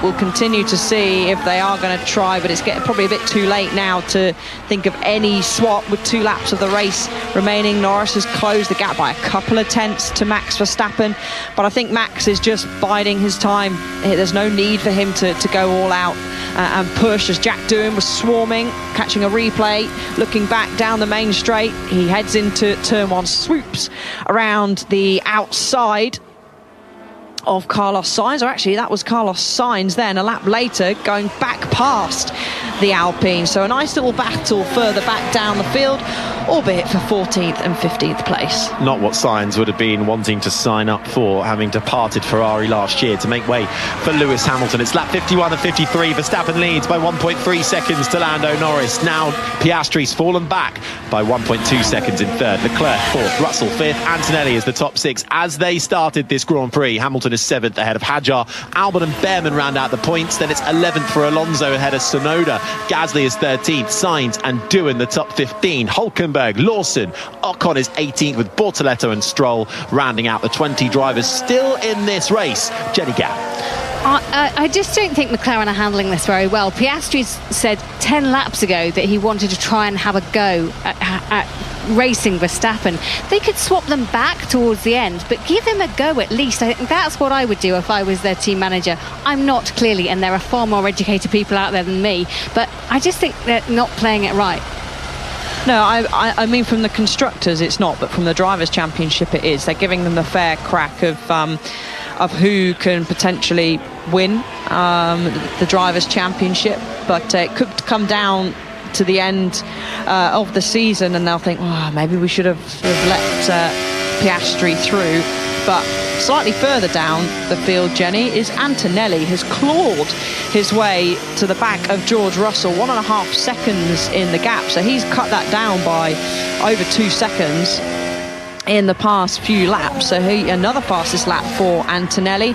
we'll continue to see if they are going to try, but it's getting probably a bit too late now to think of any swap with 2 laps of the race remaining. Norris has closed the gap by a couple of tenths to Max Verstappen, but I think Max is just biding his time. There's no need for him to go all out and push, as Jack Doohan was swarming, catching a replay, looking back down the main straight. He heads into turn 1, swoops around the outside of Carlos Sainz, or actually that was Carlos Sainz then a lap later, going back past the Alpine. So a nice little battle further back down the field, albeit for 14th and 15th place. Not what Sainz would have been wanting to sign up for, having departed Ferrari last year to make way for Lewis Hamilton. It's lap 51 and 53. Verstappen leads by 1.3 seconds to Lando Norris. Now Piastri's fallen back by 1.2 seconds in 3rd. Leclerc 4th, Russell 5th. Antonelli is the top 6 as they started this Grand Prix. Hamilton is 7th ahead of Hadjar. Albon and Behrman round out the points. Then it's 11th for Alonso ahead of Tsunoda. Gasly is 13th. Sainz and Doohan the top 15. Hulkenberg, Lawson, Ocon is 18th with Bortoletto and Stroll rounding out the 20 drivers still in this race. Jenny Gap. I just don't think McLaren are handling this very well. Piastri said 10 laps ago that he wanted to try and have a go at racing Verstappen. They could swap them back towards the end, but give him a go at least. I think that's what I would do if I was their team manager. I'm not, clearly, and there are far more educated people out there than me, but I just think they're not playing it right. No, I mean, from the constructors it's not, but from the Drivers' Championship it is. They're giving them the fair crack of who can potentially win the Drivers' Championship, but it could come down to the end of the season and they'll think, maybe we should have let Piastri through. But slightly further down the field, Jenny, is Antonelli has clawed his way to the back of George Russell, 1.5 seconds in the gap, so he's cut that down by over 2 seconds in the past few laps. So another fastest lap for Antonelli.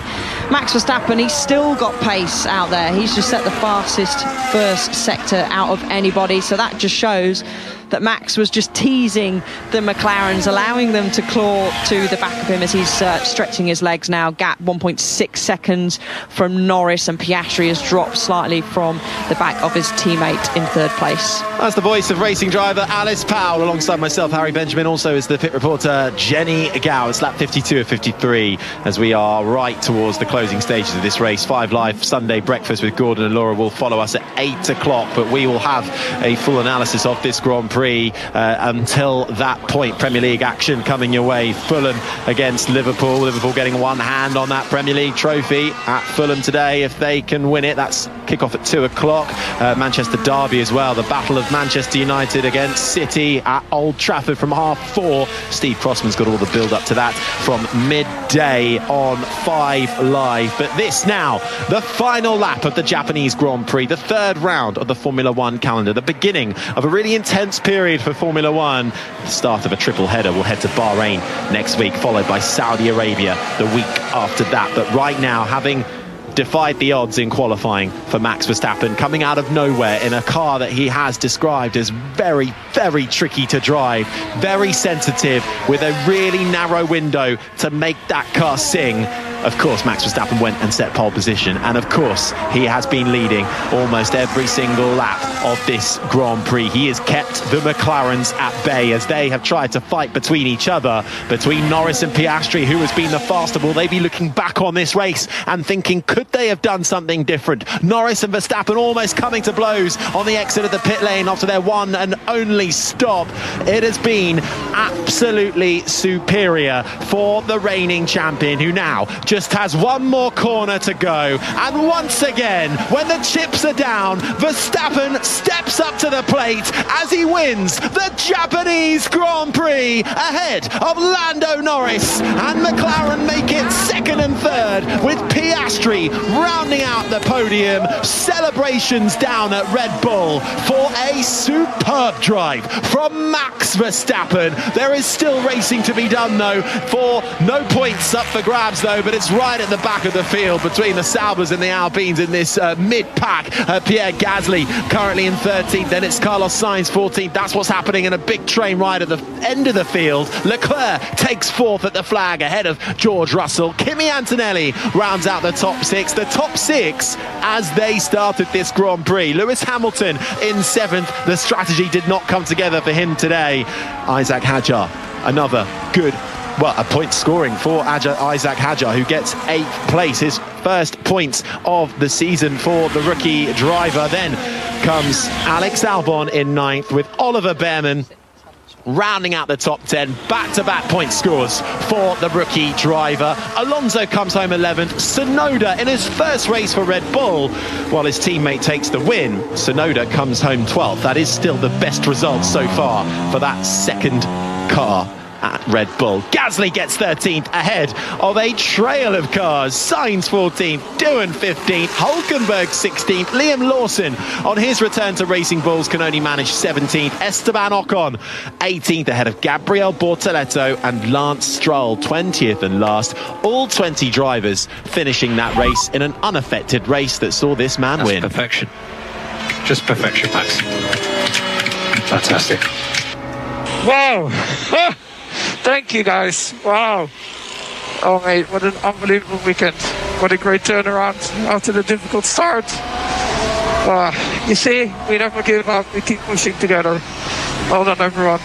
Max Verstappen, he's still got pace out there. He's just set the fastest first sector out of anybody, so that just shows that Max was just teasing the McLarens, allowing them to claw to the back of him as he's stretching his legs now. Gap 1.6 seconds from Norris, and Piastri has dropped slightly from the back of his teammate in third place. That's the voice of racing driver Alice Powell, alongside myself, Harry Benjamin. Also is the pit reporter Jenny Gow. It's lap 52 of 53 as we are right towards the closing stages of this race. 5 Live Sunday breakfast with Gordon and Laura will follow us at 8 o'clock, but we will have a full analysis of this Grand Prix until that point. Premier League action coming your way. Fulham against Liverpool. Liverpool getting one hand on that Premier League trophy at Fulham today if they can win it. That's kick-off at 2 o'clock. Manchester Derby as well. The battle of Manchester United against City at Old Trafford from 4:30. Steve Crossman's got all the build-up to that from midday on 5 Live. But this now, the final lap of the Japanese Grand Prix, the third round of the Formula One calendar, the beginning of a really intense period for Formula One. The start of a triple header. We'll head to Bahrain next week, followed by Saudi Arabia the week after that. But right now, having defied the odds in qualifying for Max Verstappen, coming out of nowhere in a car that he has described as very, very tricky to drive, very sensitive, with a really narrow window to make that car sing. Of course, Max Verstappen went and set pole position, and of course he has been leading almost every single lap of this Grand Prix. He has kept the McLarens at bay as they have tried to fight between each other, between Norris and Piastri, who has been the faster. Will they be looking back on this race and thinking, could they have done something different? Norris and Verstappen almost coming to blows on the exit of the pit lane after their one and only stop. It has been absolutely superior for the reigning champion, who now just has one more corner to go. And once again, when the chips are down, Verstappen steps up to the plate as he wins the Japanese Grand Prix ahead of Lando Norris, and McLaren make it second and third, with Piastri rounding out the podium. Celebrations down at Red Bull for a superb drive from Max Verstappen. There is still racing to be done though, for no points up for grabs though, but it's right at the back of the field between the Saubers and the Alpines in this mid-pack. Pierre Gasly currently in 13th, then it's Carlos Sainz 14th. That's what's happening in a big train right at the end of the field. Leclerc takes 4th at the flag ahead of George Russell. Kimi Antonelli rounds out the top 6. The top 6 as they started this Grand Prix. Lewis Hamilton in 7th. The strategy did not come together for him today. Isaac Hadjar, another good, a point scoring for Isaac Hadjar, who gets 8th place, his first points of the season for the rookie driver. Then comes Alex Albon in 9th, with Oliver Behrman rounding out the top 10. Back-to-back point scores for the rookie driver. Alonso comes home 11th. Tsunoda in his first race for Red Bull, while his teammate takes the win. Tsunoda comes home 12th. That is still the best result so far for that second car at Red Bull. Gasly gets 13th ahead of a trail of cars. Sainz 14th, Doohan 15th, Hulkenberg 16th, Liam Lawson on his return to Racing Bulls can only manage 17th, Esteban Ocon 18th ahead of Gabriel Bortoleto and Lance Stroll 20th and last. All 20 drivers finishing that race in an unaffected race that saw this man win. Perfection. Just perfection, Max. Fantastic. Wow. Thank you, guys. Wow. Oh, mate, what an unbelievable weekend. What a great turnaround after the difficult start. You see, we never give up. We keep pushing together. Well done, everyone.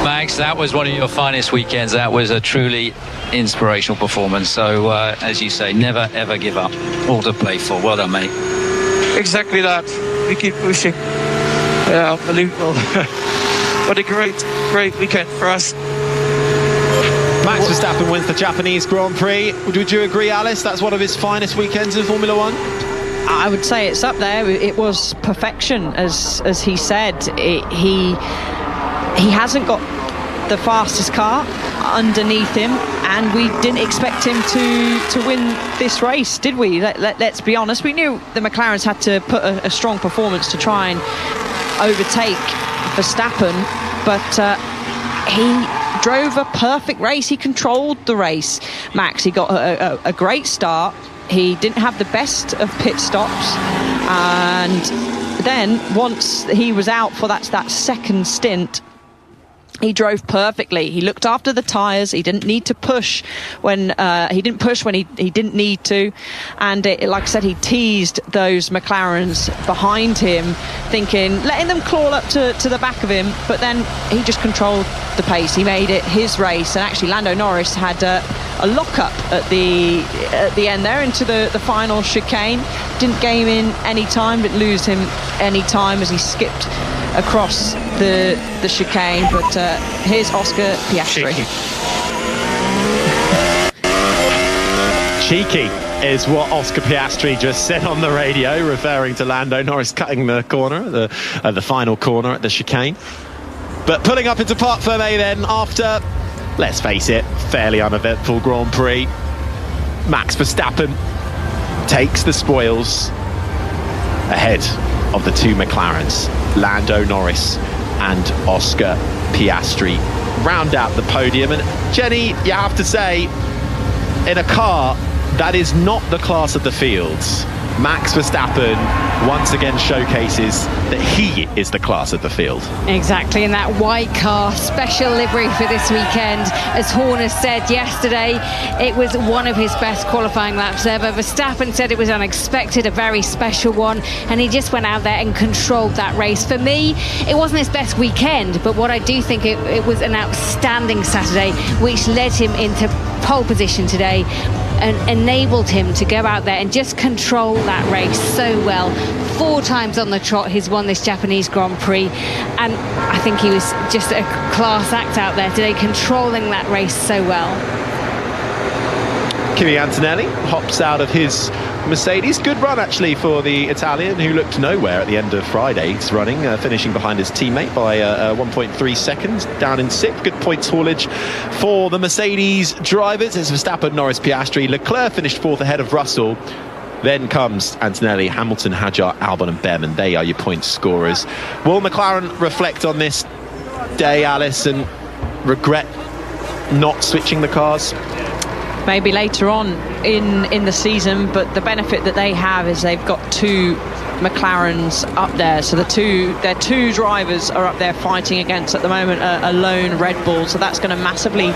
Max, that was one of your finest weekends. That was a truly inspirational performance. So, as you say, never, ever give up. All to play for. Well done, mate. Exactly that. We keep pushing. Yeah, unbelievable. What a great weekend for us. Max Verstappen wins the Japanese Grand Prix. Would you agree, Alice? That's one of his finest weekends in Formula One? I would say it's up there. It was perfection, as he said. He hasn't got the fastest car underneath him, and we didn't expect him to win this race, did we? Let's be honest. We knew the McLarens had to put a strong performance to try and overtake Verstappen, but he drove a perfect race. He controlled the race, Max. He got a great start. He didn't have the best of pit stops, and then once he was out for that second stint, he drove perfectly. He looked after the tyres. He didn't need to push when he didn't need to, and like I said, he teased those McLarens behind him, letting them claw up to the back of him. But then he just controlled the pace. He made it his race, and actually Lando Norris had a lock-up at the end there into the final chicane. Didn't gain in any time, didn't lose him any time as he skipped across the chicane. But here's Oscar Piastri. Cheeky is what Oscar Piastri just said on the radio, referring to Lando Norris cutting the corner, the final corner at the chicane. But pulling up into Parc Fermé then, after, let's face it, fairly uneventful Grand Prix, Max Verstappen takes the spoils ahead of the two McLarens. Lando Norris and Oscar Piastri round out the podium. And Jenny, you have to say, in a car that is not the class of the fields, Max Verstappen once again showcases that he is the class of the field. Exactly, in that white car, special livery for this weekend. As Horner said yesterday, it was one of his best qualifying laps ever. Verstappen said it was unexpected, a very special one, and he just went out there and controlled that race. For me, it wasn't his best weekend, but what I do think it was an outstanding Saturday, which led him into pole position today and enabled him to go out there and just control that race so well. 4 times on the trot he's won this Japanese Grand Prix, and I think he was just a class act out there today, controlling that race so well. Kimi Antonelli hops out of his Mercedes. Good run actually for the Italian, who looked nowhere at the end of Friday's running, finishing behind his teammate by 1.3 seconds, down in 6th. Good points haulage for the Mercedes drivers. It's Verstappen, Norris, Piastri. Leclerc finished 4th ahead of Russell. Then comes Antonelli, Hamilton, Hadjar, Albon and Behrman. They are your point scorers. Will McLaren reflect on this day, Alice, and regret not switching the cars? Maybe later on in the season, but the benefit that they have is they've got 2 McLarens up there, so their two drivers are up there fighting against at the moment a lone Red Bull, so that's going to massively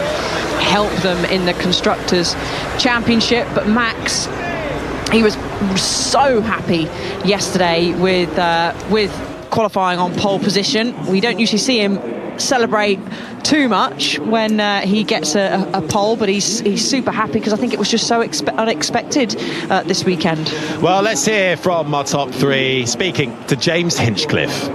help them in the Constructors' Championship. But Max, he was so happy yesterday with qualifying on pole position. We don't usually see him celebrate too much when he gets a pole, but he's super happy because I think it was just so unexpected this weekend. Well, let's hear from our top 3, speaking to James Hinchcliffe.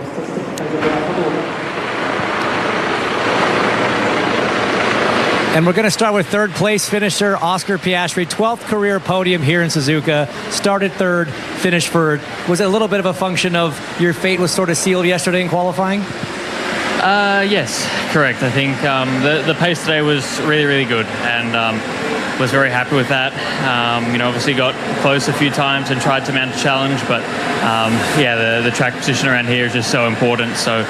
And we're going to start with 3rd place finisher Oscar Piastri, 12th career podium here in Suzuka. Started 3rd, finished 3rd. Was it a little bit of a function of your fate was sort of sealed yesterday in qualifying? Yes, correct. I think the pace today was really, really good, and was very happy with that. Obviously got close a few times and tried to mount a challenge, but the track position around here is just so important. So,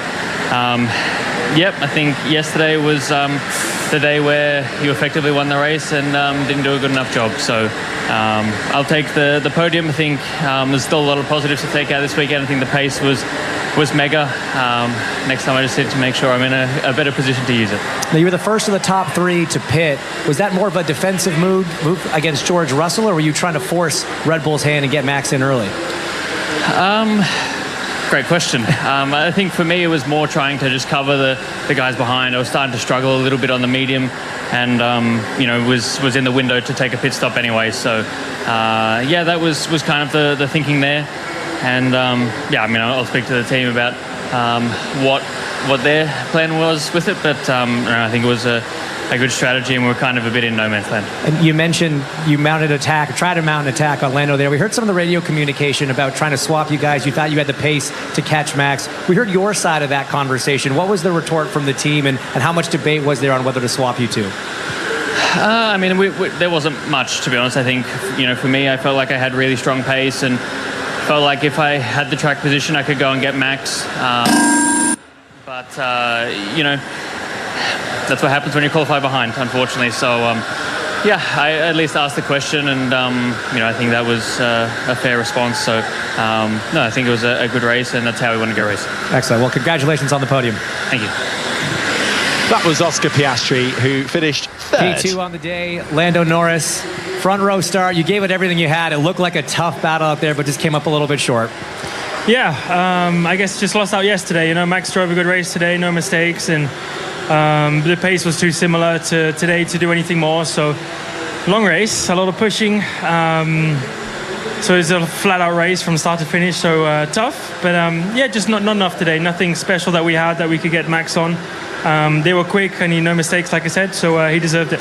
I think yesterday was the day where you effectively won the race and didn't do a good enough job. So I'll take the podium. I think there's still a lot of positives to take out this weekend. I think the pace was was mega. Next time I just need to make sure I'm in a better position to use it. Now, you were the first of the top 3 to pit. Was that more of a defensive move against George Russell, or were you trying to force Red Bull's hand and get Max in early? Great question. I think for me it was more trying to just cover the guys behind. I was starting to struggle a little bit on the medium, and was in the window to take a pit stop anyway. So that was kind of the thinking there. And I'll speak to the team about what their plan was with it, but I think it was a good strategy, and we're kind of a bit in no man's land. And you mentioned you tried to mount an attack on Lando there. We heard some of the radio communication about trying to swap you guys. You thought you had the pace to catch Max. We heard your side of that conversation. What was the retort from the team, and how much debate was there on whether to swap you two? There wasn't much, to be honest. I think, for me, I felt like I had really strong pace, and felt like if I had the track position, I could go and get Max. That's what happens when you qualify behind, unfortunately. So, I at least asked the question, and I think that was a fair response. So, I think it was a good race, and that's how we want to go race. Excellent. Well, congratulations on the podium. Thank you. That was Oscar Piastri, who finished third. P2 on the day, Lando Norris, front row start. You gave it everything you had. It looked like a tough battle out there, but just came up a little bit short. Yeah, I guess just lost out yesterday. Max drove a good race today, no mistakes, and the pace was too similar to today to do anything more. So long race, a lot of pushing. So it's a flat-out race from start to finish, so tough. But just not enough today. Nothing special that we had that we could get Max on. They were quick and no mistakes, like I said, so he deserved it.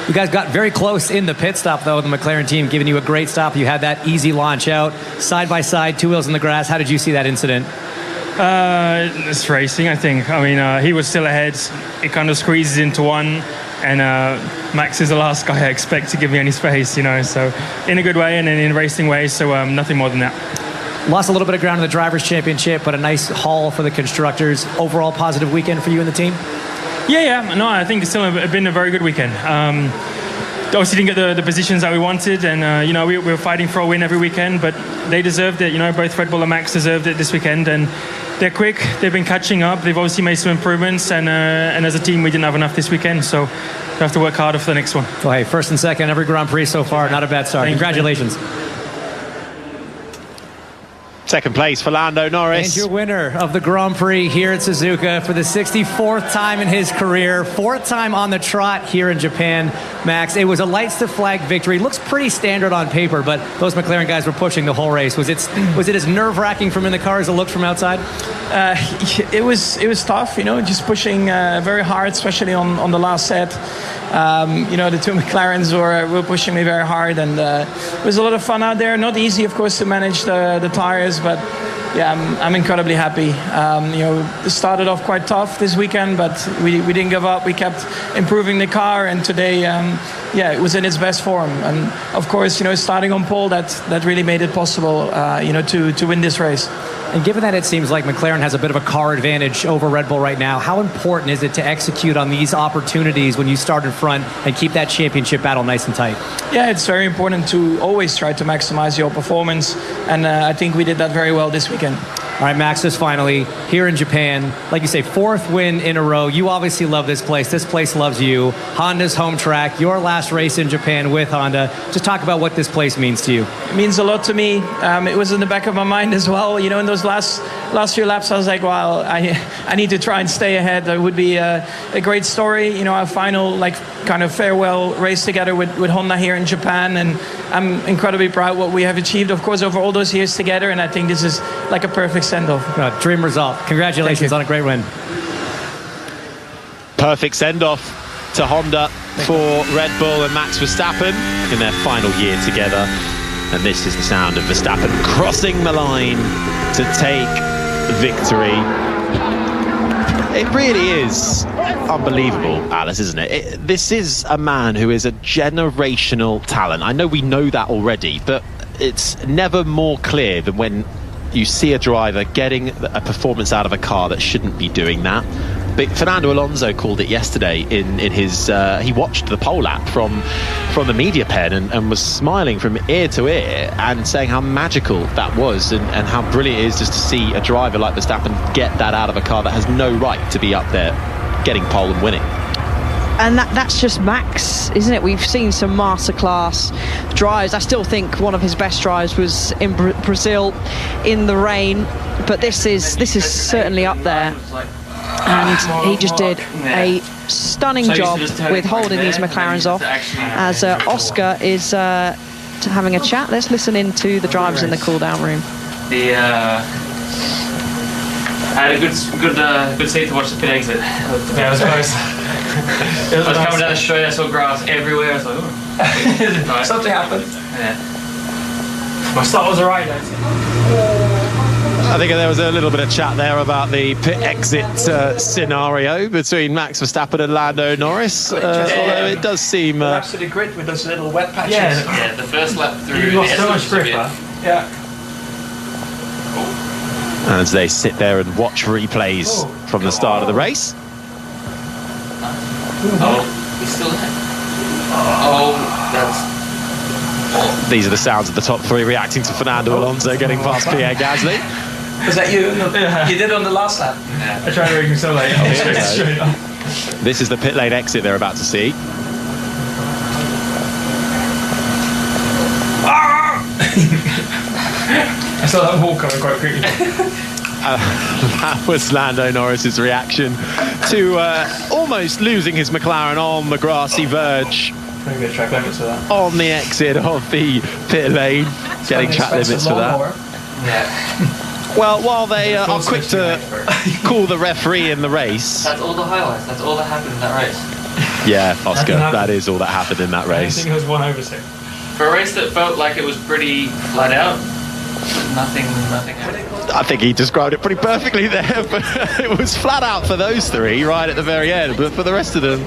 You guys got very close in the pit stop, though, the McLaren team giving you a great stop. You had that easy launch out, side by side, 2 wheels in the grass. How did you see that incident? It's racing, I think. He was still ahead. It kind of squeezes into one, and Max is the last guy I expect to give me any space, so in a good way and in a racing way, so nothing more than that. Lost a little bit of ground in the Drivers' Championship, but a nice haul for the Constructors. Overall positive weekend for you and the team? Yeah. No, I think it's still been a very good weekend. Obviously didn't get the positions that we wanted, and we were fighting for a win every weekend, but they deserved it. Both Red Bull and Max deserved it this weekend, and they're quick. They've been catching up. They've obviously made some improvements, and as a team, we didn't have enough this weekend, so we have to work harder for the next one. Well, hey, first and second every Grand Prix so far. Not a bad start. Congratulations. Second place for Lando Norris. And your winner of the Grand Prix here at Suzuka for the 64th time in his career, 4th time on the trot here in Japan, Max. It was a lights to flag victory. Looks pretty standard on paper, but those McLaren guys were pushing the whole race. Was it as nerve-wracking from in the car as it looked from outside? It was tough, just pushing very hard, especially on the last set. The 2 McLarens were pushing me very hard, and it was a lot of fun out there. Not easy, of course, to manage the tires, but yeah, I'm incredibly happy. It started off quite tough this weekend, but we didn't give up. We kept improving the car, and today, it was in its best form. And of course, starting on pole, that really made it possible, to win this race. And given that it seems like McLaren has a bit of a car advantage over Red Bull right now, how important is it to execute on these opportunities when you start in front and keep that championship battle nice and tight? Yeah, it's very important to always try to maximize your performance, and I think we did that very well this weekend. All right, Max, just finally, here in Japan, like you say, 4th win in a row. You obviously love this place. This place loves you. Honda's home track, your last race in Japan with Honda. Just talk about what this place means to you. It means a lot to me. It was in the back of my mind as well. In those last few laps, I was like, wow, I need to try and stay ahead. That would be a great story. Our final, kind of farewell race together with Honda here in Japan. And I'm incredibly proud what we have achieved, of course, over all those years together. And I think this is like a perfect send-off. Dream result. Congratulations on a great win. Perfect send-off to Honda for Red Bull and Max Verstappen in their final year together. And this is the sound of Verstappen crossing the line to take victory. It really is unbelievable, Alice, isn't it? This is a man who is a generational talent. I know we know that already, but it's never more clear than when you see a driver getting a performance out of a car that shouldn't be doing that. But Fernando Alonso called it yesterday in his he watched the pole lap from the media pen and was smiling from ear to ear and saying how magical that was and how brilliant it is just to see a driver like Verstappen get that out of a car that has no right to be up there getting pole and winning. And that's just Max, isn't it? We've seen some masterclass drives. I still think one of his best drives was in Brazil in the rain, but this is certainly up there. And he just did a stunning job with holding these McLarens off as Oscar is having a chat. Let's listen in to the drivers in the cool-down room. I had a good seat to watch the pit exit. Yeah, it was close. I was coming down the straight, I saw grass everywhere. I was like, oh. Nice. Something happened. Yeah. My start was alright though. I think there was a little bit of chat there about the pit exit scenario between Max Verstappen and Lando Norris. Although it does seem... Laps to the grid with those little wet patches. Yeah, the first lap through. You lost so much grip, yeah. As they sit there and watch replays from the start of the race. Oh, he's still there. Oh, that's... These are the sounds of the top three reacting to Fernando Alonso getting past Pierre Gasly. Was that you? You did on the last lap? Yeah. I tried to make him so late. Straight up. This is the pit lane exit they're about to see. I saw that wall coming quite quickly. That was Lando Norris's reaction to almost losing his McLaren on the grassy verge. Maybe get track limits for that. On the exit of the pit lane, getting track limits for that. Yeah. Well, while they are quick to call the referee in the race. That's all the highlights. That's all that happened in that race. Yeah, Oscar, that is all that happened in that race. I think it was 1 over 6. For a race that felt like it was pretty flat out, nothing happened. I think he described it pretty perfectly there, but it was flat out for those three right at the very end, but for the rest of them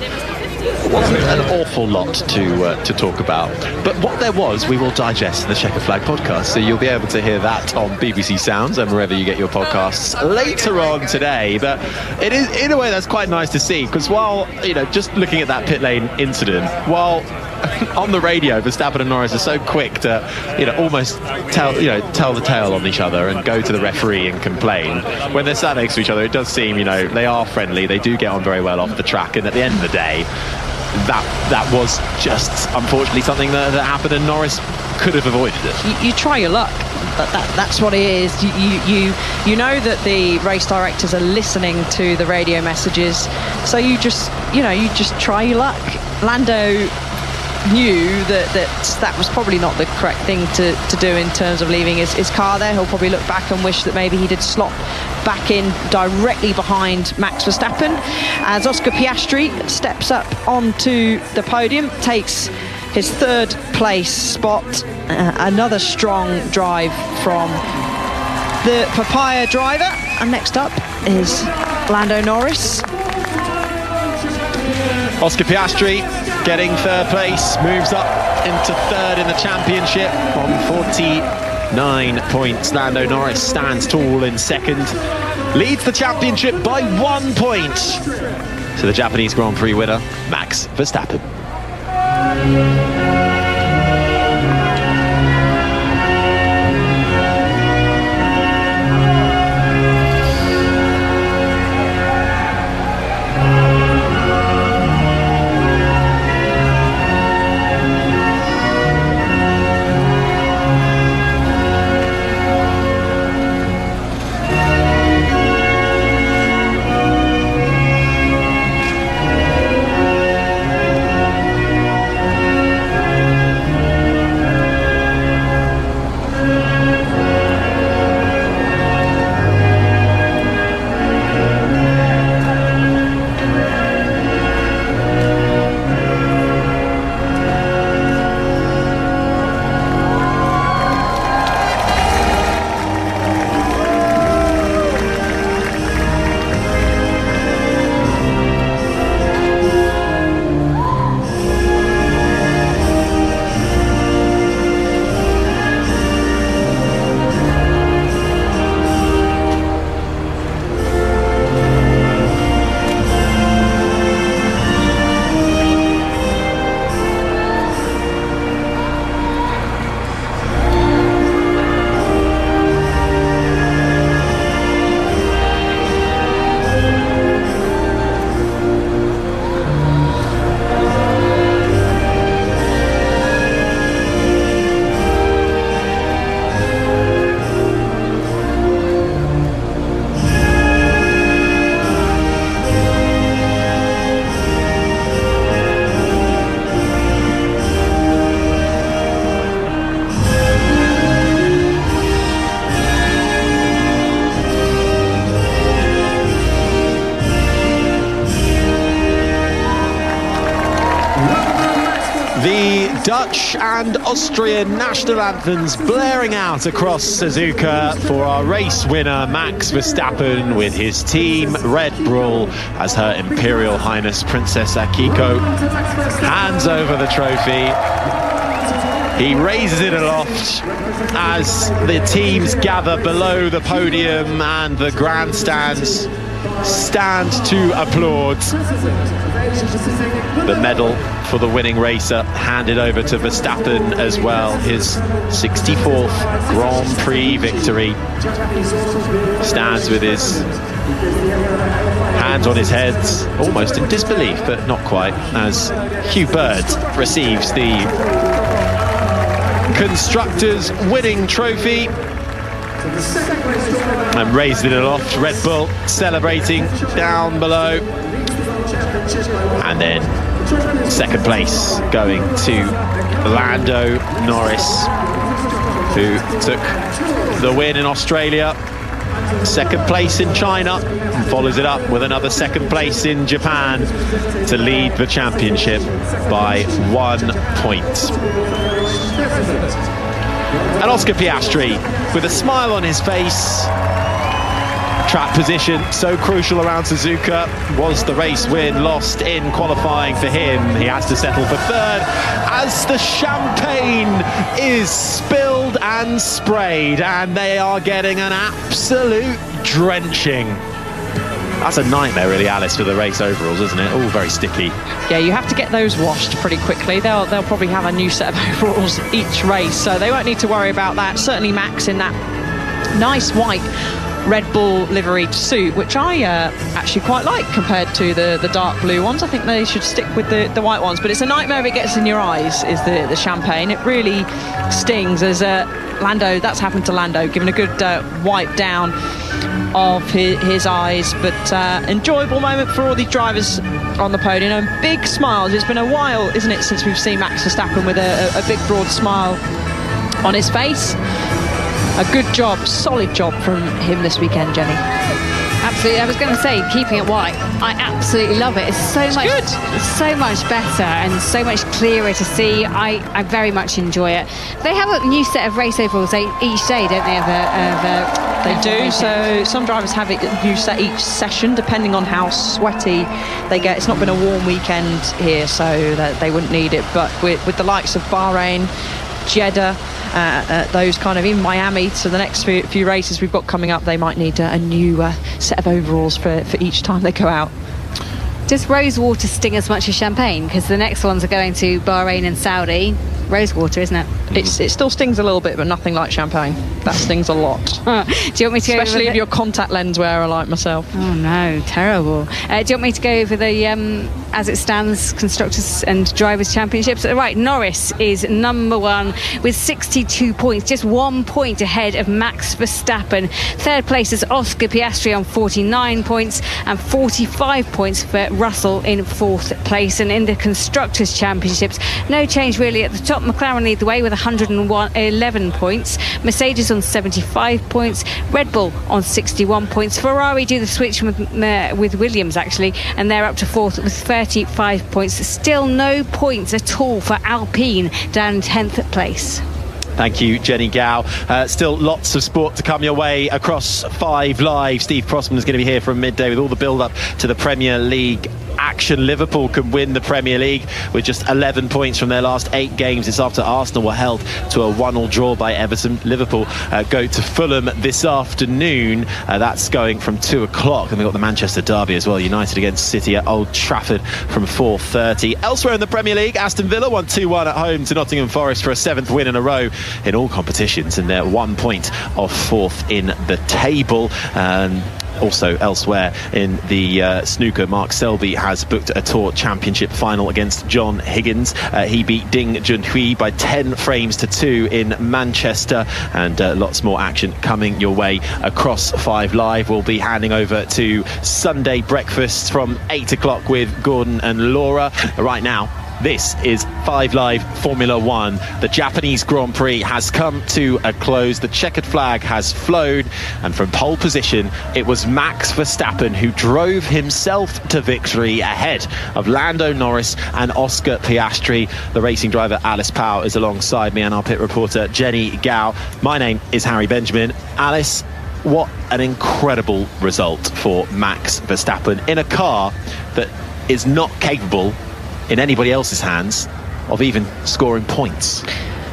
wasn't an awful lot to talk about. But what there was, we will digest in the Checker Flag podcast, so you'll be able to hear that on BBC Sounds and wherever you get your podcasts later on today. But it is, in a way, that's quite nice to see, because while, just looking at that pit lane incident, while on the radio, Verstappen and Norris are so quick to, almost tell the tale on each other and go to the referee and complain. When they're sat next to each other, it does seem, they are friendly. They do get on very well off the track. And at the end of the day, that was just, unfortunately, something that happened, and Norris could have avoided it. You try your luck. That's what it is. You know that the race directors are listening to the radio messages, so you just try your luck. Lando knew that was probably not the correct thing to do in terms of leaving his car there. He'll probably look back and wish that maybe he did slot back in directly behind Max Verstappen as Oscar Piastri steps up onto the podium, takes his third place spot. Another strong drive from the Papaya driver, and next up is Lando Norris. Oscar Piastri getting third place, moves up into third in the championship on 49 points. Lando Norris stands tall in second, leads the championship by 1 point to the Japanese Grand Prix winner, Max Verstappen. Dutch and Austrian national anthems blaring out across Suzuka for our race winner Max Verstappen, with his team Red Bull as Her Imperial Highness Princess Akiko hands over the trophy. He raises it aloft as the teams gather below the podium and the grandstands stand to applaud. The medal for the winning racer handed over to Verstappen as well, his 64th Grand Prix victory. Stands with his hands on his head, almost in disbelief, but not quite, as Hugh Bird receives the Constructors' winning trophy and raised it aloft. Red Bull celebrating down below, and then second place going to Lando Norris, who took the win in Australia, second place in China, and follows it up with another second place in Japan to lead the championship by 1 point. And Oscar Piastri, with a smile on his face, track position so crucial around Suzuka. Was the race win lost in qualifying for him? He has to settle for third as the champagne is spilled and sprayed, and they are getting an absolute drenching. That's a nightmare, really, Alice, for the race overalls, isn't it? All very sticky. Yeah, you have to get those washed pretty quickly. They'll probably have a new set of overalls each race, so they won't need to worry about that. Certainly Max in that nice white Red Bull liveried suit, which I actually quite like compared to the dark blue ones. I think they should stick with the white ones, but it's a nightmare if it gets in your eyes, is the champagne. It really stings. As Lando, that's happened to Lando, given a good wipe down of his eyes, but enjoyable moment for all these drivers on the podium, and big smiles. It's been a while, isn't it, since we've seen Max Verstappen with a big broad smile on his face. A good job, solid job from him this weekend, Jenny. Absolutely. I was going to say, keeping it white, I absolutely love it. It's so much better and so much clearer to see. I very much enjoy it. They have a new set of race overalls each day, don't they? They do. So some drivers have it new set each session, depending on how sweaty they get. It's not been a warm weekend here, so that they wouldn't need it. But with the likes of Bahrain, Jeddah, those kind of in Miami, so the next few races we've got coming up, they might need a new set of overalls for each time they go out. Does rosewater sting as much as champagne? Because the next ones are going to Bahrain and Saudi. Rosewater, isn't it? It still stings a little bit, but nothing like champagne. That stings a lot. Do you want me to especially if you're a contact lens wearer like myself? Oh no, terrible. Do you want me to go over the as it stands Constructors and Drivers Championships? Right, Norris is number one with 62 points, just 1 point ahead of Max Verstappen. Third place is Oscar Piastri on 49 points, and 45 points for Russell in fourth place. And in the Constructors Championships, no change really at the top. McLaren lead the way with 111 points, Mercedes on 75 points, Red Bull on 61 points. Ferrari do the switch with Williams actually, and they're up to fourth with 35 points. Still no points at all for Alpine down in 10th place. Thank you, Jenny Gow. Still lots of sport to come your way across 5 Live. Steve Crossman is going to be here from midday with all the build-up to the Premier League action. Liverpool can win the Premier League with just 11 points from their last 8 games. It's after Arsenal were held to a 1-1 draw by Everton. Liverpool go to Fulham this afternoon. That's going from 2 o'clock. And they've got the Manchester derby as well. United against City at Old Trafford from 4:30. Elsewhere in the Premier League, Aston Villa won 2-1 at home to Nottingham Forest for a 7th win in a row in all competitions, and they're 1 point off 4th in the table. Also elsewhere in the snooker, Mark Selby has booked a Tour Championship final against John Higgins. He beat Ding Junhui by 10 frames to 2 in Manchester, and lots more action coming your way across 5 Live. We'll be handing over to Sunday breakfast from 8 o'clock with Gordon and Laura. Right now, This is 5 Live Formula One. The Japanese Grand Prix has come to a close. The checkered flag has flown, and from pole position, it was Max Verstappen who drove himself to victory ahead of Lando Norris and Oscar Piastri. The racing driver Alice Powell is alongside me, and our pit reporter Jenny Gao. My name is Harry Benjamin. Alice, what an incredible result for Max Verstappen in a car that is not capable in anybody else's hands of even scoring points.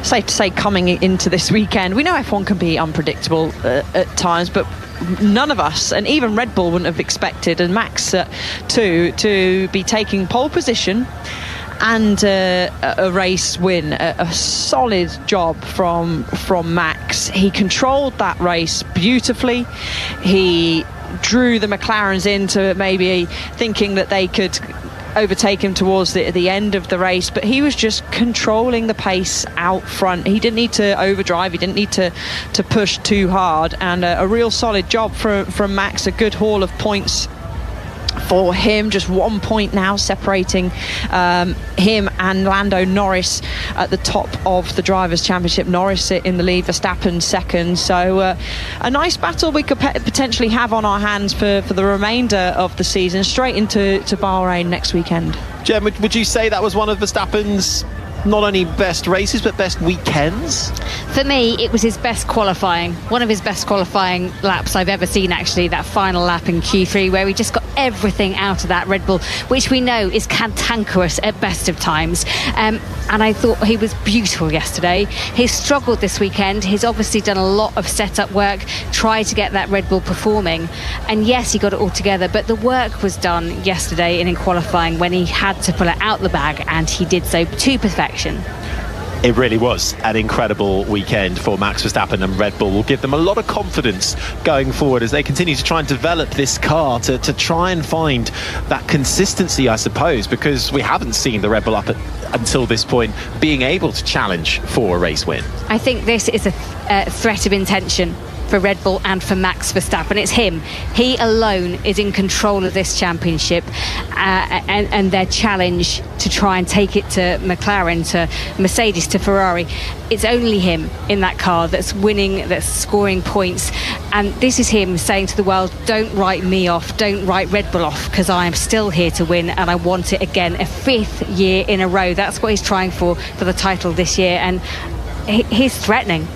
Safe to say, coming into this weekend, we know F1 can be unpredictable at times, but none of us, and even Red Bull, wouldn't have expected, and Max to be taking pole position and a race win. A solid job from Max. He controlled that race beautifully. He drew the McLarens into maybe thinking that they could overtake him towards the end of the race, but he was just controlling the pace out front. He didn't need to overdrive, he didn't need to push too hard, and a real solid job from Max. A good haul of points for him, just 1 point now separating him and Lando Norris at the top of the Drivers' Championship. Norris in the lead, Verstappen second. So a nice battle we could potentially have on our hands for the remainder of the season, straight into Bahrain next weekend. Jem, would you say that was one of Verstappen's not only best races but best weekends? For me, it was his best qualifying, one of his best qualifying laps I've ever seen, actually, that final lap in Q3 where he just got everything out of that Red Bull, which we know is cantankerous at best of times, and I thought he was beautiful yesterday. He's struggled this weekend. He's obviously done a lot of setup work, tried to get that Red Bull performing, and yes, he got it all together, but the work was done yesterday and in qualifying when he had to pull it out the bag, and he did so to perfection. It really was an incredible weekend for Max Verstappen, and Red Bull will give them a lot of confidence going forward as they continue to try and develop this car to try and find that consistency, I suppose, because we haven't seen the Red Bull up until this point being able to challenge for a race win. I think this is a threat of intention for Red Bull and for Max Verstappen. It's him. He alone is in control of this championship, and their challenge to try and take it to McLaren, to Mercedes, to Ferrari. It's only him in that car that's winning, that's scoring points, and this is him saying to the world, don't write me off, don't write Red Bull off, because I am still here to win and I want it again, a 5th year in a row. That's what he's trying for the title this year, and he's threatening.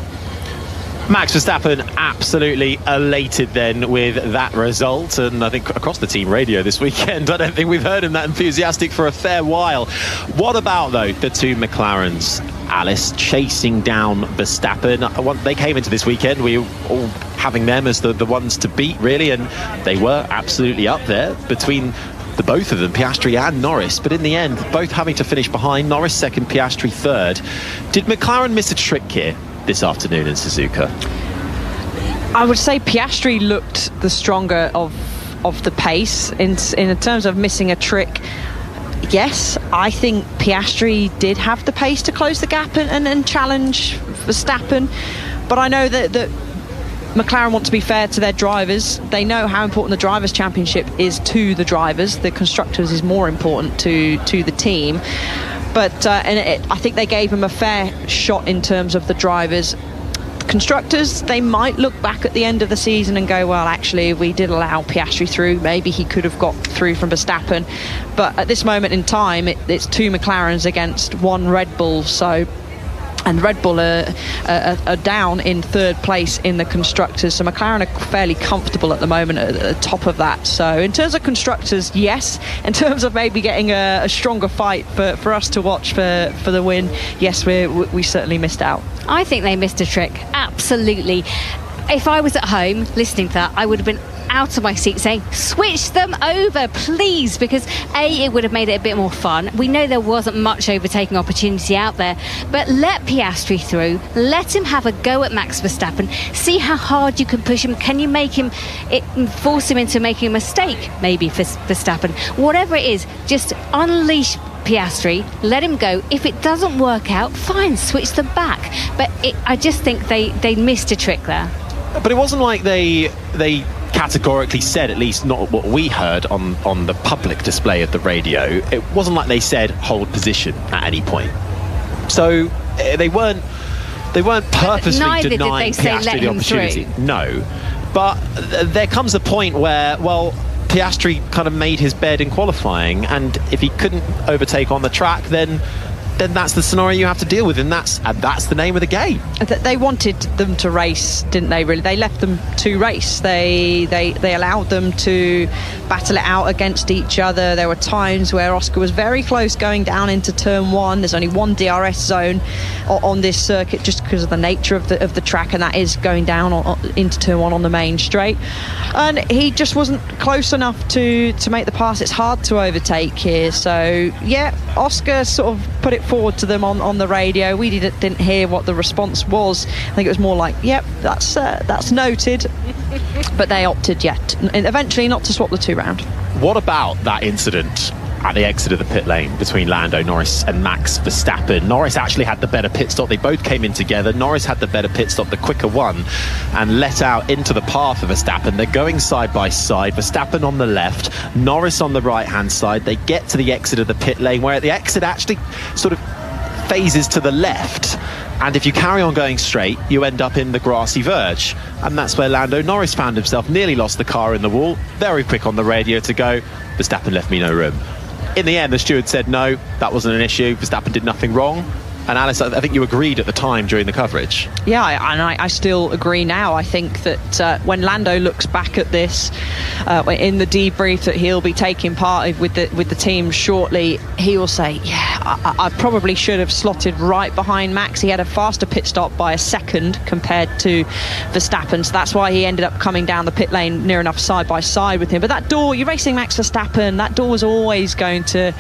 Max Verstappen absolutely elated then with that result, and I think across the team radio this weekend, I don't think we've heard him that enthusiastic for a fair while. What about, though, the two McLarens, Alice, chasing down Verstappen? They came into this weekend, we were all having them as the ones to beat, really, and they were absolutely up there between the both of them, Piastri and Norris, but in the end, both having to finish behind. Norris second, Piastri third. Did McLaren miss a trick here this afternoon in Suzuka? I would say Piastri looked the stronger of the pace in terms of missing a trick. Yes, I think Piastri did have the pace to close the gap and challenge Verstappen, but I know that McLaren want to be fair to their drivers. They know how important the Drivers' Championship is to the drivers. The Constructors is more important to the team. But I think they gave him a fair shot in terms of the drivers. Constructors, they might look back at the end of the season and go, well, actually, we did allow Piastri through. Maybe he could have got through from Verstappen. But at this moment in time, it's two McLarens against one Red Bull. And Red Bull are down in third place in the Constructors. So McLaren are fairly comfortable at the moment at the top of that. So in terms of Constructors, yes. In terms of maybe getting a stronger fight for us to watch for the win, yes, we certainly missed out. I think they missed a trick, absolutely. If I was at home listening to that, I would have been out of my seat saying, switch them over, please, because it would have made it a bit more fun. We know there wasn't much overtaking opportunity out there, but let Piastri through, let him have a go at Max Verstappen, see how hard you can push him. Can you force him into making a mistake, maybe, for Verstappen? Whatever it is, just unleash Piastri, let him go. If it doesn't work out, fine, switch them back. But I just think they missed a trick there. But it wasn't like they categorically said, at least not what we heard on the public display of the radio, it wasn't like they said hold position at any point. So they weren't purposely denying Piastri the opportunity. No, but there comes a point where, well, Piastri kind of made his bed in qualifying, and if he couldn't overtake on the track, then that's the scenario you have to deal with, and that's the name of the game. They wanted them to race, didn't they? Really, they left them to race. They allowed them to battle it out against each other. There were times where Oscar was very close going down into turn 1. There's only one DRS zone on this circuit just because of the nature of the track, and that is going down into turn 1 on the main straight. And he just wasn't close enough to make the pass. It's hard to overtake here. So yeah, Oscar sort of put it forward to them on the radio. We didn't hear what the response was. I think it was more like, yep, that's noted. But they opted eventually not to swap the 2 round. What about that incident at the exit of the pit lane between Lando Norris and Max Verstappen? Norris actually had the better pit stop. They both came in together. Norris had the better pit stop, the quicker one, and let out into the path of Verstappen. They're going side by side. Verstappen on the left, Norris on the right hand side. They get to the exit of the pit lane, where the exit actually sort of phases to the left, and if you carry on going straight, you end up in the grassy verge, and that's where Lando Norris found himself. Nearly lost the car in the wall. Very quick on the radio to go, Verstappen left me no room. In the end, the steward said no, that wasn't an issue. Verstappen did nothing wrong. And Alice, I think you agreed at the time during the coverage. Yeah, and I still agree now. I think that when Lando looks back at this in the debrief that he'll be taking part of with the team shortly, he will say, yeah, I probably should have slotted right behind Max. He had a faster pit stop by a second compared to Verstappen, so that's why he ended up coming down the pit lane near enough side by side with him. But that door, you're racing Max Verstappen, that door is always going to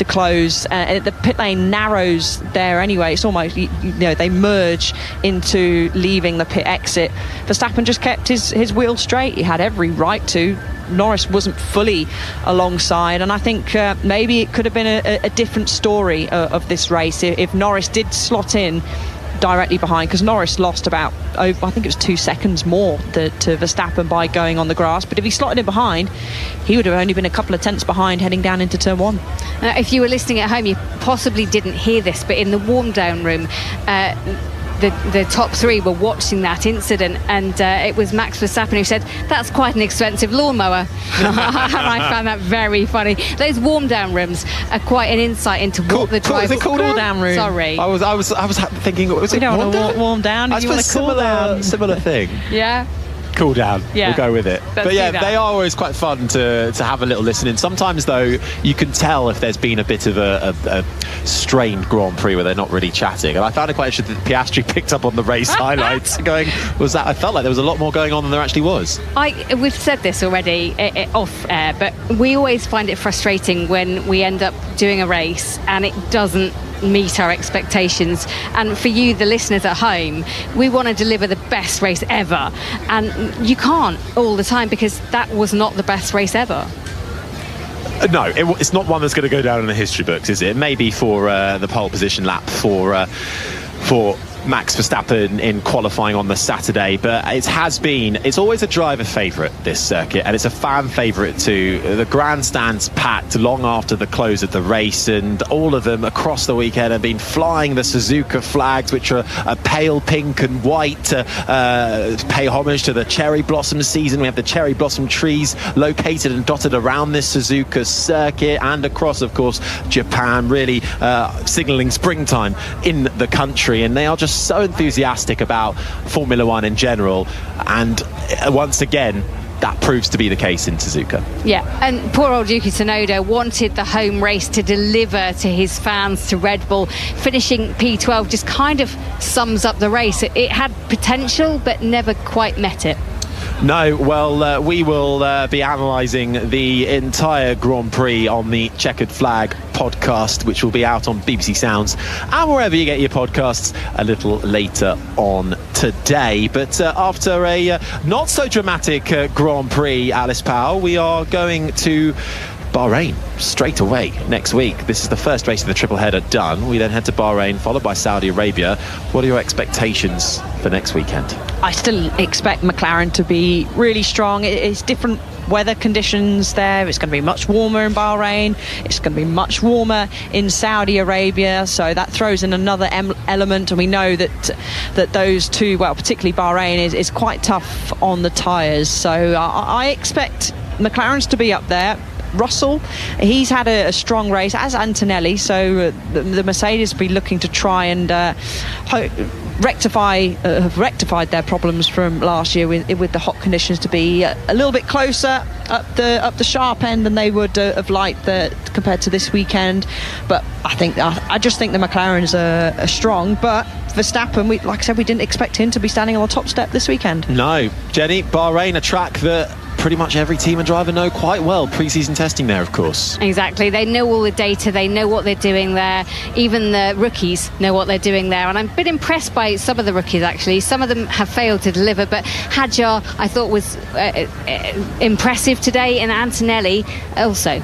close. The pit lane narrows there anyway. It's almost, they merge into leaving the pit exit. Verstappen just kept his wheel straight. He had every right to. Norris wasn't fully alongside, and I think maybe it could have been a different story of this race if Norris did slot in directly behind, because Norris lost about, I think it was 2 seconds more to Verstappen by going on the grass. But if he slotted in behind, he would have only been a couple of tenths behind heading down into turn 1. If you were listening at home, you possibly didn't hear this, but in the warm down room, the top 3 were watching that incident, and it was Max Verstappen who said, that's quite an expensive lawnmower. And I found that very funny. Those warm down rooms are quite an insight into what the driver... Is it cool down room? Sorry. I was thinking, was it warm down? Warm down. I suppose similar thing. Yeah. Cool down. Yeah. We'll go with it. Let's but yeah, do that. They are always quite fun to have a little listen in. Sometimes though, you can tell if there's been a bit of a strained Grand Prix where they're not really chatting, and I found it quite interesting that Piastri picked up on the race highlights going, I felt like there was a lot more going on than there actually was. We've said this already off air, but we always find it frustrating when we end up doing a race and it doesn't meet our expectations. And for you, the listeners at home, we want to deliver the best race ever, and you can't all the time, because that was not the best race ever. No, it's not one that's going to go down in the history books, is it? It may be for the pole position lap for Max Verstappen in qualifying on the Saturday, but it's always a driver favourite, this circuit, and it's a fan favourite too. The grandstand's packed long after the close of the race, and all of them across the weekend have been flying the Suzuka flags, which are a pale pink and white, to pay homage to the cherry blossom season. We have the cherry blossom trees located and dotted around this Suzuka circuit and across, of course, Japan, really signalling springtime in the country, and they are just so enthusiastic about Formula One in general, and once again that proves to be the case in Suzuka. Yeah, and poor old Yuki Tsunoda wanted the home race to deliver to his fans, to Red Bull. Finishing P12 just kind of sums up the race. It had potential but never quite met it. No, well, we will be analysing the entire Grand Prix on the Checkered Flag podcast, which will be out on BBC Sounds and wherever you get your podcasts a little later on today. But after a not so dramatic Grand Prix, Alice Powell, we are going to Bahrain straight away next week. This is the first race of the triple header done. We then head to Bahrain, followed by Saudi Arabia. What are your expectations for next weekend? I still expect McLaren to be really strong. It's different weather conditions there. It's going to be much warmer in Bahrain. It's going to be much warmer in Saudi Arabia. So that throws in another element. And we know that those two, well, particularly Bahrain, is quite tough on the tyres. So I expect McLaren's to be up there. Russell, he's had a strong race, as Antonelli, so the Mercedes will be looking to try and have rectified their problems from last year with the hot conditions to be a little bit closer up the sharp end than they would have liked compared to this weekend. But I just think the McLarens are strong. But Verstappen, like I said, we didn't expect him to be standing on the top step this weekend. No, Jenny, Bahrain, a track that pretty much every team and driver know quite well. Pre-season testing there, of course. Exactly. They know all the data. They know what they're doing there. Even the rookies know what they're doing there. And I'm a bit impressed by some of the rookies, actually. Some of them have failed to deliver, but Hadjar, I thought, was impressive today, and Antonelli also.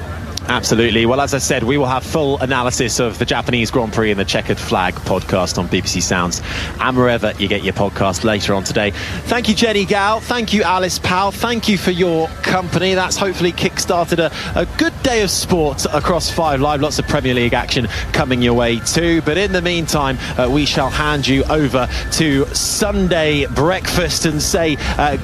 Absolutely. Well, as I said, we will have full analysis of the Japanese Grand Prix and the Checkered Flag podcast on BBC Sounds and wherever you get your podcast later on today. Thank you, Jenny Gow. Thank you, Alice Powell. Thank you for your company. That's hopefully kick-started a good day of sport across 5 Live. Lots of Premier League action coming your way too. But in the meantime, we shall hand you over to Sunday breakfast and say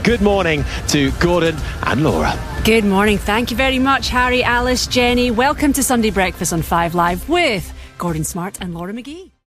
good morning to Gordon and Laura. Good morning. Thank you very much, Harry, Alice, Jenny. Welcome to Sunday Breakfast on 5 Live with Gordon Smart and Laura McGee.